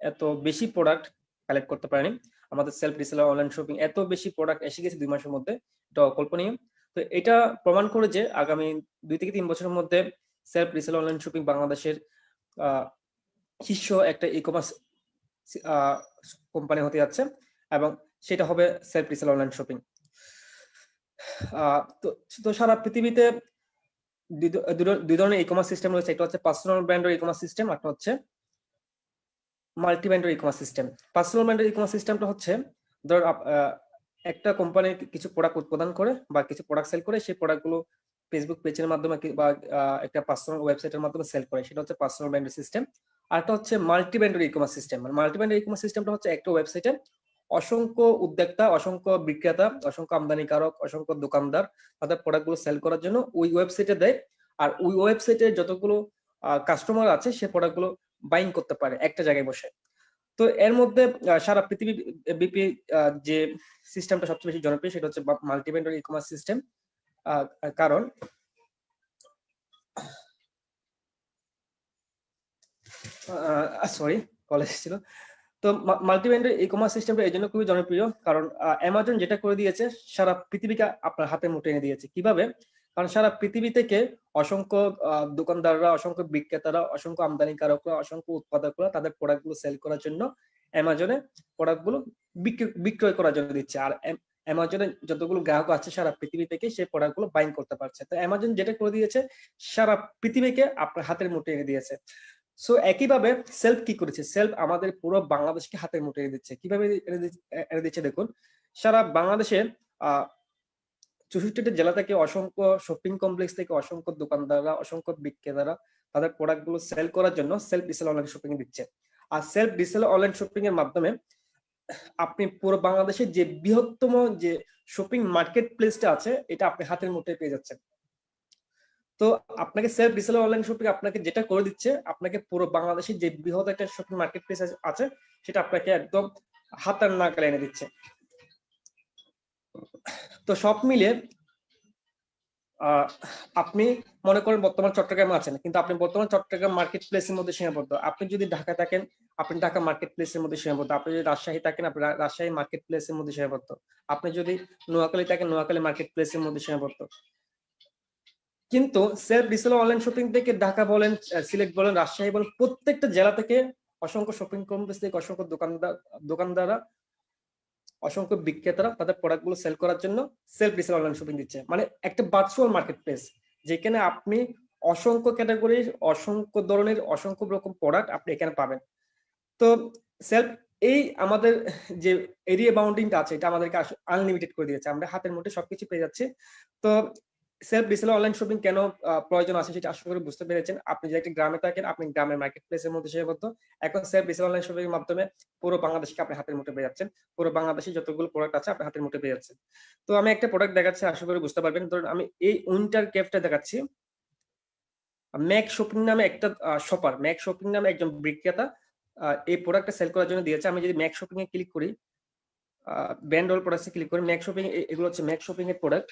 এত বেশি প্রোডাক্ট কালেক্ট করতে পারেনি আমাদের সেলফ রিসেলার অনলাইন শপিং। এত বেশি প্রোডাক্ট এসে গেছে 2 মাসের মধ্যে, এটা অকল্পনীয়। তো এটা প্রমাণ করে যে আগামী 2 থেকে 3 বছরের মধ্যে সেলফ রিসেলার অনলাইন শপিং বাংলাদেশের শীর্ষ একটা ই কমার্স কোম্পানি হতে যাচ্ছে এবং সেটা হবে সেলফ রিসেলার অনলাইন শপিং। তো সারা পৃথিবীতে দুই ধরনের ই কমার্স সিস্টেম রয়েছে, একটা হচ্ছে পার্সোনাল ব্র্যান্ডের ই কমার্স সিস্টেম, একটা হচ্ছে মাল্টি ব্র্যান্ডের ই কমার্স সিস্টেম। পার্সোনাল ব্র্যান্ডের ই কমার্স সিস্টেমটা হচ্ছে ধর একটা কোম্পানি কিছু প্রোডাক্ট উৎপাদন করে বা কিছু প্রোডাক্ট সেল করে, সেই প্রোডাক্টগুলো ফেসবুক পেজের মাধ্যমে বা একটা পার্সোনাল ওয়েবসাইটের মাধ্যমে সেল করে, সেটা হচ্ছে পার্সোনাল ব্র্যান্ডের সিস্টেম। আর একটা হচ্ছে মাল্টি ব্র্যান্ডের ই কমার্স সিস্টেম। মাল্টি ব্র্যান্ডের ই কমার্স সিস্টেমটা হচ্ছে একটা ওয়েবসাইটে অসংখ্য উদ্যোক্তা, অসংখ্য বিক্রেতা, অসংখ্য আমদানিকারক, অসংখ্য দোকানদার তাদের প্রোডাক্টগুলো সেল করার জন্য ওই ওয়েবসাইটে দেয়, আর ওই ওয়েবসাইটে যতগুলো কাস্টমার আছে সে প্রোডাক্টগুলো বাইং করতে পারে একটা জায়গায় বসে। তো এর মধ্যে সারা পৃথিবী ব্যাপী যে সিস্টেমটা সবচেয়ে বেশি জনপ্রিয় সেটা হচ্ছে মাল্টি ব্র্যান্ডের ই কমার্স সিস্টেম। কারণ সরি কলেজ ছিল। তো মাল্টি ব্র্যান্ডের ই কমার্স সিস্টেমটা এই জন্য খুবই জনপ্রিয় কারণ অ্যামাজন যেটা করে দিয়েছে সারা পৃথিবীকে আপনার হাতে মুঠে এনে দিয়েছে। কিভাবে? কারণ সারা পৃথিবী থেকে অসংখ্য দোকানদাররা, অসংখ্য বিক্রেতারা, অসংখ্য আমদানিকারকরা, অসংখ্য উৎপাদকরা তাদের প্রোডাক্টগুলো সেল করার জন্য অ্যামাজনে প্রোডাক্টগুলো বিক্রয় করার জন্য দিচ্ছে। আর অ্যামাজনে যতগুলো গ্রাহক আছে সারা পৃথিবী থেকে সেই প্রোডাক্টগুলো বাইং করতে পারছে। তো অ্যামাজন যেটা করে দিয়েছে সারা পৃথিবীকে আপনার হাতের মুঠে এনে দিয়েছে। সো একইভাবে সেলফ কি করেছে? সেলফ আমাদের পুরো বাংলাদেশকে হাতের মুঠে দিচ্ছে। কিভাবে এনে দিচ্ছে দেখুন, সারা বাংলাদেশে 64টা জেলা থেকে অসংখ্য শপিং কমপ্লেক্স থেকে অসংখ্য দোকানদাররা, অসংখ্য বিক্রেতারা তাদের প্রোডাক্ট গুলো সেল করার জন্য সেলফ রিসেল অনলাইন শপিং দিচ্ছে। আর সেলফ রিসেল অনলাইন শপিং এর মাধ্যমে আপনি পুরো বাংলাদেশের যে বৃহত্তম যে শপিং মার্কেট প্লেসটা আছে এটা আপনি হাতের মুঠোয় পেয়ে যাচ্ছেন। তো আপনাকে সেলফ রিসেল অনলাইন শপিং আপনাকে যেটা করে দিচ্ছে, আপনাকে পুরো বাংলাদেশের যে বৃহৎ একটা শপিং মার্কেট প্লেস আছে সেটা আপনাকে একদম হাতের নাগালে এনে দিচ্ছে। তো সব মিলে আপনি মনে করেন বর্তমান চট্টগ্রামে আছেন, কিন্তু আপনি বর্তমান চট্টগ্রাম মার্কেট প্লেসের মধ্যে সীমাবদ্ধ। আপনি যদি ঢাকা থাকেন, আপনি ঢাকা মার্কেট প্লেসের মধ্যে সীমাবদ্ধ। আপনি যদি রাজশাহী থাকেন, আপনি রাজশাহী মার্কেট প্লেসের মধ্যে সীমাবদ্ধ। আপনি যদি নোয়াখালী থাকেন, নোয়াখালী মার্কেট প্লেসের মধ্যে সীমাবদ্ধ। কিন্তু সেলফ রিসেল অনলাইন শপিং থেকে ঢাকা বলেন, সিলেট বলেন, রাজশাহী বলেন, প্রত্যেকটা জেলা থেকে অসংখ্য শপিং কমপ্লেক্স থেকে অসংখ্য দোকানদাররা, অসংখ্য বিক্রেতারা তাদের প্রোডাক্ট গুলো সেল করার জন্য সেলফ রিসেল অনলাইন শপিং দিচ্ছে। মানে একটা ভার্চুয়াল মার্কেট প্লেস যেখানে আপনি অসংখ্য ক্যাটাগরির, অসংখ্য ধরনের, অসংখ্য রকম প্রোডাক্ট আপনি এখানে পাবেন। তো সেলফ এই আমাদের যে এরিয়া বাউন্ডিংটা আছে এটা আমাদেরকে আনলিমিটেড করে দিয়েছে, আমরা হাতের মুঠে সবকিছু পেয়ে যাচ্ছি। তো সেলফ রিসেল অনলাইন শপিং কেন প্রয়োজন আছে সেটা আশা করি বুঝতে পেরেছেন। আপনি যে একটা গ্রামে থাকেন, আপনি গ্রামের মার্কেট প্লেসের মধ্যে সীমাবদ্ধ। এখন সেলফ রিসেল অনলাইন শপিং এর মাধ্যমে পুরো বাংলাদেশকে আপনি হাতের মুঠে পেয়ে যাচ্ছেন। পুরো বাংলাদেশে যতগুলো প্রোডাক্ট আছে আপনি হাতের মুঠে পেয়ে যাচ্ছেন। তো আমি একটা প্রোডাক্ট দেখাচ্ছি, আশা করি বুঝতে পারবেন। ধরুন আমি এই উইন্টার ক্যাপটা দেখাচ্ছি। ম্যাক শপিং নামে একটা শপার, ম্যাক শপিং নামে একজন বিক্রেতা এই প্রোডাক্টটা সেল করার জন্য দিয়েছে। আমি যদি ম্যাক শপিং এ ক্লিক করি, ব্র্যান্ড অল প্রোডাক্টসে ক্লিক করি, ম্যাক শপিং, এগুলো হচ্ছে ম্যাক শপিং এর প্রোডাক্ট।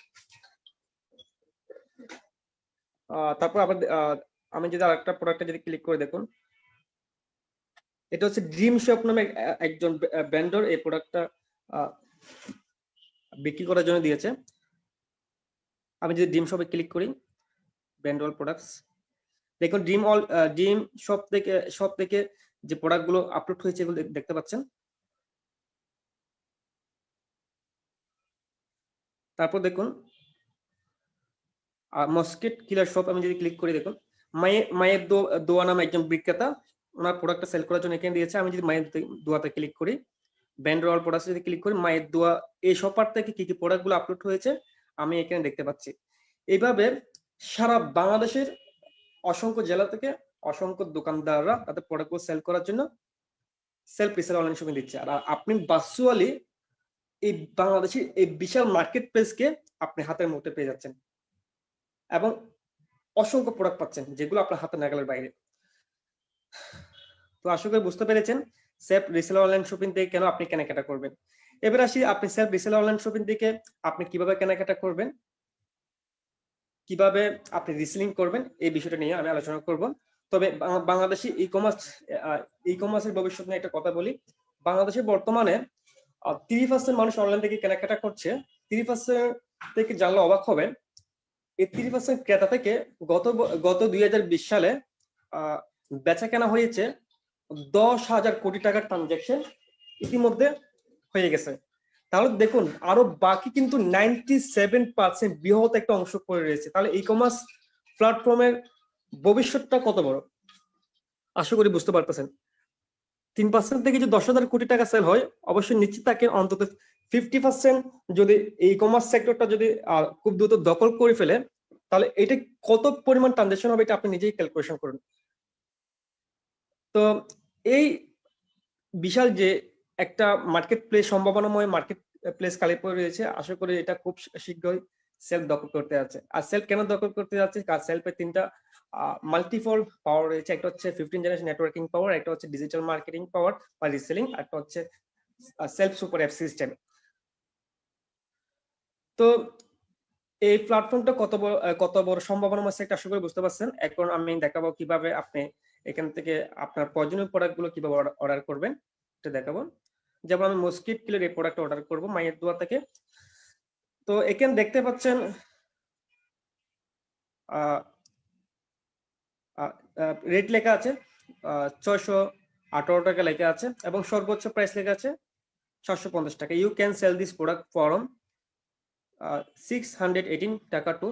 তারপর আবার আমি যদি আরেকটা প্রোডাক্টে যদি ক্লিক করে দেখুন, এটা হচ্ছে ড্রিম শপ নামে একজন ভেন্ডর এই প্রোডাক্টটা বিক্রি করার জন্য দিয়েছে। আমি যদি ড্রিম শপে ক্লিক করি, ব্র্যান্ড অল প্রোডাক্টস, দেখুন ড্রিম শপ থেকে যে প্রোডাক্ট গুলো আপলোড হয়েছে এগুলো দেখতে পাচ্ছেন। তারপর দেখুন মস্কিট কিলার শপ, আমি যদি ক্লিক করি দেখুন মায়ের দোয়া নামে একজন বিক্রেতা ওনার প্রোডাক্টটা সেল করার জন্য এখানে দিয়েছে। আমি যদি মায়ের দোয়াতে ক্লিক করি, ব্র্যান্ড অল প্রোডাক্টস যদি ক্লিক করি, মায়ের দোয়া এই শপার থেকে কি কি প্রোডাক্ট গুলো আপলোড হয়েছে আমি এখানে দেখতে পাচ্ছি। এইভাবে সারা বাংলাদেশের অসংখ্য জেলা থেকে অসংখ্য দোকানদাররা তাদের প্রোডাক্ট গুলো সেল করার জন্য সেলফ রিসেল অনলাইন শপিং দিচ্ছে। আর আপনি ভার্চুয়ালি এই বাংলাদেশের এই বিশাল মার্কেট প্লেসকে আপনি হাতের মুঠে পেয়ে যাচ্ছেন এবং অসংখ্য প্রোডাক্ট পাচ্ছেন যেগুলো আপনার হাতের নাগালের বাইরে। তো আশা করি বুঝতে পেরেছেন সেলফ রিসেল অনলাইন শপিং থেকে কেন আপনি কেনাকাটা করবেন। এবার আসি আপনি সেলফ রিসেল অনলাইন শপিং থেকে আপনি কিভাবে কেনাকাটা করবেন, কিভাবে আপনি রিসেলিং করবেন, এই বিষয়টা নিয়ে আমি আলোচনা করব। তবে বাংলাদেশি ই কমার্সের ভবিষ্যৎ নিয়ে একটা কথা বলি। বাংলাদেশে বর্তমানে 30% মানুষ অনলাইন থেকে কেনাকাটা করছে। 30% থেকে জানলে অবাক হবেন, এই 30% ক্রেতা থেকে গত 2020 সালে বেচা কেনা হয়েছে 10,000 কোটি টাকার ট্রানজাকশন ইতিমধ্যে হয়ে গেছে। তাহলে দেখুন আরো বাকি কিন্তু 97% বৃহৎ একটা অংশ পড়ে রয়েছে। তাহলে ই কমার্স প্ল্যাটফর্মের ভবিষ্যৎটা কত বড় আশা করি বুঝতে পারতেছেন। 3% থেকে যদি 10,000 কোটি টাকা সেল হয়, অবশ্যই নিশ্চিত থাকেন অন্তত 50% যদি ই কমার্স সেক্টরটা যদি খুব দ্রুত দখল করে ফেলে, তাহলে এটা কত পরিমাণ ট্রানজাকশন হবে এটা আপনি নিজেই ক্যালকুলেশন করুন। তো এই বিশাল যে একটা মার্কেট প্লেস, সম্ভাবনাময় মার্কেট প্লেস খালি পড়ে রয়েছে, আশা করি এটা খুব শীঘ্রই সেলফ দখল করতে যাচ্ছে। আর সেলফ কেন দখল করতে যাচ্ছে, কারণ সেলফের 3টা মাল্টিপল পাওয়ার রয়েছে। একটা হচ্ছে 15 জেনারেশন নেটওয়ার্কিং পাওয়ার, একটা হচ্ছে ডিজিটাল মার্কেটিং পাওয়ার বা রিসেলিং, একটা হচ্ছে সেলফ সুপার অ্যাপ সিস্টেম। তো এই প্ল্যাটফর্মটা কত বড় সম্ভাবনাময় সেক্টর আশা করি বুঝতে পারছেন। এখন আমি দেখাবো কিভাবে আপনি এখান থেকে আপনার প্রয়োজনীয় প্রোডাক্ট গুলো কিভাবে অর্ডার করবেন এটা দেখাবো। যেমন আমি মস্কিট কিলার এই প্রোডাক্ট অর্ডার করব মায়ের দোয়া থেকে। তো এখানে দেখতে পাচ্ছেন রেট লেখা আছে 618 টাকা লেখা আছে এবং সর্বোচ্চ প্রাইস লেখা আছে 750 টাকা। You can sell this product from 618 টাকা টু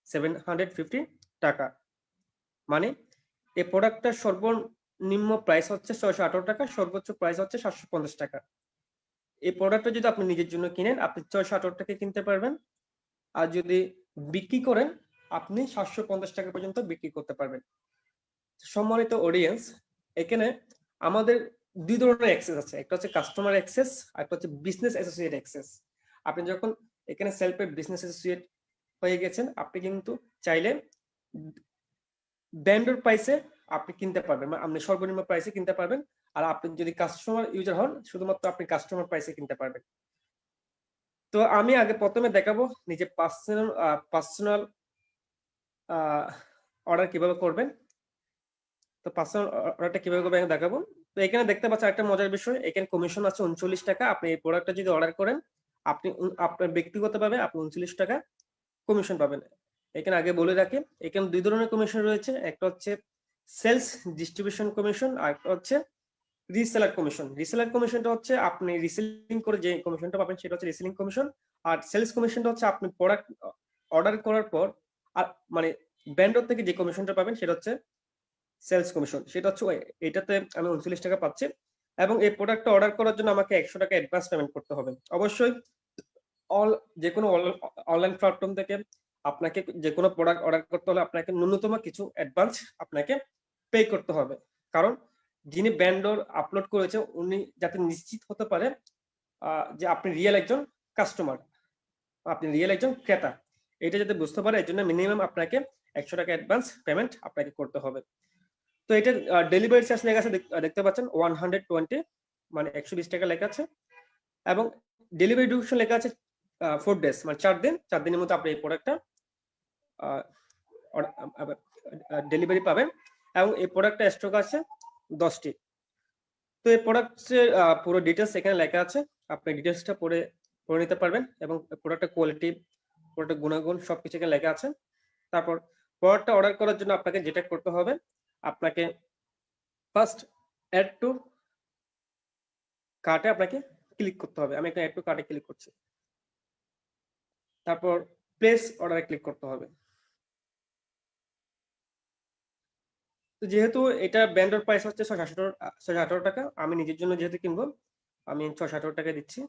750 টাকা। মানে এই প্রোডাক্টটার সর্বনিম্ন প্রাইস হচ্ছে 618 টাকা, সর্বোচ্চ প্রাইস হচ্ছে 750 টাকা। এই প্রোডাক্টটা যদি আপনি নিজের জন্য কিনেন আপনি 618 টাকা কিনতে পারবেন, আর যদি বিক্রি করেন আপনি 750 টাকা পর্যন্ত বিক্রি করতে পারবেন। সম্মানিত অডিয়েন্স, এখানে আমাদের দুই ধরনের অ্যাক্সেস আছে, একটা হচ্ছে কাস্টমার অ্যাক্সেস আর একটা হচ্ছে বিজনেস অ্যাসোসিয়েট অ্যাক্সেস। আপনি যখন এখানে সেলফের বিজনেস অ্যাসোসিয়েট হয়ে গেছেন, আপনি কিন্তু চাইলে ব্যান্ডর প্রাইসে আপনি কিনতে পারবেন, মানে আপনি সর্বনিম্ন প্রাইসে কিনতে পারবেন। আর আপনি যদি কাস্টমার ইউজার হন, শুধুমাত্র আপনি কাস্টমার প্রাইসে কিনতে পারবেন। তো আমি আগে প্রথমে দেখাবো নিজে পার্সোনাল অর্ডার কিভাবে করবেন। তো পার্সোনাল অর্ডারটা কিভাবে করবেন দেখাবো। তো এখানে দেখতে পাচ্ছেন একটা মজার বিষয়, এখানে কমিশন আছে 39 টাকা। আপনি এই প্রোডাক্টটা যদি অর্ডার করেন, আপনি আপনার ব্যক্তিগতভাবে আপনি 39 টাকা কমিশন পাবেন। এখানে আগে বলে রাখি, এখানে দুই ধরনের কমিশন রয়েছে, একটা হচ্ছে সেলস ডিস্ট্রিবিউশন কমিশন আর একটা হচ্ছে রিসেলার কমিশন। রিসেলার কমিশনটা হচ্ছে আপনি রিসেলিং করে যে কমিশনটা পাবেন সেটা হচ্ছে রিসেলিং কমিশন। আর সেলস কমিশনটা হচ্ছে আপনি প্রোডাক্ট অর্ডার করার পর আর মানে ভেন্ডর থেকে যে কমিশনটা পাবেন সেটা হচ্ছে সেলস কমিশন। সেটা হচ্ছে এটাতে আমি 39 টাকা পাচ্ছি এবং এই প্রোডাক্টটা অর্ডার করার জন্য আমাকে 100 টাকা অ্যাডভান্স পেমেন্ট করতে হবে। অবশ্যই যে কোনো অনলাইন প্ল্যাটফর্ম থেকে আপনাকে যে কোনো প্রোডাক্ট অর্ডার করতে হলে আপনাকে ন্যূনতম কিছু অ্যাডভান্স আপনাকে পে করতে হবে, কারণ যিনি ভেন্ডর আপলোড করেছে উনি যাতে নিশ্চিত হতে পারে যে আপনি রিয়েল একজন কাস্টমার, আপনি রিয়েল একজন ক্রেতা, এটা যাতে বুঝতে পারে, এর জন্য মিনিমাম আপনাকে 100 টাকা অ্যাডভান্স পেমেন্ট আপনাকে করতে হবে। তো এটা ডেলিভারি চার্জ লেখা আছে, দেখতে পাচ্ছেন 120, মানে 120 টাকা লেখা আছে, এবং ডেলিভারি ডিউরেশন লেখা আছে 4 days, মানে 4 দিন। 4 দিনের মধ্যে আপনি এই প্রোডাক্টটা ডেলিভারি পাবেন এবং এই প্রোডাক্টটা স্টক আছে 10টি। তো এই প্রোডাক্টের পুরো ডিটেলস এখানে লেখা আছে, আপনি ডিটেলসটা পড়ে নিতে পারবেন এবং প্রোডাক্টের কোয়ালিটি, প্রোডাক্টের গুণাগুণ সবকিছু এখানে লেখা আছে। তারপর প্রোডাক্টটা অর্ডার করার জন্য আপনাকে যেটা করতে হবে, আপনাকে ফার্স্ট অ্যাড টু কার্টে আপনাকে ক্লিক করতে হবে। আমি এখানে অ্যাড টু কার্টে ক্লিক করছি, তারপর প্লেস অর্ডারে ক্লিক করতে হবে। তো যেহেতু এটা ব্র্যান্ডের প্রাইস হচ্ছে 618 টাকা, আমি নিজের জন্য যেহেতু কিনবো আমি 618 টাকা দিচ্ছি।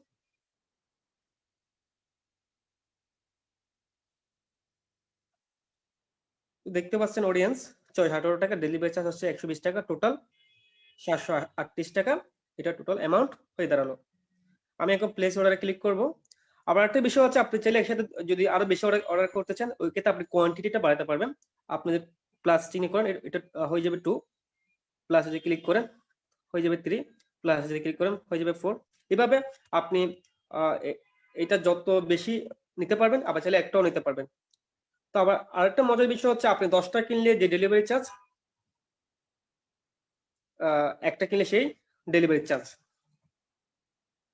দেখতে পাচ্ছেন অডিয়েন্স, 618 টাকা, ডেলিভারি চার্জ হচ্ছে 120 টাকা, টোটাল 738 টাকা, এটা টোটাল অ্যামাউন্ট হয়ে দাঁড়ালো। আমি এখন প্লেস অর্ডারে ক্লিক করব। আবার একটা বিষয় হচ্ছে, আপনি চাইলে একসাথে যদি আরো বেশি অর্ডার করতে চান, ওই ক্ষেত্রে আপনি কোয়ান্টিটিটা বাড়াতে পারবেন। আপনি যদি প্লাস চিহ্ন করেন, এটা হয়ে যাবে 2, প্লাস যদি ক্লিক করেন হয়ে যাবে 3, প্লাস যদি ক্লিক করেন হয়ে যাবে 4। এভাবে আপনি এটা যত বেশি নিতে পারবেন, আবার চাইলে একটাও নিতে পারবেন। তো আবার আরেকটা মজার বিষয় হচ্ছে, আপনি 10টা কিনলে যে ডেলিভারি চার্জ, একটা কিনলে সেই ডেলিভারি চার্জ।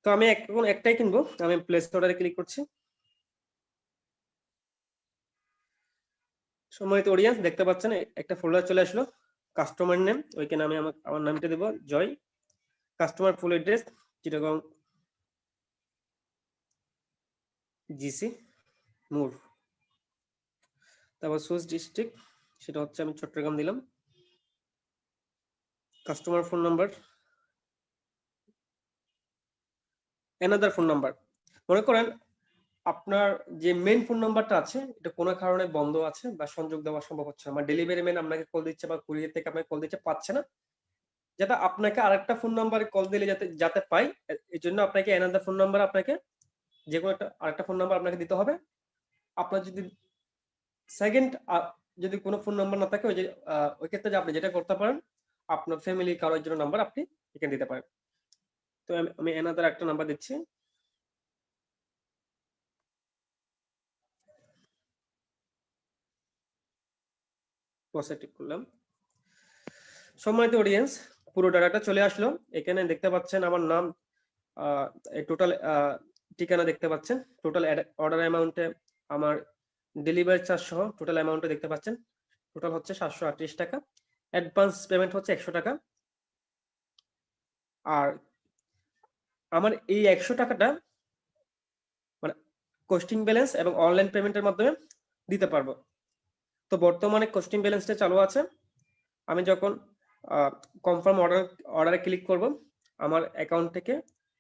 তো আমি এখন একটাই কিনবো, আমি প্লেস অর্ডারে ক্লিক করছি। সম্মানিত অডিয়েন্স, দেখতে পাচ্ছেন একটা ফোল্ডার চলে আসলো, কাস্টমার নেম, ওইখানে আমি আমার নামটা দেবো Joy, customer full address Chittagong GC মোর, তারপর সোর্স ডিস্ট্রিক্ট সেটা হচ্ছে আমি চট্টগ্রাম দিলাম, customer phone number, another phone number. মনে করেন আপনার যে মেইন ফোন নাম্বারটা আছে এটা কোনো কারণে বন্ধ আছে বা সংযোগ দেওয়া সম্ভব হচ্ছে না, মানে ডেলিভারি ম্যান আপনাকে কল দিচ্ছে বা কুরিয়ার থেকে আপনাকে কল দিচ্ছে, পাচ্ছে না, যাতে আপনাকে আরেকটা ফোন নাম্বারে কল দিলে যাতে পাই, এই জন্য আপনাকে অ্যানাদার ফোন নাম্বার, আপনাকে যে কোনো একটা আরেকটা ফোন নাম্বার আপনাকে দিতে হবে। আপনার যদি সেকেন্ড যদি কোনো ফোন নাম্বার না থাকে, ওই ক্ষেত্রে আপনি যেটা করতে পারেন, আপনার ফ্যামিলি কারোর জন্য নাম্বার আপনি এখানে দিতে পারেন। তো আমি অ্যানাদার একটা নাম্বার দিচ্ছি, পজিটিভ করলাম। সম্মানিত অডিয়েন্স, পুরো ডাটাটা চলে আসলো, এখানে দেখতে পাচ্ছেন আমার নাম, টোটাল ঠিকানা দেখতে পাচ্ছেন, টোটাল অর্ডার অ্যামাউন্টে আমার ডেলিভারি চার্জ সহ টোটাল অ্যামাউন্টে দেখতে পাচ্ছেন, টোটাল হচ্ছে 738 টাকা, অ্যাডভান্স পেমেন্ট হচ্ছে 100 টাকা। আর আমার এই 100 টাকাটা মানে কস্টিং ব্যালেন্স এবং অনলাইন পেমেন্টের মাধ্যমে দিতে পারবো। তো বর্তমানে কস্টিং ব্যালেন্সটা চালু আছে, আমি যখন কনফার্ম অর্ডারে ক্লিক করব, আমার অ্যাকাউন্ট থেকে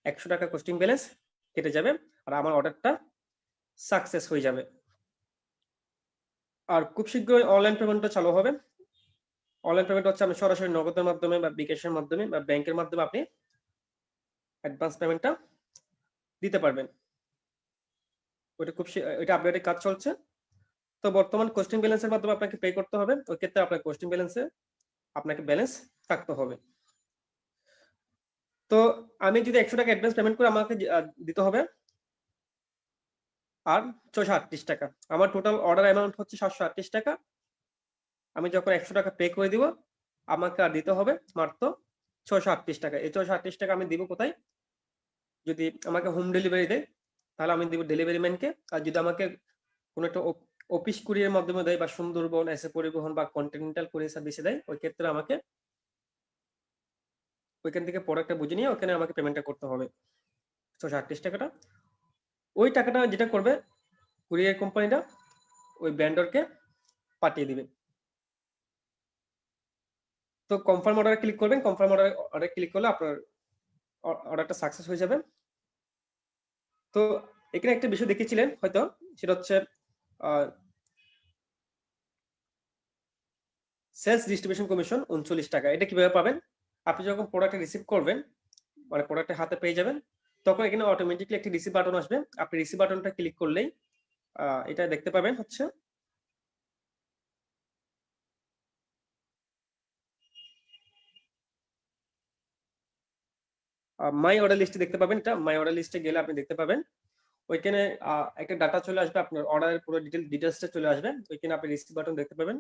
100 টাকা কস্টিং ব্যালেন্স কেটে যাবে আর আমার অর্ডারটা সাকসেস হয়ে যাবে। আর খুব শীঘ্রই অনলাইন পেমেন্টটা চালু হবে। অনলাইন পেমেন্ট হচ্ছে আপনি সরাসরি নগদের মাধ্যমে বা বিকাশের মাধ্যমে বা ব্যাংকের মাধ্যমে আপনি অ্যাডভান্স পেমেন্টটা দিতে পারবেন। ওইটা আপডেটের কাজ চলছে। তো বর্তমান কোস্টিং ব্যালেন্সের মাধ্যমে আপনাকে পে করতে হবে। ওই ক্ষেত্রে আপনার কোস্টিং ব্যালেন্সে আপনাকে ব্যালেন্স থাকতে হবে। তো আমি যদি 100 টাকা অ্যাডভান্স পেমেন্ট করে আমাকে দিতে হবে আর 638 টাকা। আমার টোটাল অর্ডার অ্যামাউন্ট হচ্ছে 738 টাকা। আমি যখন 100 টাকা পে করে দিব, আমাকে আর দিতে হবে মাত্র 638 টাকা। এই 638 টাকা আমি দিব কোথায়? যদি আমাকে হোম ডেলিভারি দেয় তাহলে আমি দিব ডেলিভারি ম্যানকে। আর যদি আমাকে কোনো একটা অফিস কুরিয়ার মাধ্যমে দেয় বা সুন্দরবন, এসএ পরিবহন বা কন্টিনেন্টাল কুরিয়ার সার্ভিসে দেয়, ওই ক্ষেত্রে আমাকে ওইখান থেকে প্রোডাক্টটা বুঝে নিয়ে ওখানে আমাকে পেমেন্টটা করতে হবে 638 টাকাটা। ওই টাকাটা যেটা করবে কুরিয়ার কোম্পানিটা ওই ভেন্ডরকে পাঠিয়ে দিবে। তো কনফার্ম অর্ডারে ক্লিক করবেন। কনফার্ম অর্ডারে ক্লিক করলে আপনার অর্ডারটা সাকসেস হয়ে যাবে। তো এখানে একটা বিষয় দেখেছিলেন হয়তো, সেটা হচ্ছে সেলস ডিস্ট্রিবিউশন কমিশন 39 টাকা। এটা কিভাবে পাবেন? আপনি যখন প্রোডাক্টটা রিসিভ করবেন, মানে প্রোডাক্টটা হাতে পেয়ে যাবেন, তখন এখানে অটোমেটিকলি একটি রিসিভ বাটন আসবে। আপনি রিসিভ বাটনটা ক্লিক করলেই এটা দেখতে পাবেন হচ্ছে মাই অর্ডার লিস্টে দেখতে পাবেন। এটা মাই অর্ডার লিস্টে গেলে আপনি দেখতে পাবেন ওইখানে একটা ডাটা চলে আসবে, আপনার অর্ডারের পুরো ডিটেলসটা চলে আসবে। ওইখানে আপনি রিসিভ বাটন দেখতে পাবেন।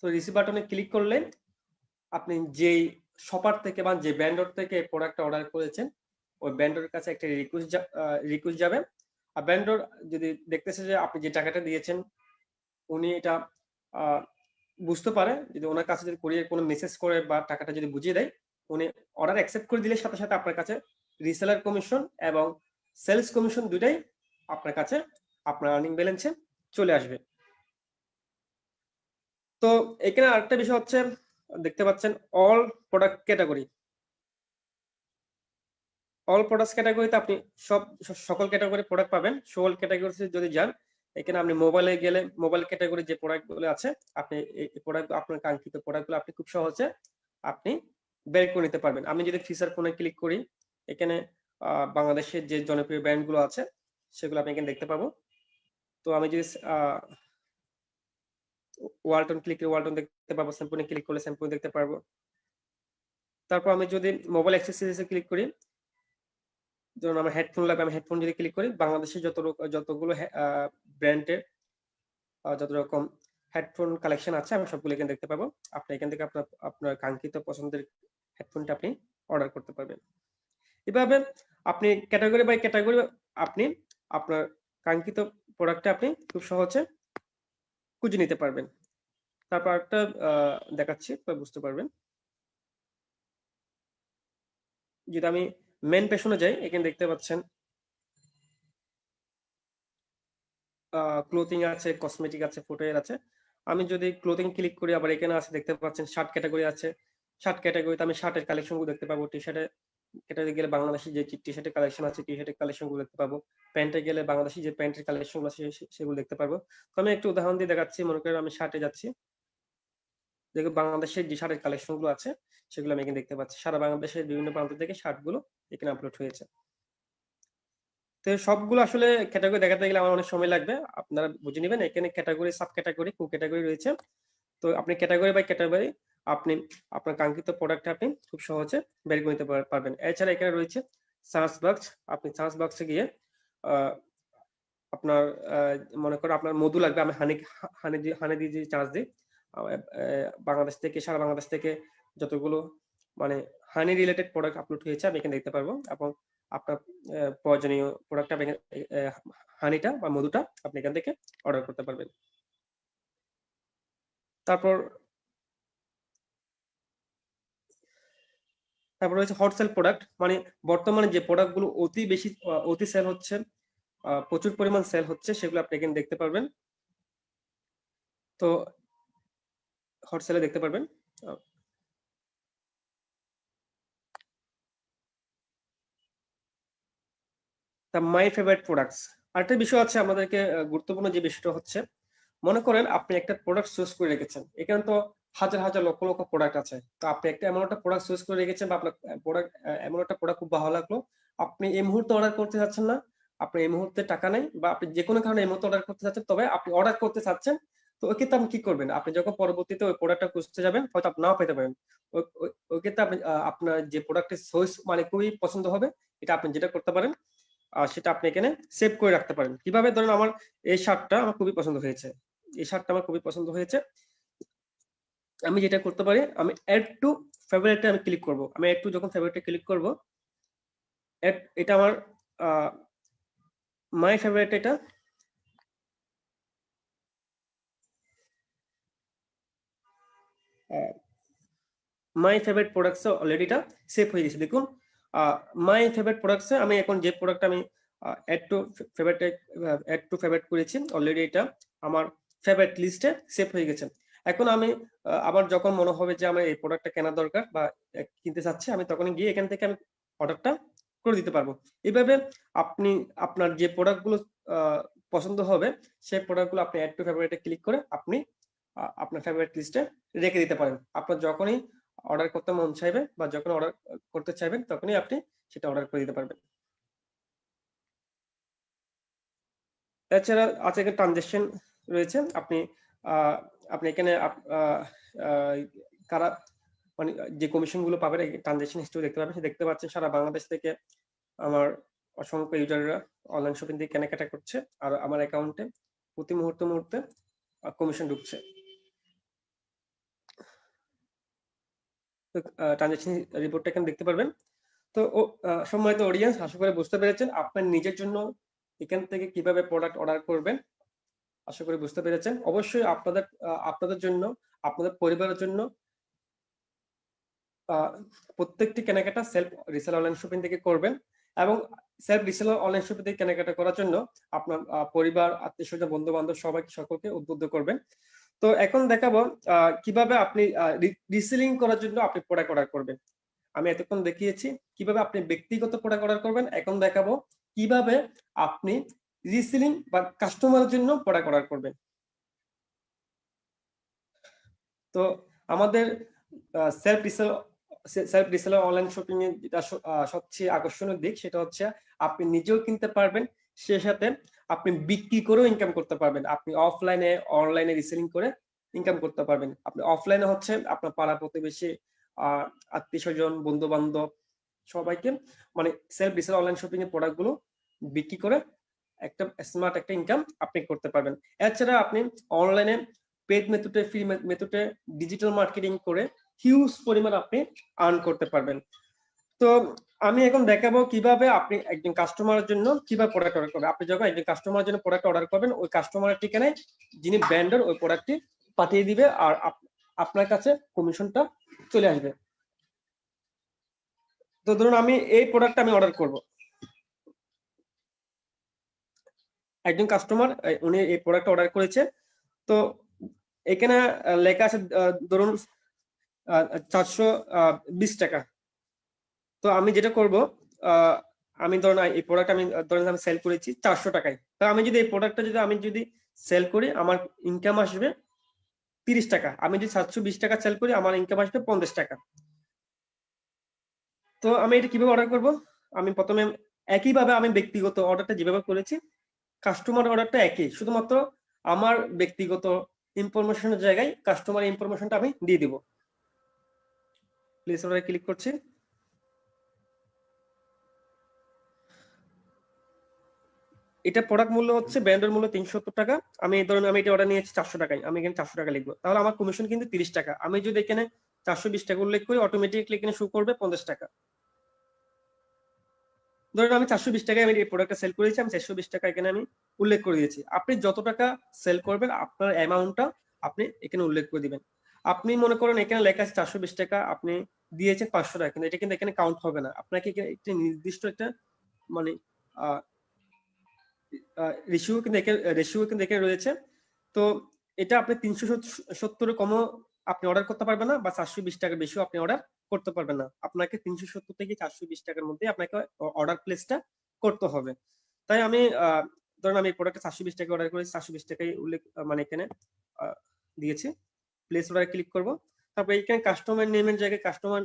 তো রিসিভ বাটনে ক্লিক করলে আপনি যেই শপার থেকে বা যে ভেন্ডর থেকে প্রোডাক্টটা অর্ডার করেছেন ওই ভেন্ডরের কাছে একটা রিকোয়েস্ট যাবে। আর ভেন্ডর যদি দেখতেছে যে আপনি যে টাকাটা দিয়েছেন উনি এটা বুঝতে পারে, যদি ওনার কাছে যদি কুরিয়ার কোনো মেসেজ করে বা টাকাটা যদি বুঝিয়ে দেয়, উনি অর্ডার অ্যাকসেপ্ট করে দিলে সাথে সাথে আপনার কাছে রিসেলার কমিশন এবং সেলস কমিশন দুটাই আপনার কাছে আপনার আর্নিং ব্যালেন্সে চলে আসবে। তো এখানে আরেকটা বিষয় হচ্ছে দেখতে পাচ্ছেন all product category. All product ক্যাটাগরিতে আপনি সকল ক্যাটাগরি প্রোডাক্ট পাবেন। সকল ক্যাটাগরিতে যদি যান, এখানে আপনি মোবাইলে গেলে মোবাইল ক্যাটাগরি যে প্রোডাক্টগুলো আছে আপনি এই প্রোডাক্ট আপনার কাঙ্ক্ষিত প্রোডাক্টগুলো আপনি খুব সহজে আপনি বের করে নিতে পারবেন। আমি যদি ফিচার ফোনে ক্লিক করি, এখানে বাংলাদেশের যে জনপ্রিয় ব্র্যান্ডগুলো আছে সেগুলো আপনি এখানে দেখতে পাবো। তো আমি যদি ওয়ালটন ক্লিক করে ওয়ালটন দেখতে পাবো, স্যাম্পুনে ক্লিক করলে স্যাম্পুন দেখতে পারবো। তারপর আমি যদি মোবাইল অ্যাক্সেসরিজে ক্লিক করি, ধরুন আমার হেডফোন লাগবে, আমি হেডফোন যদি ক্লিক করি বাংলাদেশের যতগুলো ব্র্যান্ডের যত রকম হেডফোন কালেকশন আছে আমি সবগুলো এখানে দেখতে পাবো। আপনি এখান থেকে আপনার কাঙ্ক্ষিত পছন্দের হেডফোনটা আপনি অর্ডার করতে পারবেন। এভাবে আপনি ক্যাটাগরি বাই ক্যাটাগরি আপনি আপনার কাঙ্ক্ষিত প্রোডাক্টটা আপনি খুব সহজে খুঁজে নিতে পারবেন। তারপর একটা দেখাচ্ছি বুঝতে পারবেন। যদি আমি মেন পেশনে যাই, এখানে দেখতে পাচ্ছেন ক্লোথিং আছে, কসমেটিক আছে, ফুটওয়্যার আছে। আমি যদি ক্লোথিং ক্লিক করি, আবার এখানে আছে দেখতে পাচ্ছেন শার্ট ক্যাটাগরি আছে। শার্ট ক্যাটাগরিতে আমি শার্টের কালেকশনগুলো দেখতে পাবো। টি শার্টের ক্যাটাগরি গেলে বাংলাদেশি যে টি শার্টের কালেকশন আছে টি শার্টের কালেকশনগুলো দেখতে পাবো। প্যান্টে গেলে বাংলাদেশি যে প্যান্টের কালেকশনগুলো আছে সেগুলো দেখতে পারবো। তো আমি একটু উদাহরণ দিয়ে দেখাচ্ছি। মনে করেন আমি শার্টে যাচ্ছি, দেখো বাংলাদেশের যে শার্টের কালেকশনগুলো আছে সেগুলো আমি এখানে দেখতে পাচ্ছি। সারা বাংলাদেশের বিভিন্ন প্রান্ত থেকে শার্টগুলো এখানে আপলোড হয়েছে। তো সবগুলো আসলে ক্যাটাগরি দেখাতে গেলে আমার অনেক সময় লাগবে, আপনারা বুঝে নেবেন। এখানে ক্যাটাগরি, সাব ক্যাটাগরি, কো ক্যাটাগরি রয়েছে। তো আপনি ক্যাটাগরি বাই ক্যাটাগরি আপনি আপনার কাঙ্ক্ষিত প্রোডাক্ট আপনি খুব সহজে বের করে নিতে পারবেন। এছাড়া এখানে রয়েছে সার্চ বক্স। আপনি সার্চ বক্সে গিয়ে আপনার মনে করেন আপনার মধু লাগবে, আমি হানি দিয়ে যে চার্জ দিই বাংলাদেশ থেকে, সারা বাংলাদেশ থেকে যতগুলো মানে হানি রিলেটেড প্রোডাক্ট আপলোড হয়েছে আমি এখানে দেখতে পারবো এবং আপনার প্রয়োজনীয় প্রোডাক্ট আপনি হানিটা বা মধুটা আপনি এখান থেকে অর্ডার করতে পারবেন। তারপর রয়েছে হট সেল প্রোডাক্ট, মানে বর্তমানে যে প্রোডাক্টগুলো অতি সেল হচ্ছে, প্রচুর পরিমাণ সেল হচ্ছে, সেগুলো আপনি এখানে দেখতে পারবেন। তো হট সেলে দেখতে পারবেন। My favourite products. আরেকটা বিষয় আছে আমাদেরকে গুরুত্বপূর্ণ যে বিষয়টা হচ্ছে মনে করেন আপনি একটা প্রোডাক্ট চুজ করে রেখেছেন, এখানে তো হাজার হাজার লক্ষ লক্ষ প্রোডাক্ট আছে, তো আপনি একটা এমন একটা প্রোডাক্ট চুজ করে রেখেছেন বা আপনার প্রোডাক্ট এমন একটা প্রোডাক্ট খুব ভালো লাগলো, আপনি এই মুহূর্তে অর্ডার করতে চাচ্ছেন না, আপনি এই মুহূর্তে টাকা নেই বা আপনি যে কোনো কারণে এই মুহূর্তে অর্ডার করতে চাচ্ছেন, তবে আপনি অর্ডার করতে চাচ্ছেন, তো ওই ক্ষেত্রে আপনি কি করবেন? আপনি যখন পরবর্তীতে ওই প্রোডাক্টটা খুঁজতে যাবেন, হয়তো আপনি নাও পেতে পারেন, ওই ক্ষেত্রে আপনি আপনার যে প্রোডাক্টের চয়েস মানে খুবই পছন্দ হবে, এটা আপনি যেটা করতে পারেন সেটা আপনি এখানে সেভ করে রাখতে পারেন। কিভাবে? ধরেন আমার এই শার্টটা আমার খুবই পছন্দ হয়েছে, এই শার্টটা আমার খুবই পছন্দ হয়েছে, আমি যেটা করতে পারি, আমি অ্যাড টু ফেভারিটে আমি ক্লিক করব। আমি অ্যাড টু যখন ফেভারিটে ক্লিক করব, এটা আমার মাই ফেভারিট, এটা মাই ফেভারিট প্রোডাক্টস অলরেডি এটা সেভ হয়ে গেছে। দেখুন মাই ফেভারিট প্রোডাক্টসে আমি এখন যে প্রোডাক্ট আমি অ্যাড টু ফেভারিট করেছি, অলরেডি এটা আমার ফেভারিট লিস্টে সেভ হয়ে গেছে। এখন আমি আবার যখন মনে হবে যে আমার এই প্রোডাক্টটা কেনার দরকার বা কিনতে চাচ্ছি, আমি তখন গিয়ে এখান থেকে আমি অর্ডারটা করে দিতে পারবো। এইভাবে আপনি আপনার যে প্রোডাক্টগুলো পছন্দ হবে, সেই প্রোডাক্টগুলো আপনি অ্যাড টু ফেভারিটে ক্লিক করে আপনি আপনার ফেভারিট লিস্টে রেখে দিতে পারেন। আপনার যখনই অর্ডার করতে মন চাইবে বা যখন অর্ডার করতে চাইবেন, তখনই আপনি সেটা অর্ডার করে দিতে পারবেন। এছাড়া আছে এখানে ট্রানজেকশন রয়েছে, আপনি আপনি এখানে কারা মানে যে কমিশন গুলো পাবেন ট্রানজেকশন হিস্ট্রি দেখতে পাবেন, দেখতে পাচ্ছেন সারা বাংলাদেশ থেকে আমার অসংখ্য ইউজাররা অনলাইন শপিং থেকে কেনাকাটা করছে, আর আমার অ্যাকাউন্টে প্রতি মুহূর্তে কমিশন ঢুকছে। ট্রানজেকশন রিপোর্টটা এখানে দেখতে পারবেন। তো সম্মানিত অডিয়েন্স, আশা করি বুঝতে পেরেছেন আপনার নিজের জন্য এখান থেকে কিভাবে প্রোডাক্ট অর্ডার করবেন, আশা করি বুঝতে পেরেছেন। অবশ্যই আপনাদের জন্য, আপনাদের পরিবারের জন্য প্রত্যেকটি কেনাকাটা সেলফ রিসেল অনলাইন শপিং থেকে করবেন, এবং সেলফ রিসেল অনলাইন শপিং থেকে কেনাকাটা করার জন্য আপনার পরিবার, আত্মীয়স্বজন, বন্ধু বান্ধব সকলকে উদ্বুদ্ধ করবেন। তো এখন দেখাবো কিভাবে আপনি রিসেলিং করার জন্য আপনি প্রোডাক্ট অর্ডার করবেন। আমি এতক্ষণ দেখিয়েছি কিভাবে আপনি ব্যক্তিগত প্রোডাক্ট অর্ডার করবেন, এখন দেখাবো কিভাবে আপনি রিসেলিং বা কাস্টমারের জন্য প্রোডাক্ট অর্ডার করবেন। তো আমাদের সেলফ রিসেল অনলাইন শপিং এর যেটা সবচেয়ে আকর্ষণীয় দিক, সেটা হচ্ছে আপনি নিজেও কিনতে পারবেন, সে সাথে আপনি বিক্রি করেও ইনকাম করতে পারবেন। আপনি অফলাইনে অনলাইনে রিসেলিং করে ইনকাম করতে পারবেন। আপনি অফলাইনে হচ্ছে আপনার পাড়া প্রতিবেশী, আত্মীয় স্বজন, বন্ধু বান্ধব সবাইকে মানে সেলফ রিসেল অনলাইন শপিং এর প্রোডাক্ট গুলো বিক্রি করে একটা স্মার্ট একটা ইনকাম আপনি করতে পারবেন। এছাড়া আপনি অনলাইনে পেড মেথডে, ফ্রি মেথডে ডিজিটাল মার্কেটিং করে হিউজ পরিমাণ আপনি আর্ন করতে পারবেন। তো আমি এখন দেখাবো কিভাবে আপনি একজন কাস্টমারের জন্য কিভাবে প্রোডাক্ট অর্ডার করবেন। আপনি যখন একজন কাস্টমারের জন্য প্রোডাক্ট অর্ডার করবেন, ওই কাস্টমারের ঠিকানায় যিনি ব্র্যান্ডার ওই প্রোডাক্টটি পাঠিয়ে দিবে, আর আপনার কাছে কমিশনটা চলে আসবে। তো ধরুন আমি এই প্রোডাক্টটা আমি অর্ডার করব, একজন কাস্টমার উনি এই প্রোডাক্ট অর্ডার করেছে, তো এখানে লেখা আছে ধরুন 420 টাকা। তো আমি যেটা করব, আমি ধরুন এই প্রোডাক্ট আমি ধরুন আমি সেল করেছি 400 টাকায়। তো আমি যদি এই প্রোডাক্টটা যদি সেল করি, আমার ইনকাম আসবে 30 টাকা। আমি যদি 720 টাকা সেল করি, আমার ইনকাম আসবে 50 টাকা। তো আমি এটা কিভাবে অর্ডার করব? আমি প্রথমে একইভাবে আমি ব্যক্তিগত অর্ডারটা যেভাবে করেছি, কাস্টমার অর্ডারটা একই, শুধুমাত্র আমার ব্যক্তিগত ইনফরমেশনের জায়গায় কাস্টমার ইনফরমেশনটা আমি দিয়ে দিব। প্লেস অর্ডারে ক্লিক করছি। এটা প্রোডাক্ট মূল্য হচ্ছে, ব্র্যান্ডের মূল্য 370 টাকা। আমি ধরুন আমি এটা অর্ডার নিয়েছি 400 টাকায়, আমি এখানে 400 টাকা লিখবো, তাহলে আমার কমিশন কিন্তু 30 টাকা। আমি যদি এখানে 420 টাকা উল্লেখ করি, অটোমেটিকলি এখানে শো করবে 50 টাকা। ধরুন আমি 420 টাকায় আমি এই প্রোডাক্টটা সেল করেছি, আমি 420 টাকা এখানে আমি উল্লেখ করে দিয়েছি। আপনি যত টাকা সেল করবেন, আপনার অ্যামাউন্টটা আপনি এখানে উল্লেখ করে দিবেন। আপনি মনে করেন এখানে লেখা আছে 420 টাকা, আপনি দিয়েছেন 500 টাকা, কিন্তু এটা কিন্তু এখানে কাউন্ট হবে না। আপনাকে একটা নির্দিষ্ট একটা মানে রেশিও কিন্তু এখানে রয়েছে। তো এটা আপনি 370 কমও আপনি অর্ডার করতে পারবেন না, বা 420 টাকার বেশিও আপনি অর্ডার করতে পারবেন না। আপনাকে 370 থেকে 420 টাকার মধ্যে আপনাকে অর্ডার প্লেসটা করতে হবে। তাই আমি ধরুন আমি এই প্রোডাক্টটা 720 টাকা অর্ডার করেছি, 720 টাকাই উল্লেখ মানে এখানে দিয়েছি। প্লেস অর্ডারে ক্লিক করব। তারপর এখানে কাস্টমার নেমের জায়গায় কাস্টমার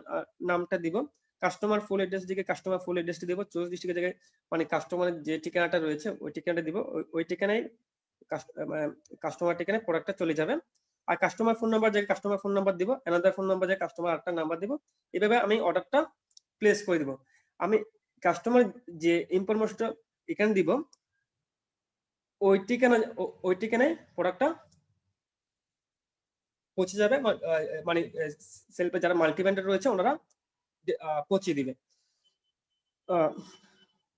নামটা দিব। কাস্টমার ফুল অ্যাড্রেস দিকে কাস্টমার ফুল অ্যাড্রেসটা দিব। চুজ ডিস্ট্রিক্টের জায়গায় মানে কাস্টমারের যে ঠিকানাটা রয়েছে ওই ঠিকানাটা দিব। ওই ঠিকানায় কাস্টমার ঠিকানায় প্রোডাক্টটা চলে যাবে। আর কাস্টমার ফোন নাম্বার জায়গায় কাস্টমার ফোন নাম্বার দিব। অ্যানাদার ফোন নাম্বার জায়গায় কাস্টমার আরেকটা নাম্বার দিব। এভাবে আমি অর্ডারটা প্লেস করে দিব। আমি কাস্টমার যে ইনফরমেশনটা এখানে দিব ওই ঠিকানায় প্রোডাক্টটা পৌঁছে যাবে। মানে সেলফে যারা মাল্টি ভেন্ডর রয়েছে ওনারা পৌঁছে দিবে।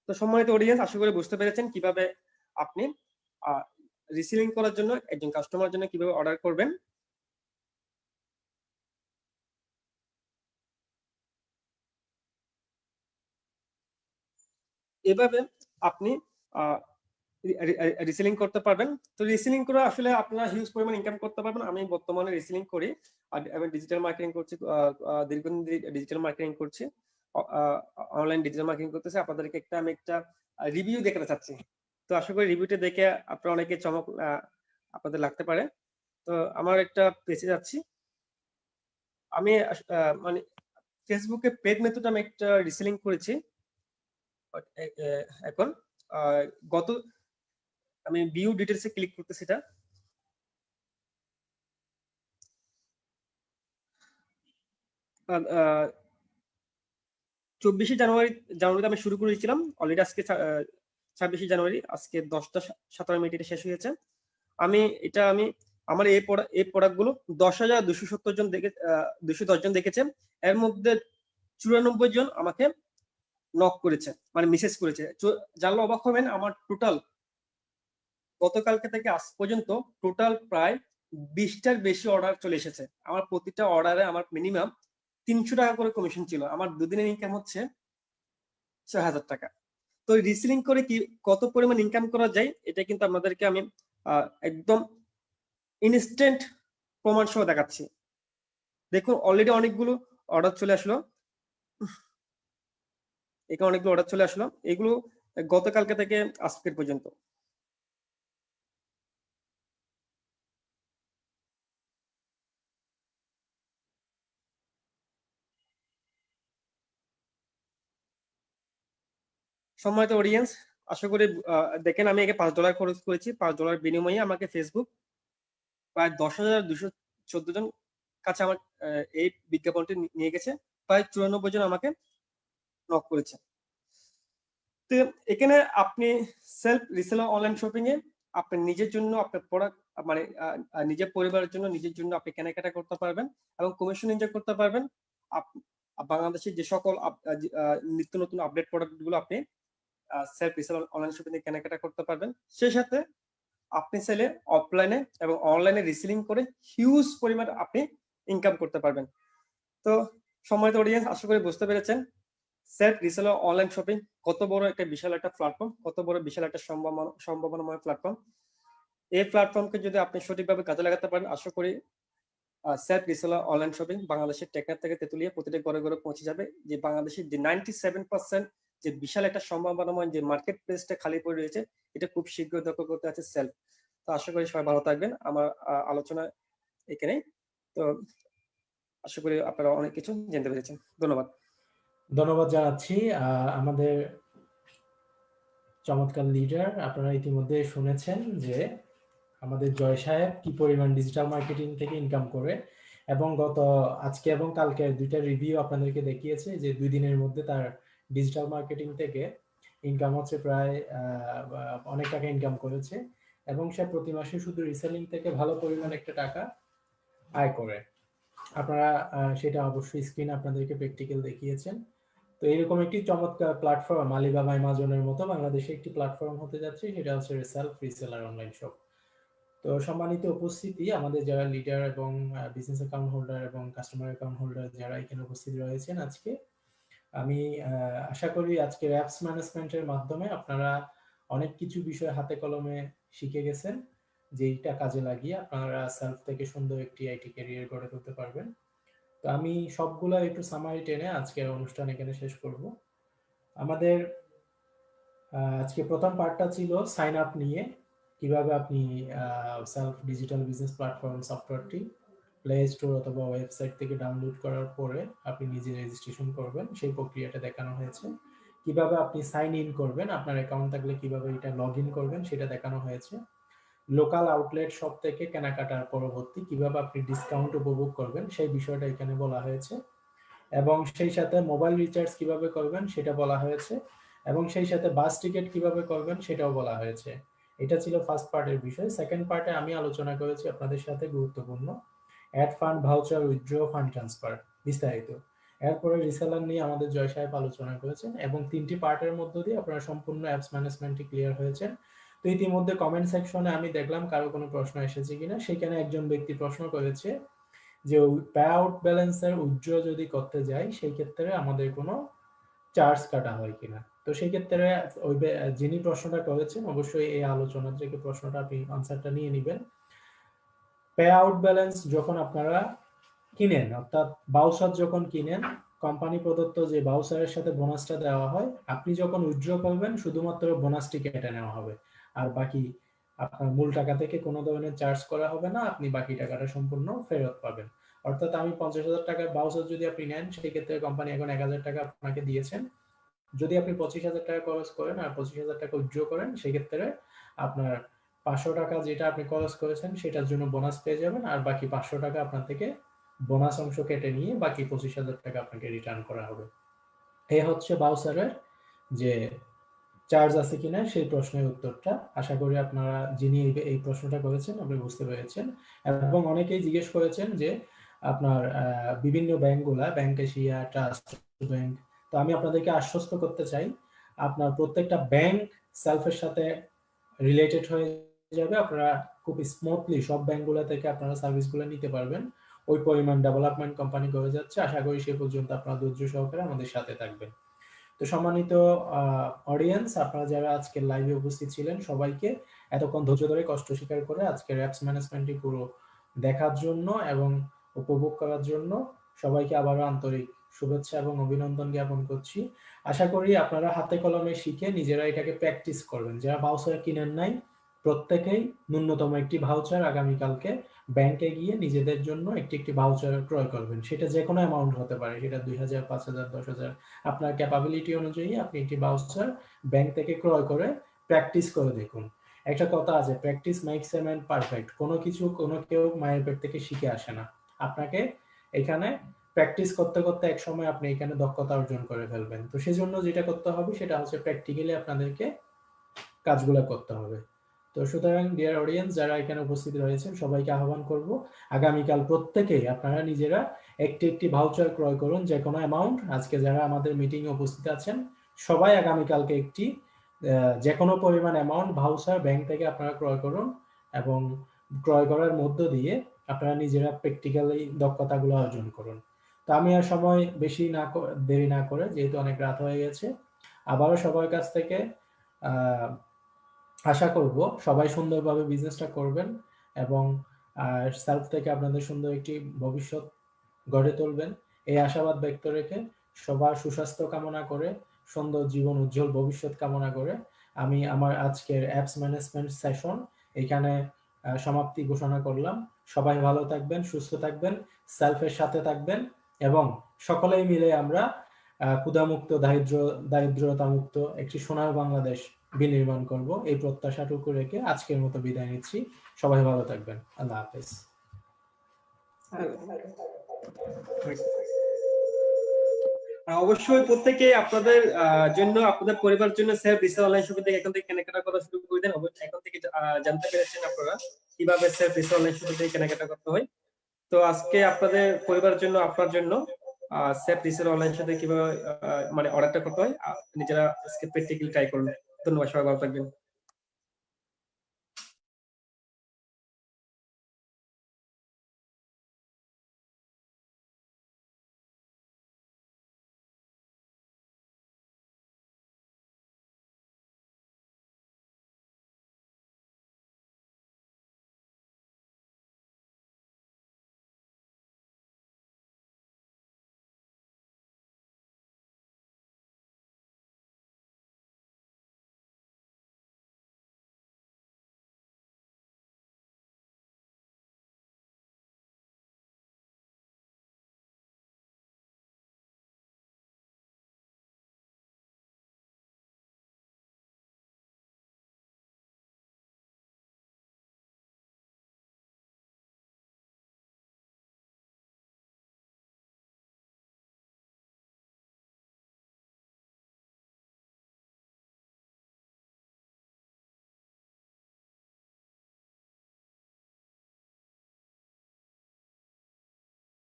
তো সম্মানিত অডিয়েন্স, আশা করি বুঝতে পেরেছেন কিভাবে আপনি রিসেলিং করার জন্য একজন কাস্টমার জন্য কিভাবে অর্ডার করবেন। এভাবে আপনি রিসেলিং করতে পারবেন। তো রিসেলিং করে আসলে আপনারা হিউজ পরিমাণ ইনকাম করতে পারবেন। আমি বর্তমানে রিসেলিং করি আর আমি ডিজিটাল মার্কেটিং করছি, দীর্ঘদিন ডিজিটাল মার্কেটিং করছি, অনলাইন ডিজিটাল মার্কেটিং করতেছি। আপনাদেরকে আমি একটা রিভিউ দেখাতে চাচ্ছি। তো আশা করি রিভিউটা দেখে আপনারা অনেকে চমক আপনাদের লাগতে পারে। তো আমার একটা পেজে যাচ্ছি। আমি মানে ফেসবুকে পেড মেথড আমি একটা রিসেলিং করেছি। এখন আমি ভিউ ডিটেলস এ ক্লিক করতেছি। এটা 24 জানুয়ারিতে আমি শুরু করেছিলাম। অলরেডি আজকে 26 জানুয়ারি, আজকে 10টা 17 মিনিটে শেষ হয়েছে। আমি আমার এই প্রোডাক্টগুলো 10,270 জন 210 জন দেখেছে। এর মধ্যে 94 জন আমাকে নক করেছে, মানে মেসেজ করেছে। জানলে অবাক হবেন, আমার টোটাল গতকালকে থেকে আজ পর্যন্ত টোটাল প্রায় 20টার বেশি অর্ডার চলে এসেছে। আমার প্রতিটা অর্ডারে আমার মিনিমাম 300 টাকা করে কমিশন ছিল। আমার দুদিনের ইনকাম হচ্ছে 6,000 টাকা। তো রিসেলিং করে কি কত পরিমাণ ইনকাম করা যায় এটা কিন্তু আপনাদেরকে আমি একদম ইনস্ট্যান্ট প্রমাণ সহ দেখাচ্ছি। দেখুন অলরেডি অনেকগুলো অর্ডার চলে আসলো। এখানে অনেকগুলো অর্ডার চলে আসলো, এগুলো গতকালকে থেকে আজকের পর্যন্ত। সম্মানিত অডিয়েন্স, আশা করি দেখেন আমি একে $5 খরচ করেছি। $5 বিনিময়ে আমাকে ফেসবুক প্রায় 10,214 জন কাছে আমার এই বিজ্ঞাপনটি নিয়ে গেছে। প্রায় 94 জন আমাকে নক করেছে। তো এখানে আপনি সেলফ রিসেলার অনলাইন শপিং এ আপনি নিজের জন্য আপনার প্রোডাক্ট মানে নিজের পরিবারের জন্য নিজের জন্য আপনি কেনাকাটা করতে পারবেন এবং কমিশন এনজয় করতে পারবেন। বাংলাদেশের যে সকল নিত্য নতুন আপডেট প্রোডাক্ট গুলো আপনি সেলফ রিসেলার অনলাইন শপিং এ কেনাকাটা করতে পারবেন। সেই সাথে আপনি চাইলে অফলাইনে এবং অনলাইনে রিসেলিং করে হিউজ পরিমাণ আপনি ইনকাম করতে পারবেন। তো সম্মানিত অডিয়েন্স, আশা করি বুঝতে পেরেছেন সেলফ রিসেলার অনলাইন শপিং কত বড় একটা বিশাল একটা প্ল্যাটফর্ম, কত বড় বিশাল একটা সম্ভাবনাময় প্ল্যাটফর্ম। এই প্ল্যাটফর্মকে যদি আপনি সঠিকভাবে কাজে লাগাতে পারেন, আশা করি সেলফ রিসেলার অনলাইন শপিং বাংলাদেশের টেকনাফ থেকে তেতুলিয়া প্রতিটা ঘরে ঘরে পৌঁছে যাবে। যে বাংলাদেশের যে 97% যে বিশাল একটা সম্ভাবনাময় যে মার্কেট প্লেসটা খালি পড়ে রয়েছে, এটা খুব শীঘ্রই দখল করতে আছে সেলফ। তো আশা করি সবাই ভালো থাকবেন। আমার আলোচনা এখানে। তো আশা করি আপনারা অনেক কিছু জানতে পেরেছেন। ধন্যবাদ। ধন্যবাদ জানাচ্ছি আমাদের চমৎকার লিডার। আপনারা ইতিমধ্যে শুনেছেন যে আমাদের জয় সাহেব কি পরিমাণ ডিজিটাল মার্কেটিং থেকে ইনকাম করে এবং আজকে এবং কালকে দুইটা রিভিউ আপনাদেরকে দেখিয়েছে যে 2 দিনের মধ্যে তার ডিজিটাল মার্কেটিং থেকে ইনকাম হচ্ছে প্রায় অনেক টাকা ইনকাম করেছে এবং সে প্রতি মাসে শুধু রিসেলিং থেকে ভালো পরিমাণ একটা টাকা আয় করে। আপনারা সেটা অবশ্যই স্ক্রিনে আপনাদেরকে প্র্যাকটিক্যাল দেখিয়েছেন। তো এরকম একটি চমৎকার প্ল্যাটফর্ম আলিবাবা অ্যামাজনের মতো বাংলাদেশে একটি প্ল্যাটফর্ম হতে যাচ্ছে, সেটা হচ্ছে সেলফ রিসেলার অনলাইন শপ। তো সম্মানিত উপস্থিতি, আমাদের যারা লিডার এবং বিজনেস অ্যাকাউন্ট হোল্ডার এবং কাস্টমার অ্যাকাউন্ট হোল্ডার যারা এখানে উপস্থিত রয়েছেন আজকে, আমি আশা করি আজকের অ্যাপস ম্যানেজমেন্টের মাধ্যমে আপনারা অনেক কিছু বিষয় হাতে কলমে শিখে গেছেন, যেইটা কাজে লাগিয়ে আপনারা সেলফ থেকে সুন্দর একটি আইটি ক্যারিয়ার গড়ে তুলতে পারবেন। তো আমি সবগুলা একটু সামারি টেনে আজকের অনুষ্ঠান এখানে শেষ করব। আমাদের আজকে প্রথম পার্টটা ছিল সাইন আপ নিয়ে, কিভাবে আপনি সেলফ ডিজিটাল বিজনেস প্ল্যাটফর্ম সফটওয়্যারটি প্লে স্টোর অথবা ওয়েবসাইট থেকে ডাউনলোড করার পরে আপনি নিজে রেজিস্ট্রেশন করবেন, সেই প্রক্রিয়াটা দেখানো হয়েছে। কিভাবে আপনি সাইন ইন করবেন, আপনার অ্যাকাউন্ট থাকলে কিভাবে এটা লগ ইন করবেন সেটা দেখানো হয়েছে। লোকাল আউটলেট শপ থেকে কেনাকাটার পরবর্তী কিভাবে আপনি ডিসকাউন্ট উপভোগ করবেন সেই বিষয়টা এখানে বলা হয়েছে, এবং সেই সাথে মোবাইল রিচার্জ কিভাবে করবেন সেটা বলা হয়েছে, এবং সেই সাথে বাস টিকিট কিভাবে করবেন সেটাও বলা হয়েছে। এটা ছিল ফার্স্ট পার্টের বিষয়। সেকেন্ড পার্টে আমি আলোচনা করেছি আপনাদের সাথে গুরুত্বপূর্ণ add fund, voucher, withdraw, fund transfer বিস্তারিত। এরপরে রিসেলার নিয়ে আমাদের জয় সাহেব আলোচনা করেছেন, এবং 3টি পার্টের মধ্য দিয়ে আপনারা সম্পূর্ণ অ্যাপস ম্যানেজমেন্টে ক্লিয়ার হয়েছেন। তো ইতিমধ্যে কমেন্ট সেকশনে আমি দেখলাম কারো কোনো প্রশ্ন এসেছে কিনা। সেখানে একজন ব্যক্তি প্রশ্ন করেছে যে পে আউট ব্যালেন্সের উইথড্র যদি করতে যাই সেই ক্ষেত্রে আমাদের কোনো চার্জ কাটা হয় কিনা। তো সেই ক্ষেত্রে ওই যিনি প্রশ্নটা করেছেন অবশ্যই এই আলোচনা থেকে প্রশ্নটা আপনি আনসারটা নিয়ে নেবেন। পে আউট ব্যালেন্স যখন আপনারা কিনেন, অর্থাৎ বাউচার যখন কিনেন, কোম্পানি প্রদত্ত যে বাউচারের সাথে বোনাসটা দেওয়া হয়, আপনি যখন উইথড্র করবেন শুধুমাত্র বোনাসটি কেটে নেওয়া হবে, আর বাকি আপনার মূল টাকা থেকে কোনো ধরনের চার্জ করা হবে না, আপনি বাকি টাকাটা সম্পূর্ণ ফেরত পাবেন। অর্থাৎ আমি 50,000 টাকার বাউচার যদি আপনি নেন, সেই ক্ষেত্রে কোম্পানি এখন 1,000 টাকা আপনাকে দিয়েছেন। যদি আপনি 25,000 টাকা খরচ করেন আর 25,000 টাকা উইথড্র করেন, সেক্ষেত্রে আপনার 500 টাকা যেটা আপনি খরচ করেছেন সেটার জন্য বোনাস পেয়ে যাবেন, আর বাকি 500 টাকা আপনার থেকে বোনাস অংশ কেটে নিয়ে বাকি 25,000 টাকা আপনাকে রিটার্ন করা হবে। এই হচ্ছে বাউচারের যে চার্জ আছে কিনা সেই প্রশ্নের উত্তরটা। আশা করি আপনারা যিনি এই প্রশ্নটা করেছেন আপনি বুঝতে পেরেছেন। এবং অনেকেই জিজ্ঞেস করেছেন যে আপনার বিভিন্ন ব্যাংকগুলা, ব্যাংক এশিয়া, ট্রাস্ট ব্যাংক, তো আমি আপনাদেরকে আশ্বস্ত করতে চাই আপনার প্রত্যেকটা ব্যাংক সেলফের সাথে রিলেটেড হয়ে যাবে। আপনারা খুব স্মুথলি সব ব্যাংকগুলো থেকে আপনারা সার্ভিসগুলো নিতে পারবেন। ওই পরিমাণ ডেভেলপমেন্ট কোম্পানি করে যাচ্ছে। আশা করি সে পর্যন্ত আপনারা ধৈর্য সহকারে আমাদের সাথে থাকবেন। তো সম্মানিত অডিয়েন্স, আপনারা যারা আজকের লাইভে উপস্থিত ছিলেন সবাইকে এতক্ষণ ধৈর্য ধরে কষ্ট স্বীকার করে আজকের অ্যাপস ম্যানেজমেন্টটি পুরো দেখার জন্য এবং উপভোগ করার জন্য সবাইকে আবারও আন্তরিক শুভেচ্ছা এবং অভিনন্দন জ্ঞাপন করছি। আশা করি আপনারা হাতে কলমে শিখে নিজেরা এটাকে প্র্যাকটিস করবেন। যারা ভাউচার কিনেন নাই প্রত্যেকেই ন্যূনতম একটি ভাউচার আগামীকালকে ব্যাংকে গিয়ে নিজেদের জন্য একটি ভাউচার ক্রয় করবেন। সেটা যে কোনো অ্যামাউন্ট হতে পারে, সেটা 2,000, 5,000, 10,000, আপনার ক্যাপাবিলিটি অনুযায়ী আপনি একটি ভাউচার ব্যাংক থেকে ক্রয় করে প্র্যাকটিস করে দেখুন। একটা কথা আছে, practice makes a man perfect. কোনো কিছু কোনো কেউ মায়ের পেট থেকে শিখে আসে না। আপনাকে এখানে প্র্যাকটিস করতে করতে এক সময় আপনি এখানে দক্ষতা অর্জন করে ফেলবেন। তো সেজন্য যেটা করতে হবে সেটা হচ্ছে প্র্যাকটিক্যালি আপনাদেরকে কাজগুলো করতে হবে। তো সুতরাং ডিয়ার অডিয়েন্স, যারা এখানে উপস্থিত রয়েছেন সবাইকে আহ্বান করব আগামীকাল প্রত্যেকেই আপনারা নিজেরা একটি ভাউচার ক্রয় করুন, যে কোনো অ্যামাউন্ট। আজকে যারা আমাদের মিটিং এ উপস্থিত আছেন সবাই আগামীকালকে একটি যে কোনো পরিমাণ অ্যামাউন্ট ভাউচার ব্যাংক থেকে আপনারা ক্রয় করুন, এবং ক্রয় করার মধ্য দিয়ে আপনারা নিজেরা প্র্যাকটিক্যালি দক্ষতাগুলো অর্জন করুন। তো আমি আর সময় বেশি দেরি না করে, যেহেতু অনেক রাত হয়ে গেছে, আবারও সবার কাছ থেকে আশা করব সবাই সুন্দরভাবে বিজনেসটা করবেন এবং সেলফ থেকে আপনাদের সুন্দর একটি ভবিষ্যৎ গড়ে তুলবেন। এই আশাবাদ ব্যক্ত রেখে সবার সুস্বাস্থ্য কামনা করে, সুন্দর জীবন, উজ্জ্বল ভবিষ্যৎ কামনা করে আমি আমার আজকের অ্যাপস ম্যানেজমেন্ট সেশন এখানে সমাপ্তি ঘোষণা করলাম। সবাই ভালো থাকবেন, সুস্থ থাকবেন, সেলফের সাথে থাকবেন, এবং সকলেই মিলে আমরা ক্ষুধামুক্ত, দারিদ্রতা মুক্ত একটি সোনার বাংলাদেশ বিনির্মাণ করব, এই প্রত্যাশাটুকু রেখে আজকের মতো বিদায় নিচ্ছি। সবাই ভালো থাকবেন। আল্লাহ হাফেজ। অবশ্যই প্রত্যেকে আপনাদের জন্য, আপনাদের পরিবারের জন্য সেলফ ডিজিটাল অনলাইন শপিং থেকে এখন থেকে কেনাকাটা করা শুরু করে দেন। এখন থেকে জানতে পেরেছেন আপনারা কিভাবে সেলফ ডিজিটাল অনলাইন শপিং থেকে কেনাকাটা করতে হয়। তো আজকে আপনাদের পরিবারের জন্য, আপনার জন্য সেলফ ডিজিটাল অনলাইন শপিং কিভাবে মানে অর্ডারটা করতে হয় নিজেরা আজকে প্র্যাকটিক্যালি ট্রাই করুন। ধন্যবাদ, সবাই ভালো থাকবেন।